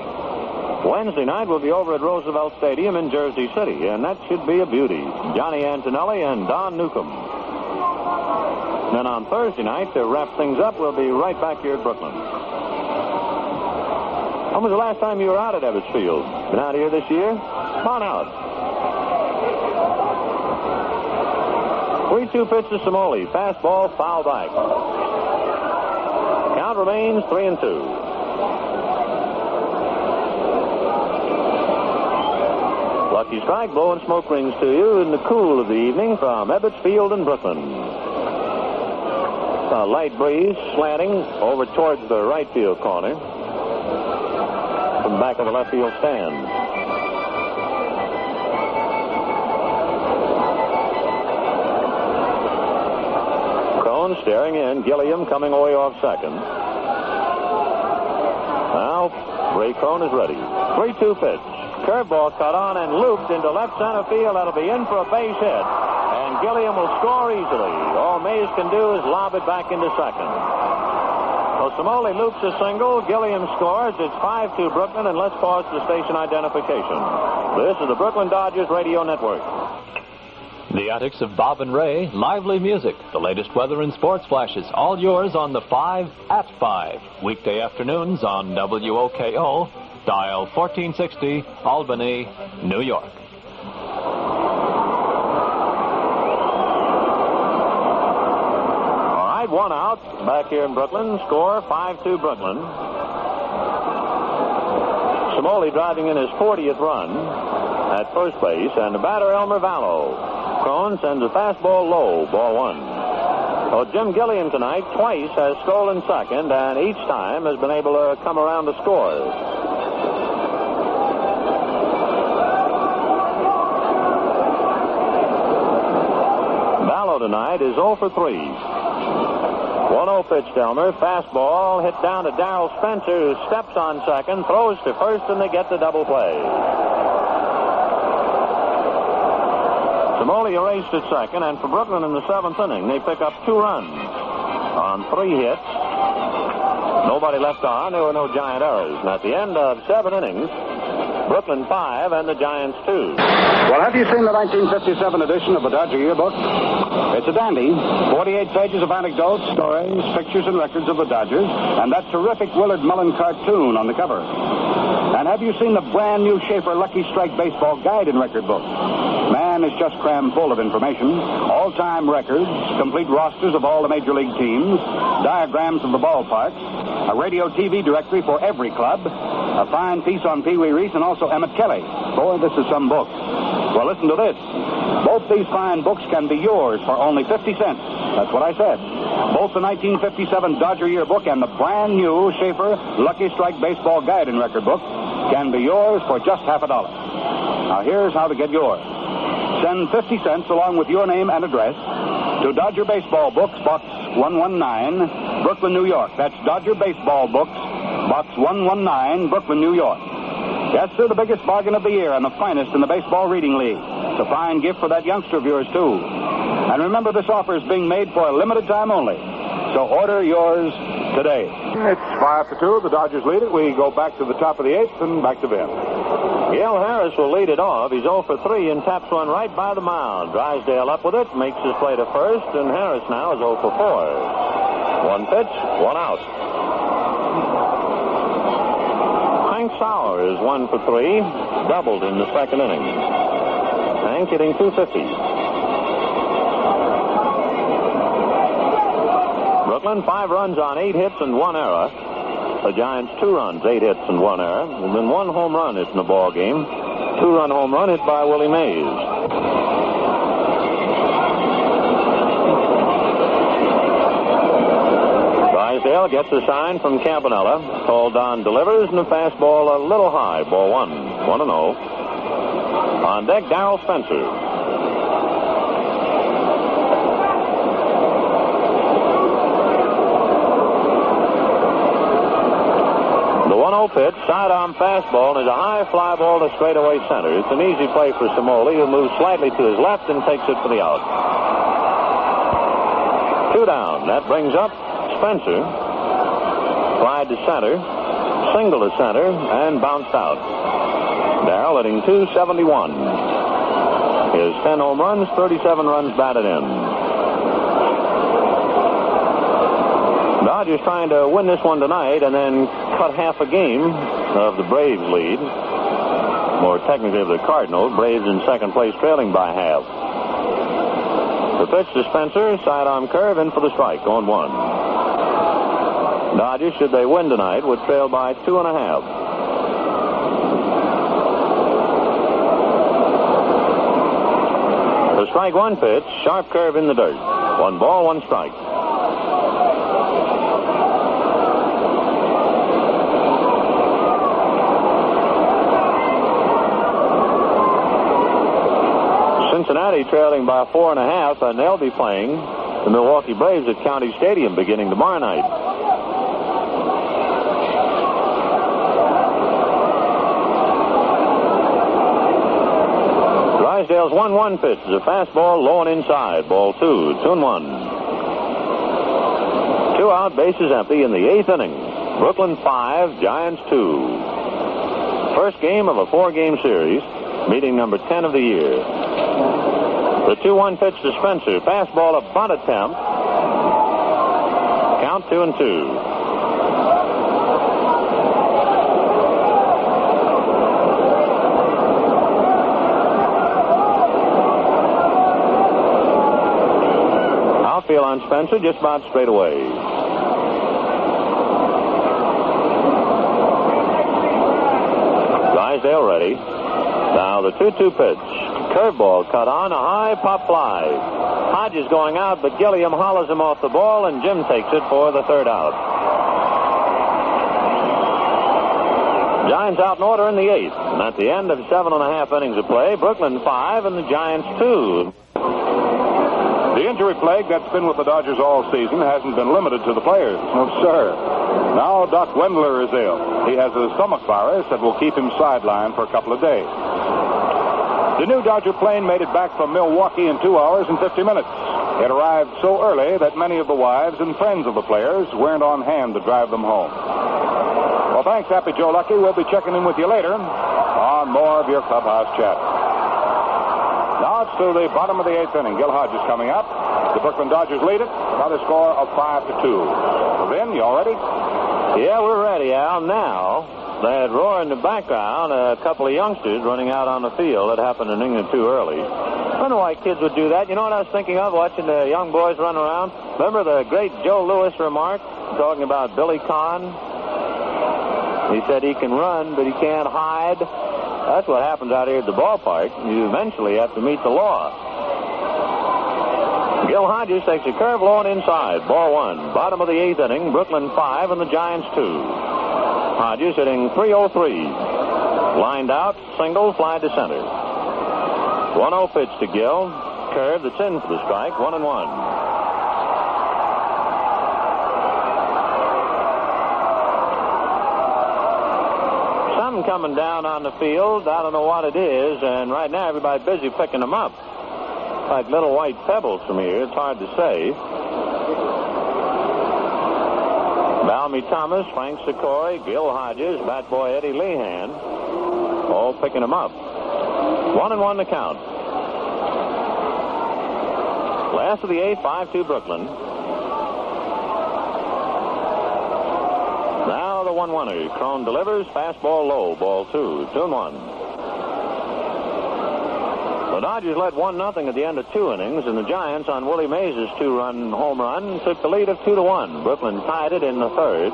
Wednesday night will be over at Roosevelt Stadium in Jersey City, and that should be a beauty. Johnny Antonelli and Don Newcomb. Then on Thursday night, to wrap things up, we'll be right back here at Brooklyn. When was the last time you were out at Ebbets Field? Been out here this year? Come on out. 3-2 pitch to Cimoli. Fastball, foul back. Count remains 3-2. Lucky Strike blowing smoke rings to you in the cool of the evening from Ebbets Field in Brooklyn. A light breeze slanting over towards the right field corner from the back of the left field stand. Crone staring in. Gilliam coming away off second. Now, Ray Crone is ready. 3-2 pitch. Curveball cut on and looped into left center field. That'll be in for a base hit. And Gilliam will score easily. All Mays can do is lob it back into second. So Cimoli loops a single. Gilliam scores. It's 5-2 Brooklyn, and let's pause the station identification. This is the Brooklyn Dodgers Radio Network. The antics of Bob and Ray, lively music, the latest weather and sports flashes, all yours on the 5 at 5. Weekday afternoons on WOKO, dial 1460, Albany, New York. All right, 1 out back here in Brooklyn. Score 5-2 Brooklyn. Cimoli driving in his 40th run at first base, and the batter Elmer Vallow. Crone sends a fastball low, ball 1. Well, Jim Gilliam tonight twice has stolen second, and each time has been able to come around to score. Vallow tonight is 0 for 3. 1-0 pitch to Elmer. Fastball hit down to Darrell Spencer, who steps on second, throws to first, and they get the double play. Cimoli erased at second, and for Brooklyn in the 7th inning, they pick up 2 runs on 3 hits. Nobody left on. There were no Giant errors. And at the end of 7 innings, Brooklyn 5 and the Giants 2. Well, have you seen the 1957 edition of the Dodger Yearbook? It's a dandy. 48 pages of anecdotes, stories, pictures, and records of the Dodgers, and that terrific Willard Mullen cartoon on the cover. And have you seen the brand new Schaefer Lucky Strike Baseball Guide and Record Book? Man, is just crammed full of information. All-time records, complete rosters of all the major league teams, diagrams of the ballparks, a radio TV directory for every club, a fine piece on Pee Wee Reese, and also Emmett Kelly. Boy, this is some book. Well, listen to this. Both these fine books can be yours for only 50 cents. That's what I said. Both the 1957 Dodger Yearbook and the brand new Schaefer Lucky Strike Baseball Guide and Record Book can be yours for just $50. Now, here's how to get yours. Send 50 cents along with your name and address to Dodger Baseball Books, Box 119, Brooklyn, New York. That's Dodger Baseball Books, Box 119, Brooklyn, New York. Yes, sir, the biggest bargain of the year and the finest in the Baseball Reading League. It's a fine gift for that youngster of yours, too. And remember, this offer is being made for a limited time only. So order yours today. It's 5-2. The Dodgers lead it. We go back to the top of the eighth and back to Ben. Gil Harris will lead it off. He's 0 for 3 and taps one right by the mound. Drysdale up with it, makes his play to first, and Harris now is 0 for 4. One pitch, one out. Hank Sauer is 1 for 3, doubled in the second inning. Hank hitting .250. Brooklyn, 5 runs on 8 hits and 1 error. The Giants, 2 runs, 8 hits and 1 error. And then 1 home run hit in the ball game. 2-run home run hit by Willie Mays. Drysdale gets a sign from Campanella. Called on, delivers, and the fastball a little high. Ball 1, 1-0. On deck, Darrell Spencer. Pitch, sidearm fastball, and is a high fly ball to straightaway center. It's an easy play for Samoli, who moves slightly to his left and takes it for the out. 2 down. That brings up Spencer. Fly to center, single to center, and bounced out. Darrell hitting .271. His 10 home runs, 37 runs batted in. Dodgers trying to win this one tonight and then cut half a game of the Braves lead. More technically of the Cardinals. Braves in second place trailing by half. The pitch to Spencer, sidearm curve in for the strike, 0-1. Dodgers, should they win tonight, would trail by 2.5. The strike one pitch, sharp curve in the dirt. 1 ball, 1 strike. Cincinnati trailing by 4.5, and they'll be playing the Milwaukee Braves at County Stadium beginning tomorrow night. Drysdale's 1-1 pitch is a fastball low and inside. Ball 2, 2-1. 2 out, bases empty in the 8th inning. Brooklyn 5, Giants 2. First game of a 4-game series, meeting number 10 of the year. The 2-1 pitch to Spencer. Fastball, a bunt attempt. Count 2-2. Outfield on Spencer, just about straight away. Drysdale ready. Now the 2-2 pitch. Curveball cut on, a high pop fly. Hodges going out, but Gilliam hollers him off the ball, and Jim takes it for the 3rd out. Giants out in order in the 8th. And at the end of 7.5 innings of play, Brooklyn 5 and the Giants 2. The injury plague that's been with the Dodgers all season hasn't been limited to the players. No, sir. Now Doc Wendler is ill. He has a stomach virus that will keep him sidelined for a couple of days. The new Dodger plane made it back from Milwaukee in 2 hours and 50 minutes. It arrived so early that many of the wives and friends of the players weren't on hand to drive them home. Well, thanks, Happy Joe Lucky. We'll be checking in with you later on more of your clubhouse chat. Now it's to the bottom of the 8th inning. Gil Hodges coming up. The Brooklyn Dodgers lead it. Another score of 5-2. Vin, you all ready? Yeah, we're ready, Al. Now, that roar in the background, a couple of youngsters running out on the field. That happened in England too early. I don't know why kids would do that. You know what I was thinking of, watching the young boys run around? Remember the great Joe Louis remark, talking about Billy Conn? He said he can run, but he can't hide. That's what happens out here at the ballpark. You eventually have to meet the law. Gil Hodges takes a curve low and inside. Ball one. Bottom of the 8th inning. Brooklyn 5 and the Giants 2. Hodges hitting .303. Lined out. Single. Fly to center. 1-0 pitch to Gil. Curve that's in for the strike. 1-1. Coming down on the field. I don't know what it is, and right now everybody busy picking them up. Like little white pebbles from here. It's hard to say. Balmy Thomas, Frank Sikori, Gil Hodges, bat boy Eddie Lehan, all picking them up. 1-1 the count. Last of the 8th, 5-2 Brooklyn. Now the 1-1er. Crone delivers. Fastball low. Ball 2. 2-1. The Dodgers led 1-0 at the end of 2 innings, and the Giants, on Willie Mays' 2-run home run, took the lead of 2-1. Brooklyn tied it in the 3rd.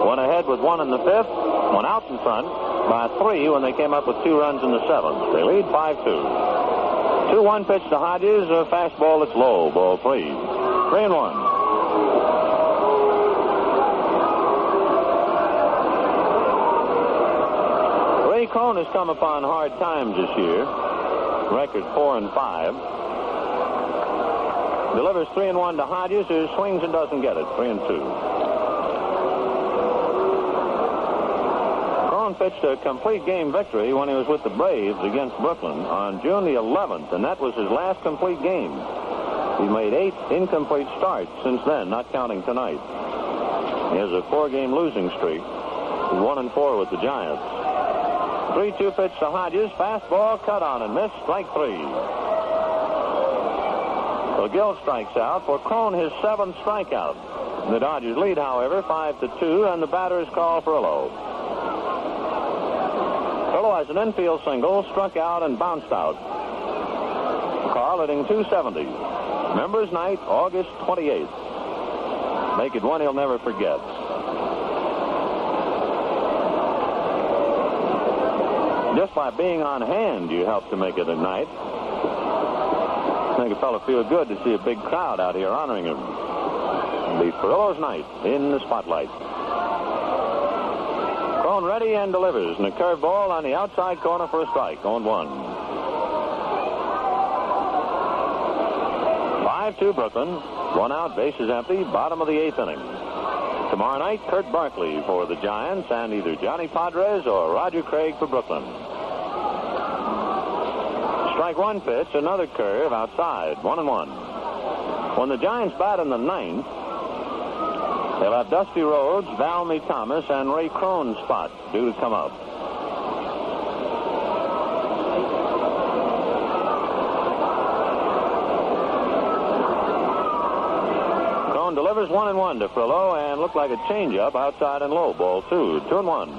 Went ahead with 1 in the 5th. Went out in front by 3 when they came up with 2 runs in the 7th. They lead 5-2. 2-1 pitch to Hodges. A fastball that's low. Ball 3. 3-1. Ray Crone has come upon hard times this year. Record 4-5. Delivers 3-1 to Hodges, who swings and doesn't get it. 3-2. Crone pitched a complete game victory when he was with the Braves against Brooklyn on June the 11th, and that was his last complete game. He made 8 incomplete starts since then, not counting tonight. He has a 4-game losing streak. He's 1-4 with the Giants. 3-2 pitch to Hodges. Fastball cut on and missed. Strike 3. So Gil strikes out for Crone, his 7th strikeout. The Dodgers lead, however, 5-2, and the batter is called Furlow. Furlow has an infield single, struck out and bounced out. Carl hitting .270. Members Night, August 28th. Make it one he'll never forget. Just by being on hand, you help to make it a night. Make a fellow feel good to see a big crowd out here honoring him. It'll be Furlow's night in the spotlight. Crone ready and delivers, and a curveball on the outside corner for a strike. 0-1. 5-2 Brooklyn. 1 out, bases empty. Bottom of the 8th inning. Tomorrow night, Kurt Barkley for the Giants, and either Johnny Padres or Roger Craig for Brooklyn. Strike 1 pitch, another curve outside. 1-1. When the Giants bat in the 9th, they'll have Dusty Rhodes, Valmy Thomas, and Ray Crone's spot due to come up. Delivers 1-1 to Furlow and looked like a changeup outside and low. Ball 2. 2-1.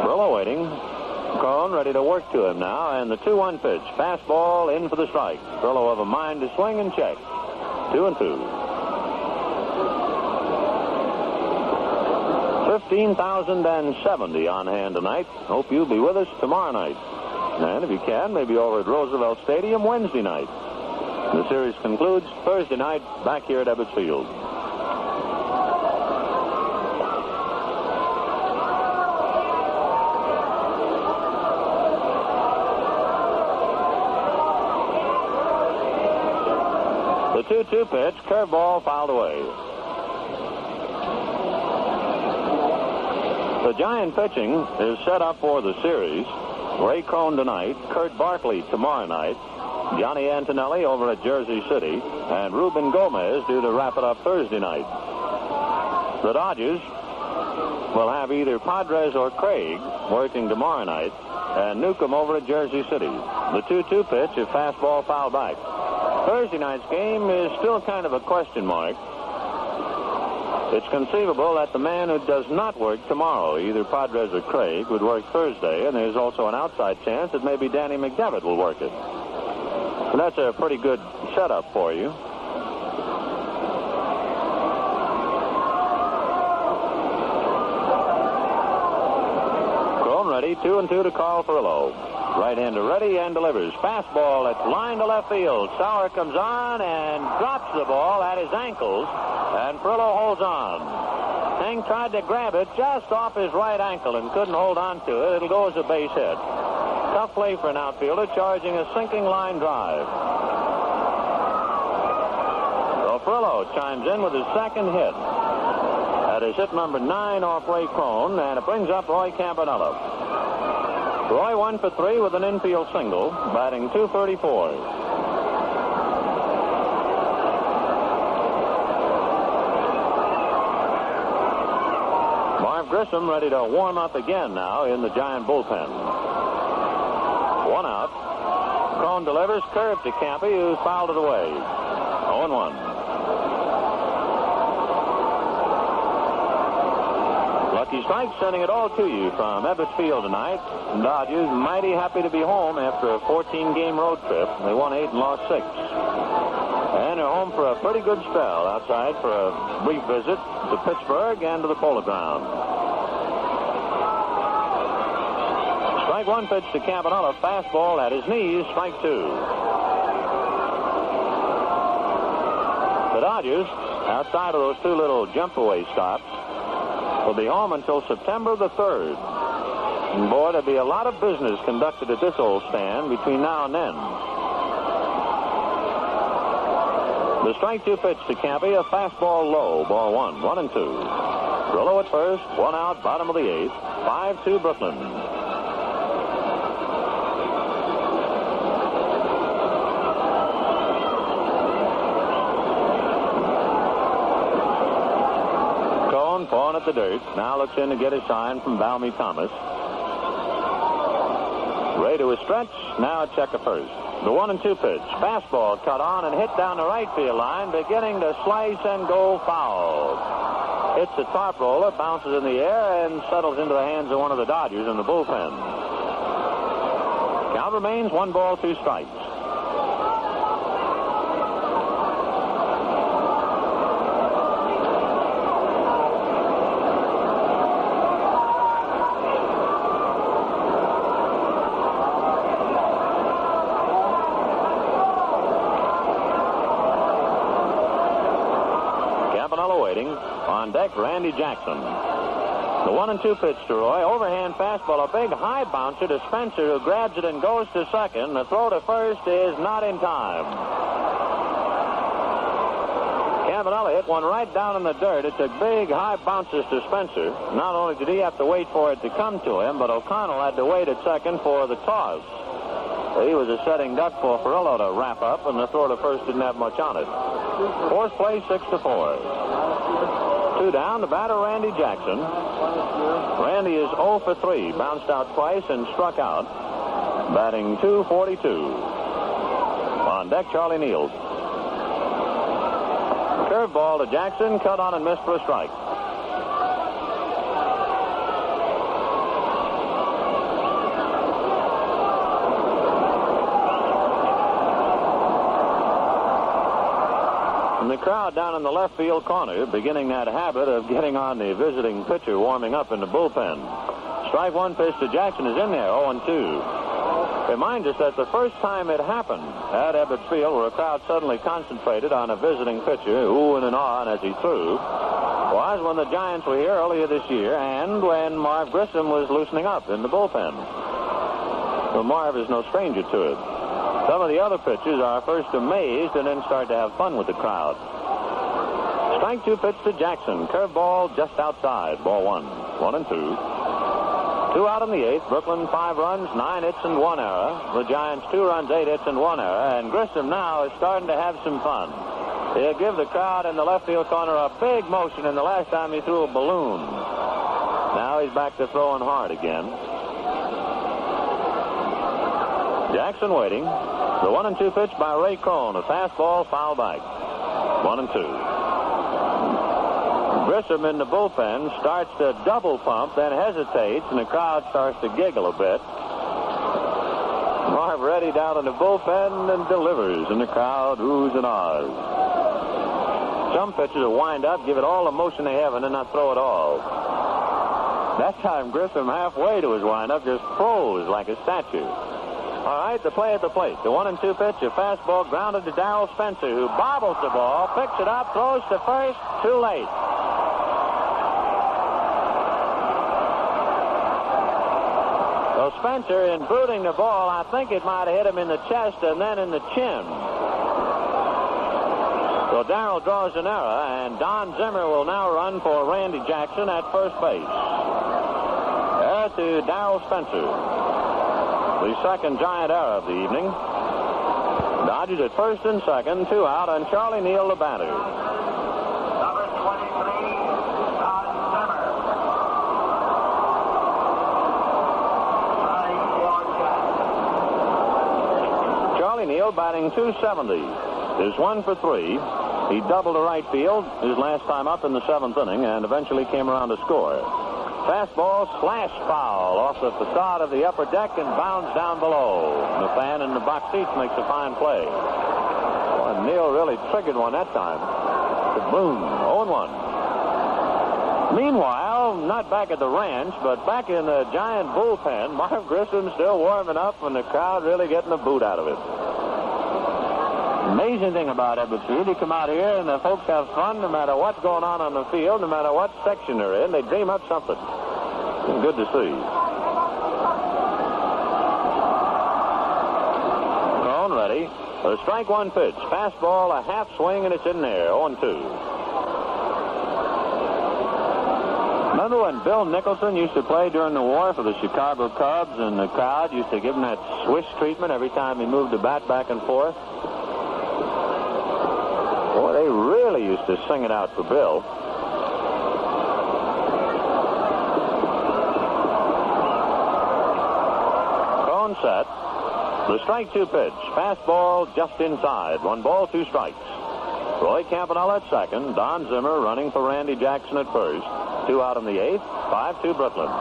Furlow waiting. Crone ready to work to him now, and the 2-1 pitch. Fastball in for the strike. Furlow have a mind to swing and check. 2-2. 15,070 on hand tonight. Hope you'll be with us tomorrow night. And if you can, maybe over at Roosevelt Stadium Wednesday night. The series concludes Thursday night back here at Ebbets Field. The 2-2 pitch, curveball fouled away. The Giant pitching is set up for the series. Ray Crone tonight, Kurt Barkley tomorrow night, Johnny Antonelli over at Jersey City, and Ruben Gomez due to wrap it up Thursday night. The Dodgers will have either Padres or Craig working tomorrow night, and Newcomb over at Jersey City. The 2-2 pitch, a fastball foul back. Thursday night's game is still kind of a question mark. It's conceivable that the man who does not work tomorrow, either Padres or Craig, would work Thursday, and there's also an outside chance that maybe Danny McDevitt will work it. And that's a pretty good setup for you. Crone ready, 2-2 to Carl Furillo. Right-hander ready and delivers. Fastball at line to left field. Sauer comes on and drops the ball at his ankles, and Furillo holds on. Hank tried to grab it just off his right ankle and couldn't hold on to it. It'll go as a base hit. Tough play for an outfielder charging a sinking line drive. So Furillo chimes in with his second hit. That is hit number 9 off Ray Crone, and it brings up Roy Campanella. Roy 1 for 3 with an infield single, batting .234. Marv Grissom ready to warm up again now in the Giant bullpen. 1 out. Crone delivers, curve to Campy, who fouled it away. 0-1. Lucky Strike sending it all to you from Ebbets Field tonight. Dodgers mighty happy to be home after a 14-game road trip. They won 8 and lost 6. And they're home for a pretty good spell outside for a brief visit to Pittsburgh and to the Polo Ground. Strike 1 pitch to Campanella. Fastball at his knees. Strike 2. The Dodgers, outside of those 2 little jump-away stops, will be home until September the 3rd. And boy, there'll be a lot of business conducted at this old stand between now and then. The strike 2 pitch to Campy, a fastball low, ball 1, 1-2. Furillo at first, 1 out, bottom of the 8th, 5-2 Brooklyn. Pawing at the dirt. Now looks in to get his sign from Balmy Thomas. Ray to a stretch. Now a check of first. The 1-2 pitch. Fastball cut on and hit down the right field line, beginning to slice and go foul. Hits the top roller, bounces in the air, and settles into the hands of one of the Dodgers in the bullpen. Count remains 1 ball, 2 strikes. On deck, Randy Jackson. The 1-2 pitch to Roy. Overhand fastball, a big high bouncer to Spencer, who grabs it and goes to second. The throw to first is not in time. Campanella hit one right down in the dirt. It took big high bounces to Spencer. Not only did he have to wait for it to come to him, but O'Connell had to wait at second for the toss. He was a setting duck for Furillo to wrap up, and the throw to first didn't have much on it. Fourth play, 6-4. 2 down, the batter, Randy Jackson. Randy is 0 for 3, bounced out twice and struck out, batting .242. On deck, Charlie Neal. Curveball to Jackson, cut on and missed for a strike. And the crowd down in the left field corner beginning that habit of getting on the visiting pitcher warming up in the bullpen. Strike 1 pitch to Jackson is in there, 0-2. Reminds us that the first time it happened at Ebbets Field, where a crowd suddenly concentrated on a visiting pitcher, oohing and ahhing as he threw, was when the Giants were here earlier this year and when Marv Grissom was loosening up in the bullpen. Well, Marv is no stranger to it. Some of the other pitchers are first amazed and then start to have fun with the crowd. Strike 2 pitch to Jackson. Curveball just outside. Ball 1. 1-2. 2 out in the 8th. Brooklyn 5 runs, 9 hits and 1 error. The Giants 2 runs, 8 hits and 1 error. And Grissom now is starting to have some fun. He'll give the crowd in the left field corner a big motion, and the last time he threw a balloon. Now he's back to throwing hard again. Jackson waiting. The 1-2 pitch by Ray Crone. A fastball, foul back. 1-2. Grissom in the bullpen starts to double pump, then hesitates, and the crowd starts to giggle a bit. Marv ready ready down in the bullpen and delivers, and the crowd oohs and ahs. Some pitchers will wind up, give it all the motion they have, and then not throw it all. That time, Grissom, halfway to his windup, just froze like a statue. All right, the play at the plate. The 1-2 pitch, a fastball grounded to Darrell Spencer, who bobbles the ball, picks it up, throws to first, too late. So Spencer, in booting the ball, I think it might have hit him in the chest and then in the chin. So Darrell draws an error, and Don Zimmer will now run for Randy Jackson at first base. Error to Darrell Spencer. The second Giant error of the evening. Dodgers at first and second, 2 out, and Charlie Neal the batter. Number 23, Don Zimmer. Charlie Neal batting .270. Is 1 for 3. He doubled to right field his last time up in the 7th inning and eventually came around to score. Fastball slash foul off the facade of the upper deck and bounds down below. The fan in the box seats makes a fine play. Boy, Neal really triggered one that time. Boom, 0-1. Meanwhile, not back at the ranch, but back in the Giant bullpen, Marv Grissom still warming up and the crowd really getting the boot out of it. Amazing thing about Ebbets, you come out here and the folks have fun no matter what's going on the field, no matter what section they're in. They dream up something. It's good to see. Cone ready. A strike one pitch. Fastball, a half swing, and it's in there. 0-2. Remember when Bill Nicholson used to play during the war for the Chicago Cubs and the crowd used to give him that swish treatment every time he moved the bat back and forth? Boy, they really used to sing it out for Bill. Cone set. The strike 2 pitch. Fastball just inside. 1 ball, 2 strikes. Roy Campanella at second. Don Zimmer running for Randy Jackson at first. 2 out in the 8th. 5-2 Brooklyn.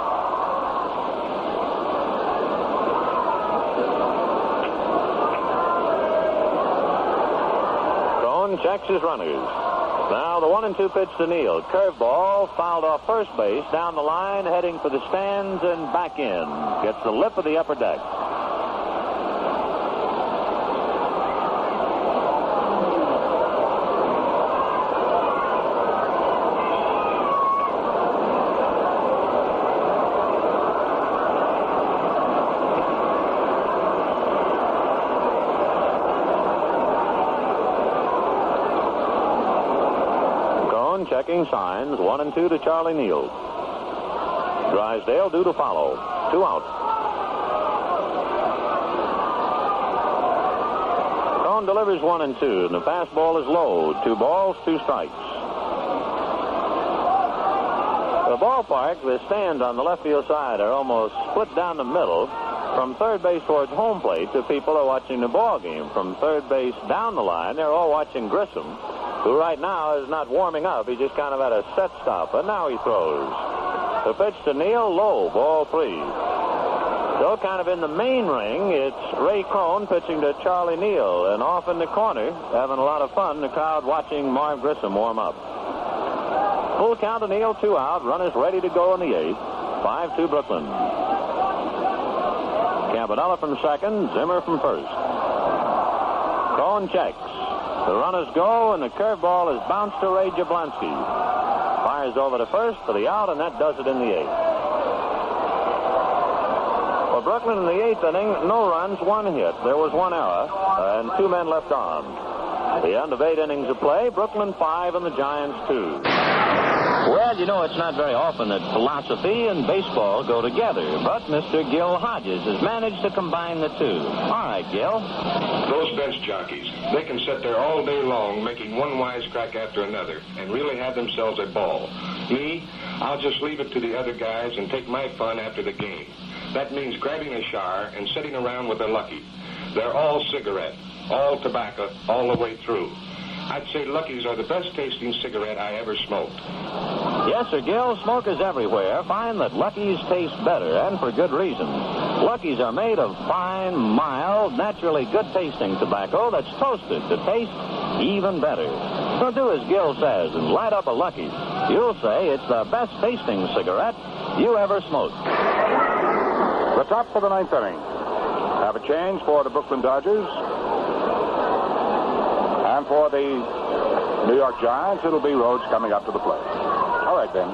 Checks his runners. Now the 1-2 pitch to Neal. Curveball fouled off first base, down the line, heading for the stands and back in. Gets the lip of the upper deck. Checking signs. 1-2 to Charlie Neal. Drysdale due to follow. 2 out. Cone delivers 1-2, and the fastball is low. 2 balls, 2 strikes. The ballpark, the stands on the left field side are almost split down the middle from third base towards home plate to people who are watching the ball game. From third base down the line, they're all watching Grissom, who right now is not warming up. He's just kind of at a set stop, and now he throws. The pitch to Neal, low, ball 3. So kind of in the main ring, it's Ray Cone pitching to Charlie Neal, and off in the corner, having a lot of fun, the crowd watching Marv Grissom warm up. Full count to Neal, 2 out. Runners ready to go in the 8th. 5-2 Brooklyn. Campanella from second, Zimmer from first. Cone checks. The runners go, and the curveball is bounced to Ray Jablonski. Fires over to first for the out, and that does it in the 8th. For Brooklyn in the 8th inning, no runs, 1 hit. There was 1 error, and 2 men left on. The end of 8 innings of play, Brooklyn 5 and the Giants 2. Well, you know, it's not very often that philosophy and baseball go together, but Mr. Gil Hodges has managed to combine the two. All right, Gil. Those bench jockeys, they can sit there all day long making one wisecrack after another and really have themselves a ball. Me, I'll just leave it to the other guys and take my fun after the game. That means grabbing a shower and sitting around with their lucky. They're all cigarette, all tobacco, all the way through. I'd say Lucky's are the best tasting cigarette I ever smoked. Yes, Sir Gil, smokers everywhere find that Lucky's taste better, and for good reason. Lucky's are made of fine, mild, naturally good-tasting tobacco that's toasted to taste even better. So do as Gil says and light up a Lucky's. You'll say it's the best-tasting cigarette you ever smoked. The top of the ninth inning. Have a change for the Brooklyn Dodgers. And for the New York Giants, it'll be Rhodes coming up to the plate. All right, Ben.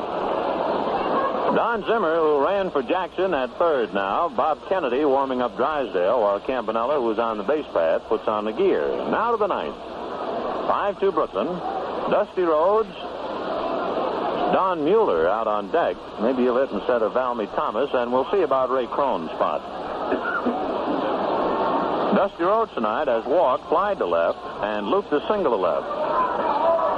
Don Zimmer, who ran for Jackson at third now. Bob Kennedy warming up Drysdale, while Campanella, who's on the base path, puts on the gear. Now to the ninth. 5-2 Brooklyn. Dusty Rhodes. Don Mueller out on deck. Maybe he'll hit instead of Valmy Thomas, and we'll see about Ray Crone's spot. Dusty Rhodes tonight has walked, flied to left, and looped a single to left.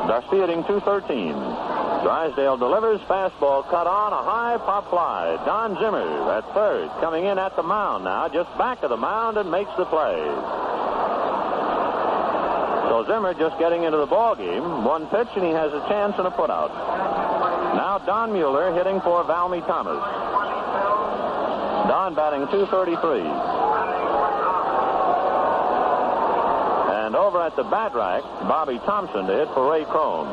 Dusty hitting .213. Drysdale delivers, fastball cut on, a high pop fly. Don Zimmer at third, coming in at the mound now, just back of the mound, and makes the play. So Zimmer just getting into the ball game. One pitch, and he has a chance and a putout. Now Don Mueller hitting for Valmy Thomas. Don batting .233. And over at the bat rack, Bobby Thompson to hit for Ray Crone.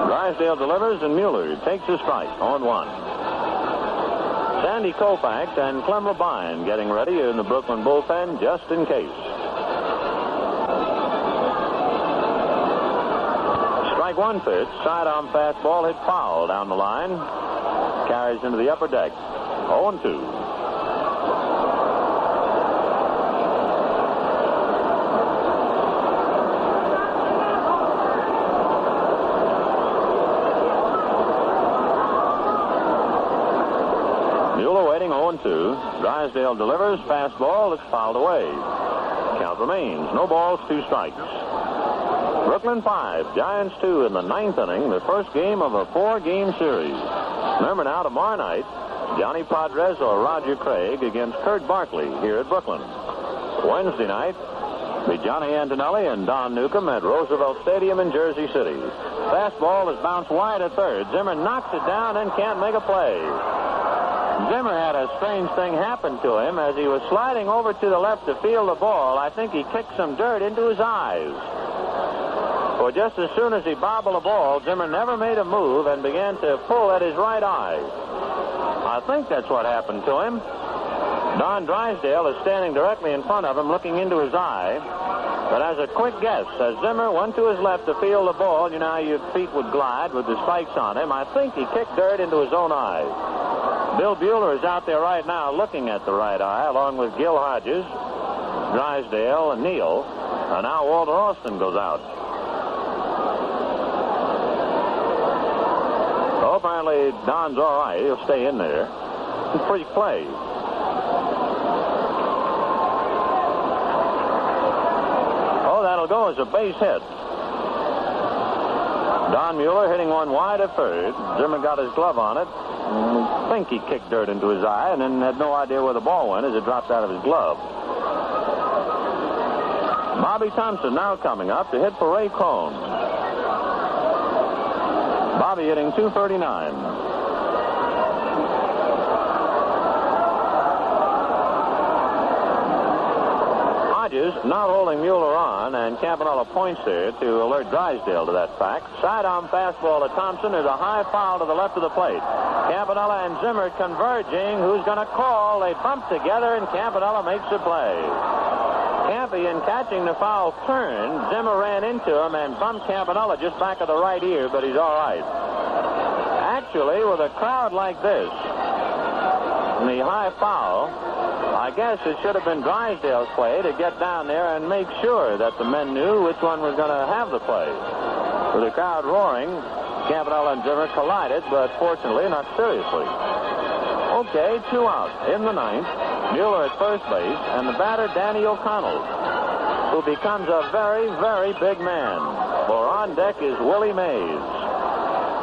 Drysdale delivers, and Mueller takes a strike on one. Sandy Koufax and Clem Rabine getting ready in the Brooklyn bullpen just in case. Strike one pitch, sidearm fastball hit foul down the line. Carries into the upper deck. 0-2. Mueller waiting 0-2. Drysdale delivers, fastball, it's fouled away. Count remains, no balls, 2 strikes. Brooklyn 5, Giants 2 in the ninth inning, the first game of a 4-game series. Remember now, tomorrow night, Johnny Padres or Roger Craig against Kurt Barkley here at Brooklyn. Wednesday night, be Johnny Antonelli and Don Newcomb at Roosevelt Stadium in Jersey City. Fastball is bounced wide at third. Zimmer knocks it down and can't make a play. Zimmer had a strange thing happen to him as he was sliding over to the left to field the ball. I think he kicked some dirt into his eyes. For just as soon as he bobbled the ball, Zimmer never made a move and began to pull at his right eye. I think that's what happened to him. Don Drysdale is standing directly in front of him, looking into his eye. But as a quick guess, as Zimmer went to his left to field the ball, you know how your feet would glide with the spikes on him, I think he kicked dirt into his own eye. Bill Bueller is out there right now looking at the right eye, along with Gil Hodges, Drysdale, and Neal. And now Walter Austin goes out. So apparently Don's all right. He'll stay in there. It's a free play. Oh, that'll go as a base hit. Don Mueller hitting one wide at third. Zimmer got his glove on it. I think he kicked dirt into his eye and then had no idea where the ball went as it dropped out of his glove. Bobby Thompson now coming up to hit for Ray Crone. Bobby hitting .239. Hodges not holding Mueller on, and Campanella points there to alert Drysdale to that fact. Sidearm fastball to Thompson is a high foul to the left of the plate. Campanella and Zimmer converging. Who's going to call? They bump together, and Campanella makes the play. Campy, in catching the foul turn, Zimmer ran into him and bumped Campanella just back of the right ear, but he's all right. Actually, with a crowd like this, and the high foul, I guess it should have been Drysdale's play to get down there and make sure that the men knew which one was going to have the play. With the crowd roaring, Campanella and Zimmer collided, but fortunately not seriously. Okay, 2 out in the ninth. Mueller at first base, and the batter, Danny O'Connell, who becomes a very, very big man. For on deck is Willie Mays.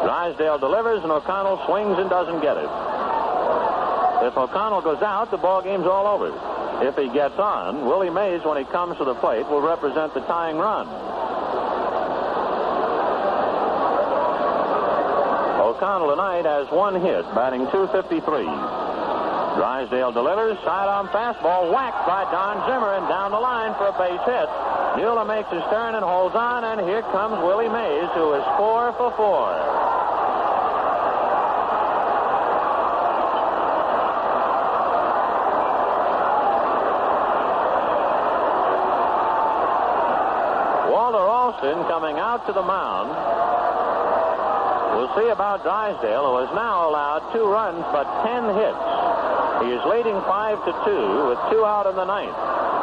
Drysdale delivers, and O'Connell swings and doesn't get it. If O'Connell goes out, the ball game's all over. If he gets on, Willie Mays, when he comes to the plate, will represent the tying run. O'Connell tonight has one hit, batting .253. Drysdale delivers, sidearm fastball, whacked by Don Zimmer, and down the line for a base hit. Mueller makes his turn and holds on, and here comes Willie Mays, who is 4 for 4. Walter Alston coming out to the mound. We'll see about Drysdale, who has now allowed 2 runs but 10 hits. He is leading 5-2 with 2 out in the ninth.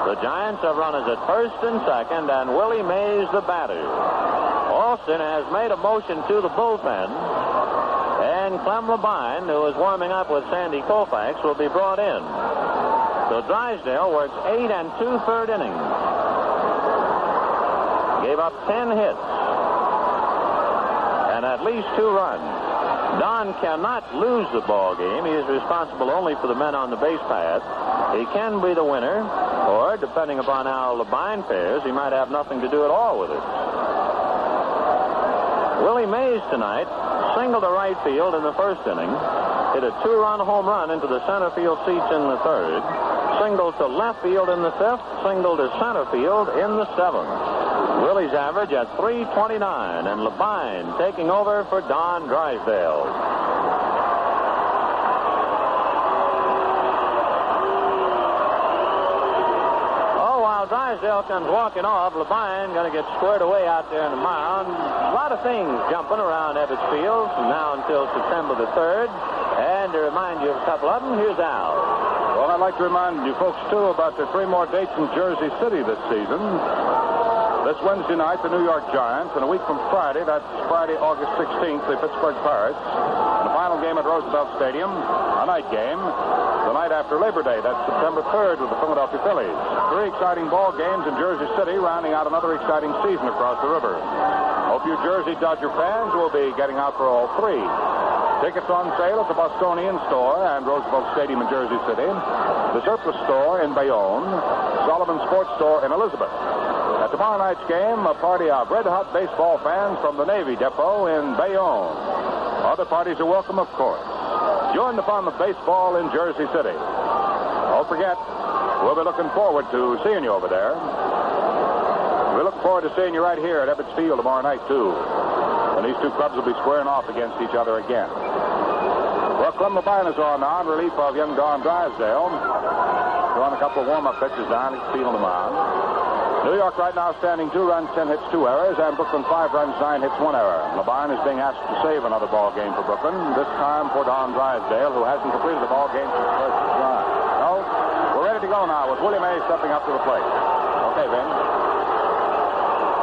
The Giants have runners at first and second, and Willie Mays the batter. Alston has made a motion to the bullpen, and Clem Labine, who is warming up with Sandy Koufax, will be brought in. So Drysdale works 8 2/3 innings. Gave up 10 hits and at least 2 runs. Don cannot lose the ball game. He is responsible only for the men on the base path. He can be the winner, or, depending upon how Labine fares, he might have nothing to do at all with it. Willie Mays tonight singled to right field in the first inning, hit a 2-run home run into the center field seats in the third, singled to left field in the fifth, singled to center field in the seventh. Willie's average at .329, and Labine taking over for Don Drysdale. Oh, while Drysdale comes walking off, Labine going to get squared away out there in the mound. A lot of things jumping around Ebbets Field from now until September the 3rd. And to remind you of a couple of them, here's Al. Well, I'd like to remind you folks, too, about the 3 more dates in Jersey City this season. This Wednesday night, the New York Giants, and a week from Friday, that's Friday, August 16th, the Pittsburgh Pirates. And the final game at Roosevelt Stadium, a night game, the night after Labor Day, that's September 3rd with the Philadelphia Phillies. 3 exciting ball games in Jersey City, rounding out another exciting season across the river. Hope you Jersey Dodger fans will be getting out for all 3. Tickets on sale at the Bostonian Store and Roosevelt Stadium in Jersey City, the Surplus Store in Bayonne, Solomon Sports Store in Elizabeth. At tomorrow night's game, a party of red-hot baseball fans from the Navy Depot in Bayonne. Other parties are welcome, of course. Join the fun of baseball in Jersey City. Don't forget, we'll be looking forward to seeing you over there. We look forward to seeing you right here at Ebbets Field tomorrow night, too. And these 2 clubs will be squaring off against each other again. Well, Clem Labine is on now in relief of young Don Drysdale. Throwing a couple of warm-up pitches down. He's feeling them out. New York right now standing 2 runs, 10 hits, 2 errors, and Brooklyn 5 runs, 9 hits, 1 error. Labine is being asked to save another ball game for Brooklyn, this time for Don Drysdale, who hasn't completed the ball game since the first drive. So, we're ready to go now with Willie Mays stepping up to the plate. Okay, Vin.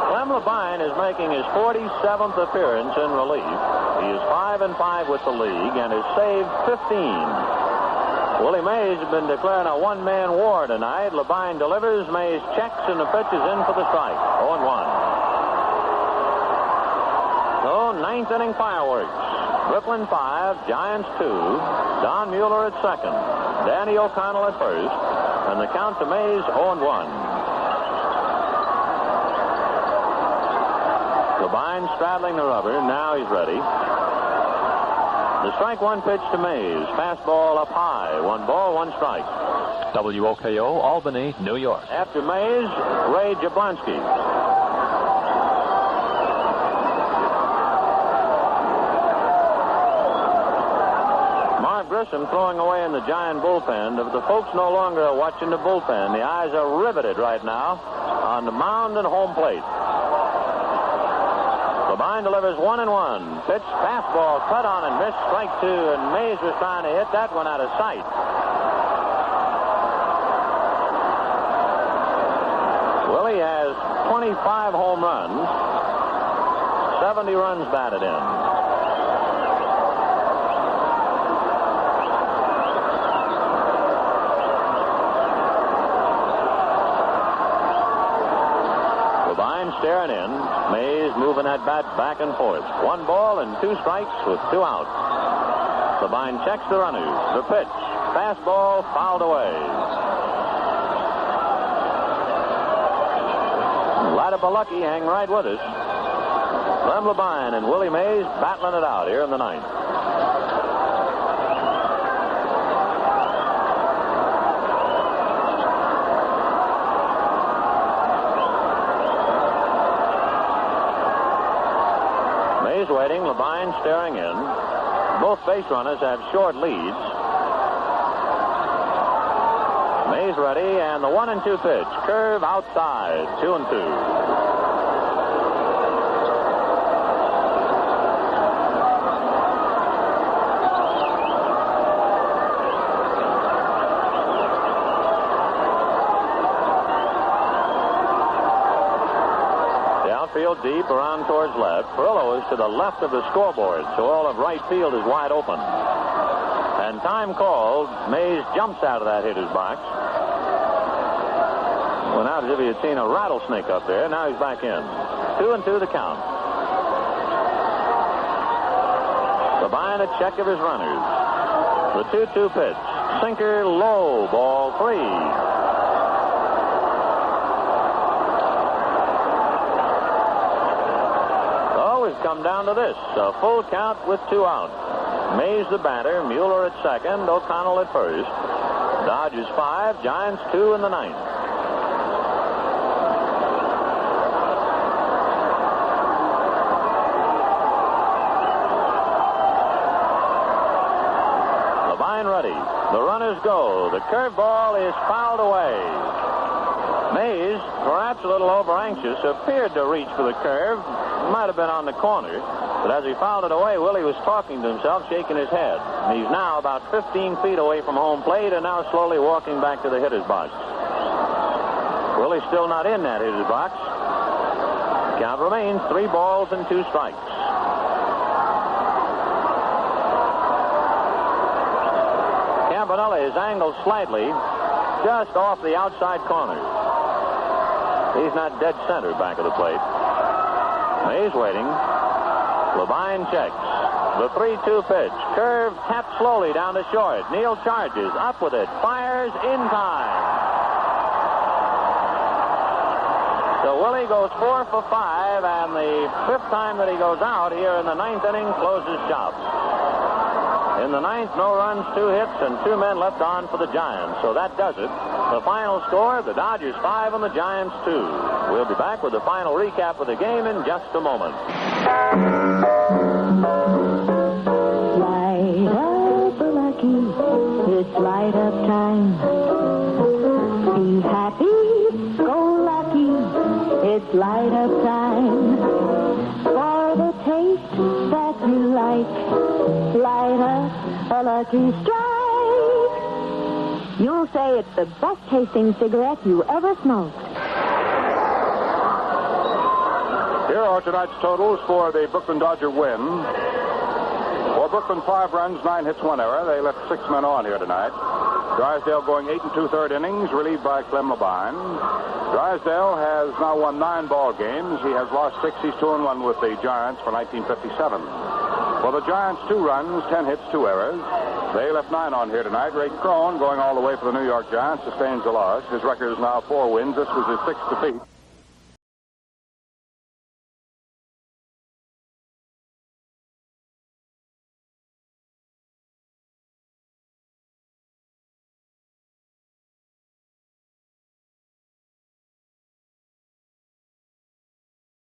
Clem Labine is making his 47th appearance in relief. He is 5-5 with the league and has saved 15. Willie Mays has been declaring a one-man war tonight. Labine delivers, Mays checks, and the pitch is in for the strike. 0-1. So, 9th inning fireworks. Brooklyn 5, Giants 2. Don Mueller at second. Danny O'Connell at first. And the count to Mays 0-1. Labine straddling the rubber. Now he's ready. The strike 1 pitch to Mays. Fastball up high. 1 ball, 1 strike. WOKO, Albany, New York. After Mays, Ray Jablonski. Marv Grissom throwing away in the Giant bullpen. The folks no longer are watching the bullpen. The eyes are riveted right now on the mound and home plate. Labine delivers 1-1. Pitch, fastball, cut on and missed, strike 2, and Mays was trying to hit that one out of sight. Willie has 25 home runs, 70 runs batted in. Staring in. Mays moving that bat back and forth. 1 ball and 2 strikes with 2 outs. Labine checks the runners. The pitch. Fastball fouled away. Lida Bilucky hang right with us. Lem Labine and Willie Mays battling it out here in the ninth. Mays waiting, Labine staring in. Both base runners have short leads. Mays ready, and the 1-2 pitch. Curve outside, 2-2. Field deep around towards left. Perillo is to the left of the scoreboard, so all of right field is wide open. And time called. Mays jumps out of that hitter's box. Went out as if he had seen a rattlesnake up there. Now he's back in. 2-2 the count. Labine a check of his runners. The 2-2 pitch. Sinker low. Ball 3. Come down to this. A full count with 2 out. Mays the batter, Mueller at second, O'Connell at first. Dodgers 5, Giants 2 in the ninth. Labine ready. The runners go. The curveball is fouled away. Mays, perhaps a little over-anxious, appeared to reach for the curve. Might have been on the corner, but as he fouled it away, Willie was talking to himself, shaking his head. And he's now about 15 feet away from home plate and now slowly walking back to the hitter's box. Willie's still not in that hitter's box. Count remains 3 balls and 2 strikes. Campanella is angled slightly, just off the outside corner. He's not dead center back of the plate. Mays waiting. Labine checks. The 3-2 pitch. Curve tapped slowly down to short. Neal charges. Up with it. Fires in time. So Willie goes 4 for 5, and the 5th time that he goes out here in the 9th inning closes shop. In the 9th, no runs, 2 hits, and 2 men left on for the Giants. So that does it. The final score, the Dodgers 5 and the Giants 2. We'll be back with the final recap of the game in just a moment. Light up, Lucky. It's light up time. Be happy, go lucky. It's light up time. For the taste that you like, light up a Lucky Strike. You'll say it's the best tasting cigarette you ever smoked. Here are tonight's totals for the Brooklyn Dodger win. For Brooklyn, 5 runs, 9 hits, 1 error. They left 6 men on here tonight. Drysdale going 8 2/3 innings, relieved by Clem Labine. Drysdale has now won 9 ball games. He has lost 6. He's 2-1 with the Giants for 1957. For the Giants, 2 runs, 10 hits, 2 errors. They left 9 on here tonight. Ray Crone, going all the way for the New York Giants, sustains a loss. His record is now 4 wins. This was his 6th defeat.